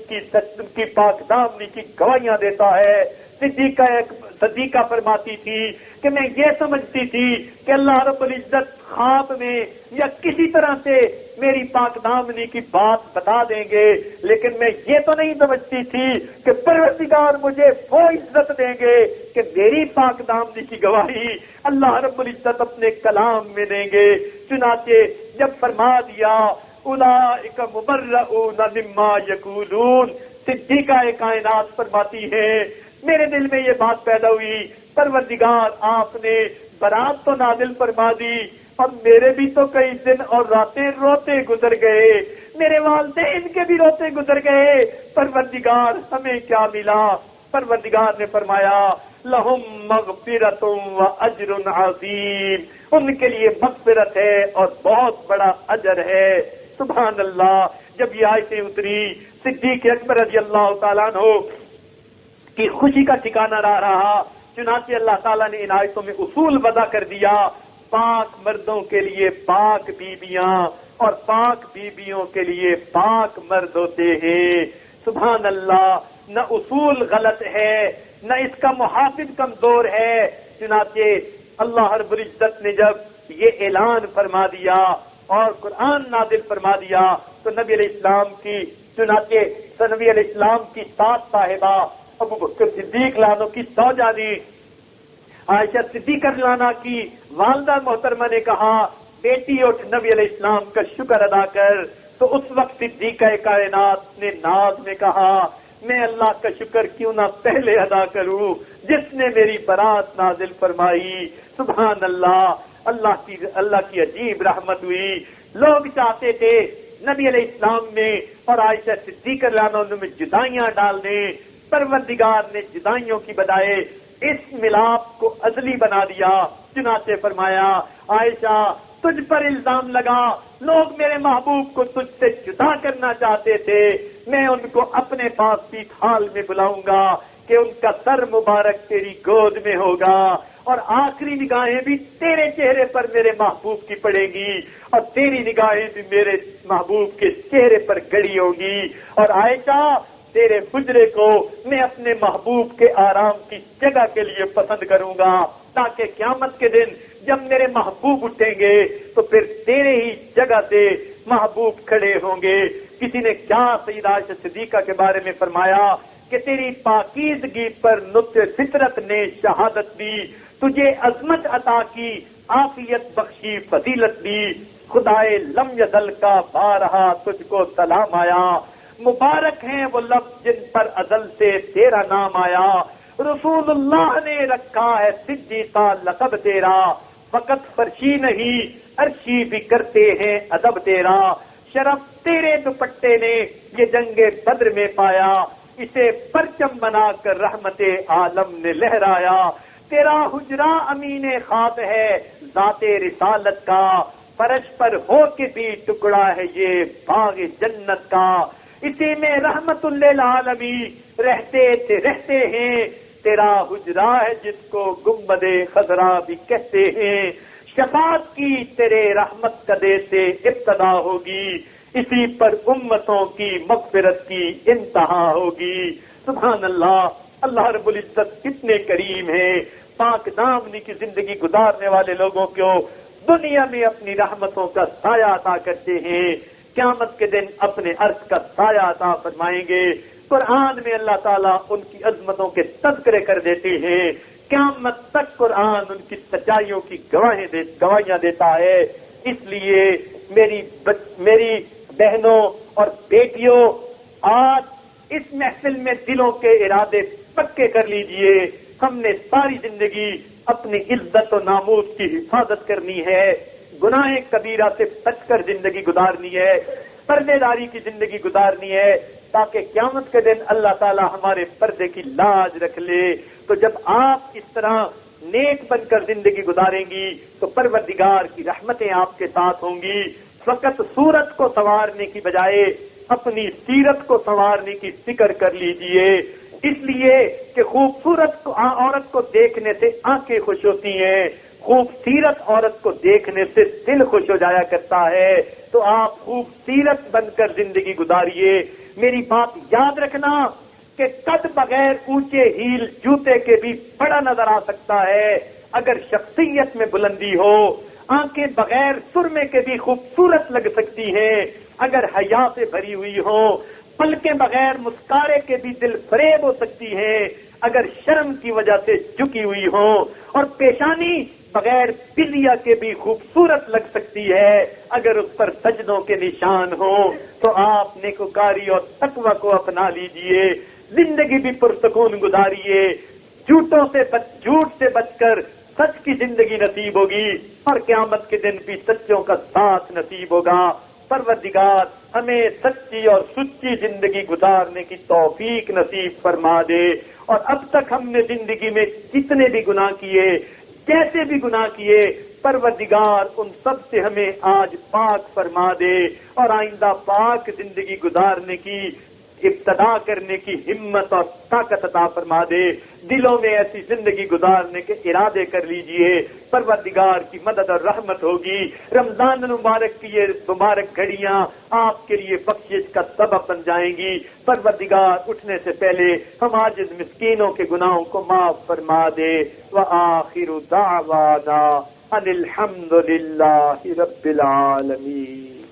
کی پاک دامنی کی گواہیاں دیتا ہے۔ صدیقہ فرماتی تھی کہ میں یہ سمجھتی تھی کہ اللہ رب العزت خواب میں یا کسی طرح سے میری پاک دامنی کی بات بتا دیں گے، لیکن میں یہ تو نہیں سمجھتی تھی کہ پروردگار مجھے وہ عزت دیں گے کہ میری پاک دامنی کی گواہی اللہ رب العزت اپنے کلام میں دیں گے۔ چنانچہ جب فرما دیا اولئک مبرؤون مما یقولون، صدیقہ کائنات فرماتی ہے میرے دل میں یہ بات پیدا ہوئی، پروردگار آپ نے برات تو نازل فرما دی اور میرے بھی تو کئی دن اور راتیں روتے گزر گئے، میرے والدین کے بھی روتے گزر گئے، پروردگار ہمیں کیا ملا؟ پروردگار نے فرمایا لہم مغفرۃ و اجر عظیم، ان کے لیے مغفرت ہے اور بہت بڑا اجر ہے۔ سبحان اللہ، جب یہ آیتیں اتری صدیق اکبر رضی اللہ تعالیٰ عنہ کی خوشی کا ٹھکانہ نہ رہا، چنانچہ اللہ تعالیٰ نے ان آیتوں میں اصول وضع کر دیا، پاک مردوں کے لیے پاک بیویاں اور پاک بیویوں کے لیے پاک مرد ہوتے ہیں۔ سبحان اللہ، نہ اصول غلط ہے نہ اس کا محافظ کمزور ہے۔ چنانچہ اللہ رب العزت نے جب یہ اعلان فرما دیا اور قرآن نازل فرما دیا تو نبی علیہ السلام کی نبی علیہ السلام کی 7 صاحبہ ابو بکر صدیق لانو کی زوجہ عائشہ صدیقہ لانا کی والدہ محترمہ نے کہا بیٹی اٹھ نبی علیہ السلام کا شکر ادا کر، تو اس وقت صدیقہ کائنات نے ناز میں کہا میں اللہ کا شکر کیوں نہ پہلے ادا کروں جس نے میری برات نازل فرمائی۔ سبحان اللہ، اللہ کی عجیب رحمت ہوئی۔ لوگ چاہتے تھے نبی علیہ السلام میں اور عائشہ صدیقہ لانا میں جدائیاں ڈال دیں، پروردگار نے جدائیوں کی بجائے اس ملاپ کو ازلی بنا دیا۔ چنانچہ فرمایا عائشہ تجھ پر الزام لگا، لوگ میرے محبوب کو تجھ سے جدا کرنا چاہتے تھے، میں ان کو اپنے پاس پیٹ حال میں بلاؤں گا کہ ان کا سر مبارک تیری گود میں ہوگا، اور آخری نگاہیں بھی تیرے چہرے پر میرے محبوب کی پڑے گی، اور تیری نگاہیں بھی میرے محبوب کے چہرے پر گڑی ہوں گی، اور عائشہ تیرے حجرے کو میں اپنے محبوب کے آرام کی جگہ کے لیے پسند کروں گا، تاکہ قیامت کے دن جب میرے محبوب اٹھیں گے تو پھر تیرے ہی جگہ سے محبوب کھڑے ہوں گے۔ کسی نے کیا سیدہ عائشہ صدیقہ کے بارے میں فرمایا کہ تیری پاکیزگی پر نطق فطرت نے شہادت دی، تجھے عظمت عطا کی، عافیت بخشی، فضیلت دی، خدائے لم یزل کا بارہا تجھ کو سلام آیا، مبارک ہیں وہ لفظ جن پر ازل سے تیرا نام آیا، رسول اللہ نے رکھا ہے صدیقہ لقب تیرا، فقط فرشی نہیں عرشی بھی کرتے ہیں ادب تیرا، شرف تیرے دوپٹے نے یہ جنگ بدر میں پایا، اسے پرچم بنا کر رحمت عالم نے لہرایا، تیرا حجرہ امین خاص ہے ذات رسالت کا، فرش پر ہو کے بھی ٹکڑا ہے یہ باغ جنت کا، اسی میں رحمت للعالمین رہتے ہیں، تیرا حجرہ ہے جس کو گنبد خضرا بھی کہتے ہیں، شفاعت کی تیرے رحمت قدے سے ابتدا ہوگی، اسی پر امتوں کی مغفرت کی انتہا ہوگی۔ سبحان اللہ، اللہ رب العزت کتنے کریم ہیں، پاک دامنی کی زندگی گزارنے والے لوگوں کو دنیا میں اپنی رحمتوں کا سایہ عطا کرتے ہیں، قیامت کے دن اپنے عرش کا سایہ عطا فرمائیں گے۔ قرآن میں اللہ تعالیٰ ان کی عظمتوں کے تذکرے کر دیتے ہیں، قیامت تک قرآن ان کی سچائیوں کی گواہیاں دیتا ہے۔ اس لیے میری بہنوں اور بیٹیوں، آج اس محفل میں دلوں کے ارادے پکے کر لیجئے، ہم نے ساری زندگی اپنی عزت و ناموس کی حفاظت کرنی ہے، گناہ کبیرہ سے بچ کر زندگی گزارنی ہے، پردے داری کی زندگی گزارنی ہے، تاکہ قیامت کے دن اللہ تعالی ہمارے پردے کی لاج رکھ لے۔ تو جب آپ اس طرح نیک بن کر زندگی گزاریں گی تو پروردگار کی رحمتیں آپ کے ساتھ ہوں گی۔ فقط صورت کو سنوارنے کی بجائے اپنی سیرت کو سنوارنے کی فکر کر لیجئے، اس لیے کہ خوبصورت عورت کو دیکھنے سے آنکھیں خوش ہوتی ہیں، خوبصورت عورت کو دیکھنے سے دل خوش ہو جایا کرتا ہے۔ تو آپ خوبصورت بن کر زندگی گزاریے۔ میری بات یاد رکھنا کہ قد بغیر اونچے ہیل جوتے کے بھی بڑا نظر آ سکتا ہے اگر شخصیت میں بلندی ہو، آنکھیں بغیر سرمے کے بھی خوبصورت لگ سکتی ہیں اگر حیا سے بھری ہوئی ہو، پلکیں بغیر مسکارے کے بھی دل فریب ہو سکتی ہیں اگر شرم کی وجہ سے جھکی ہوئی ہو، اور پیشانی بغیر بلیا کے بھی خوبصورت لگ سکتی ہے اگر اس پر سجدوں کے نشان ہوں۔ تو آپ نیکوکاری اور تقوی کو اپنا لیجئے، زندگی بھی پرسکون گزاریے، جھوٹ سے بچ کر سچ کی زندگی نصیب ہوگی، اور قیامت کے دن بھی سچوں کا ساتھ نصیب ہوگا۔ پروردگار ہمیں سچی اور سچی زندگی گزارنے کی توفیق نصیب فرما دے، اور اب تک ہم نے زندگی میں جتنے بھی گناہ کیے، جیسے بھی گناہ کیے، پروردگار ان سب سے ہمیں آج پاک فرما دے، اور آئندہ پاک زندگی گزارنے کی ابتدا کرنے کی ہمت اور طاقت عطا فرما دے۔ دلوں میں ایسی زندگی گزارنے کے ارادے کر لیجئے، پروردگار کی مدد اور رحمت ہوگی۔ رمضان مبارک کی یہ مبارک گھڑیاں آپ کے لیے بخشش کا سبب بن جائیں گی۔ پروردگار اٹھنے سے پہلے ہم عاجز مسکینوں کے گناہوں کو معاف فرما دے۔ وآخر دعوانا ان الحمد للہ رب العالمین۔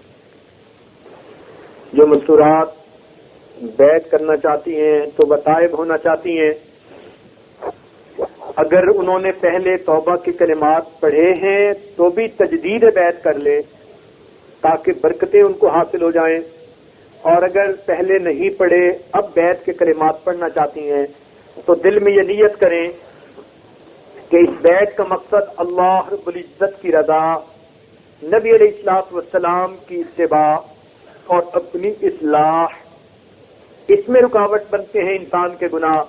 جو مستورات بیعت کرنا چاہتی ہیں تو بطائب ہونا چاہتی ہیں، اگر انہوں نے پہلے توبہ کے کلمات پڑھے ہیں تو بھی تجدید بیعت کر لیں تاکہ برکتیں ان کو حاصل ہو جائیں، اور اگر پہلے نہیں پڑھے اب بیعت کے کلمات پڑھنا چاہتی ہیں تو دل میں یہ نیت کریں کہ اس بیعت کا مقصد اللہ رب العزت کی رضا، نبی علیہ الصلوۃ والسلام کی اتباع اور اپنی اصلاح، اس میں رکاوٹ بنتے ہیں انسان کے گناہ،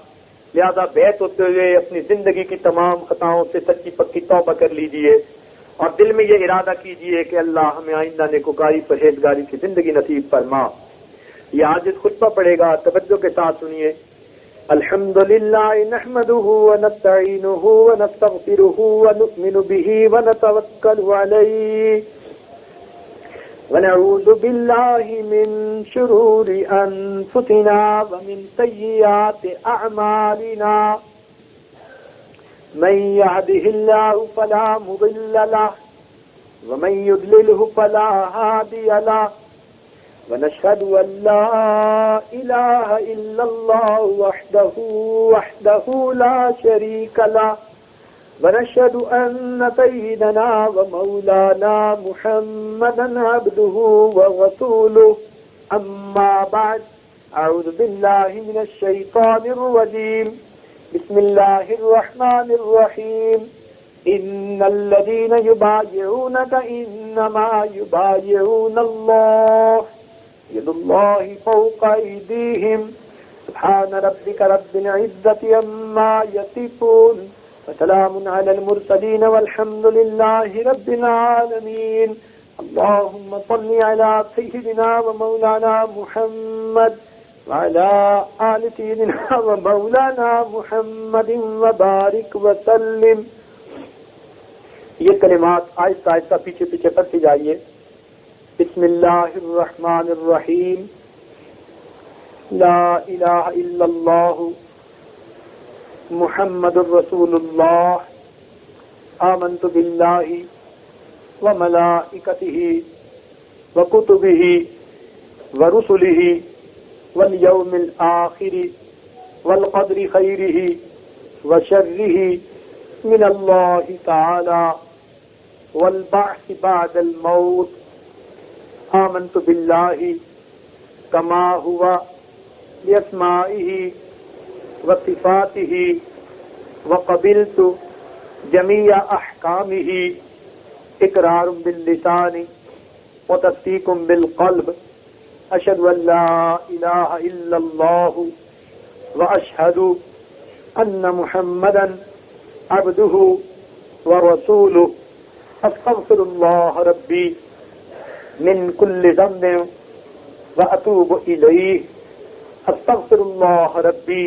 لہذا بیعت ہوتے ہوئے اپنی زندگی کی تمام خطاؤں سے سچی پکی توبہ کر لیجئے اور دل میں یہ ارادہ کیجئے کہ اللہ ہمیں آئندہ نیکوکاری پرہیزگاری کی زندگی نصیب فرما۔ یہ عاجز خطبہ پڑھے گا، توجہ کے ساتھ سنیے۔ الحمدللہ نحمده ونستعینه ونستغفره ونؤمن به ونتوکل علیہ ونعوذ باللہ من شرور انفسنا ومن سیئات اعمالنا من يهده الله فلا مضل له ومن يضلله فلا هادي له ونشهد أن لا إله إلا الله وحده لا شريك له ونشهد أن سيدنا ومولانا محمدا عبده ورسوله أما بعد أعوذ بالله من الشيطان الرجيم بسم الله الرحمن الرحيم إن الذين يبايعونك إنما يبايعون الله يد الله فوق أيديهم سبحان ربك رب العزة عما يصفون وسلام على المرسلين والحمد لله رب العالمين اللهم صل على سيدنا ومولانا محمد وعلى آل سيدنا ومولانا محمد وبارك وسلم۔ یہ کلمات آہستہ آہستہ پیچھے پیچھے پڑھتے جائیے۔ بسم اللہ الرحمن الرحیم لا الہ الا اللہ محمد الرسول اللہ آمنت باللہ وملائکتہ وکتبہ ورسلہ والیوم الآخر والقدر خیرہ وشرہ من اللہ تعالی والبعث بعد الموت آمنت باللہ کما ہوا باسمائہ وصفاتہ وقبلت جمیع احکامہ اقرار باللسان وتصدیق بالقلب اشہد ان لا الہ الا اللہ واشہد ان محمدا عبدہ ورسولہ استغفر اللہ ربی من كل ذنب وأتوب إليه استغفر الله ربي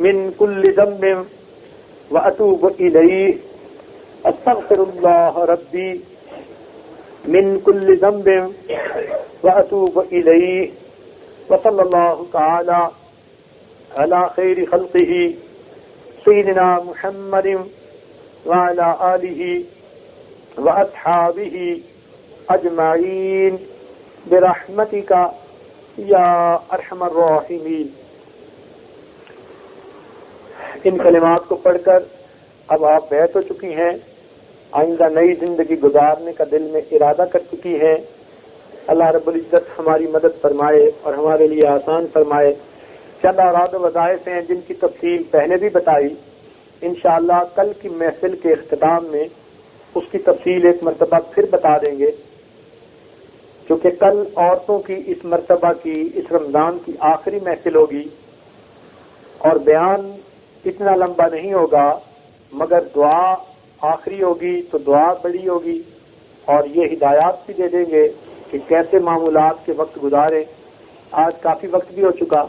من كل ذنب وأتوب إليه استغفر الله ربي من كل ذنب وأتوب إليه وصلى الله تعالى على خير خلقه سيدنا محمد وعلى آله وأصحابه اجمعین برحمتک یا ارحم الراحمین۔ ان کلمات کو پڑھ کر اب آپ بیعت ہو چکی ہیں، آئندہ نئی زندگی گزارنے کا دل میں ارادہ کر چکی ہیں۔ اللہ رب العزت ہماری مدد فرمائے اور ہمارے لیے آسان فرمائے۔ چند اوراد و وظائف ہیں جن کی تفصیل پہلے بھی بتائی، انشاءاللہ کل کی محفل کے اختتام میں اس کی تفصیل ایک مرتبہ پھر بتا دیں گے، کیونکہ کل عورتوں کی اس مرتبہ کی اس رمضان کی آخری محفل ہوگی اور بیان اتنا لمبا نہیں ہوگا، مگر دعا آخری ہوگی تو دعا بڑی ہوگی اور یہ ہدایات بھی دے دیں گے کہ کیسے معمولات کے وقت گزاریں۔ آج کافی وقت بھی ہو چکا،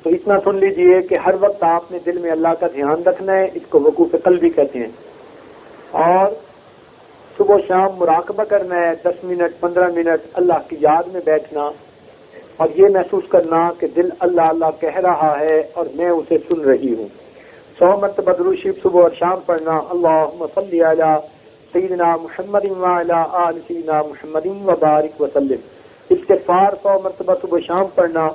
تو اتنا سن لیجئے کہ ہر وقت آپ نے دل میں اللہ کا دھیان رکھنا ہے، اس کو وقوف قلبی کہتے ہیں، اور صبح و شام مراقبہ کرنا ہے، 10 منٹ 15 منٹ اللہ کی یاد میں بیٹھنا اور یہ محسوس کرنا کہ دل اللہ اللہ کہہ رہا ہے اور میں اسے سن رہی ہوں۔ 100 مرتبہ درود شریف صبح اور شام پڑھنا، اللہم صلی علی سیدنا محمد وعلی آل سیدنا محمد وبارک وسلم۔ استغفار 100 مرتبہ صبح شام پڑھنا،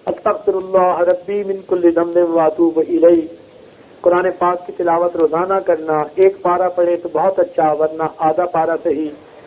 استغفر اللہ ربی من کل ذنب واتوب الیہ۔ قرآن پاک کی تلاوت روزانہ کرنا، ایک پارہ پڑھے تو بہت اچھا، ورنہ آدھا پارہ سے ہی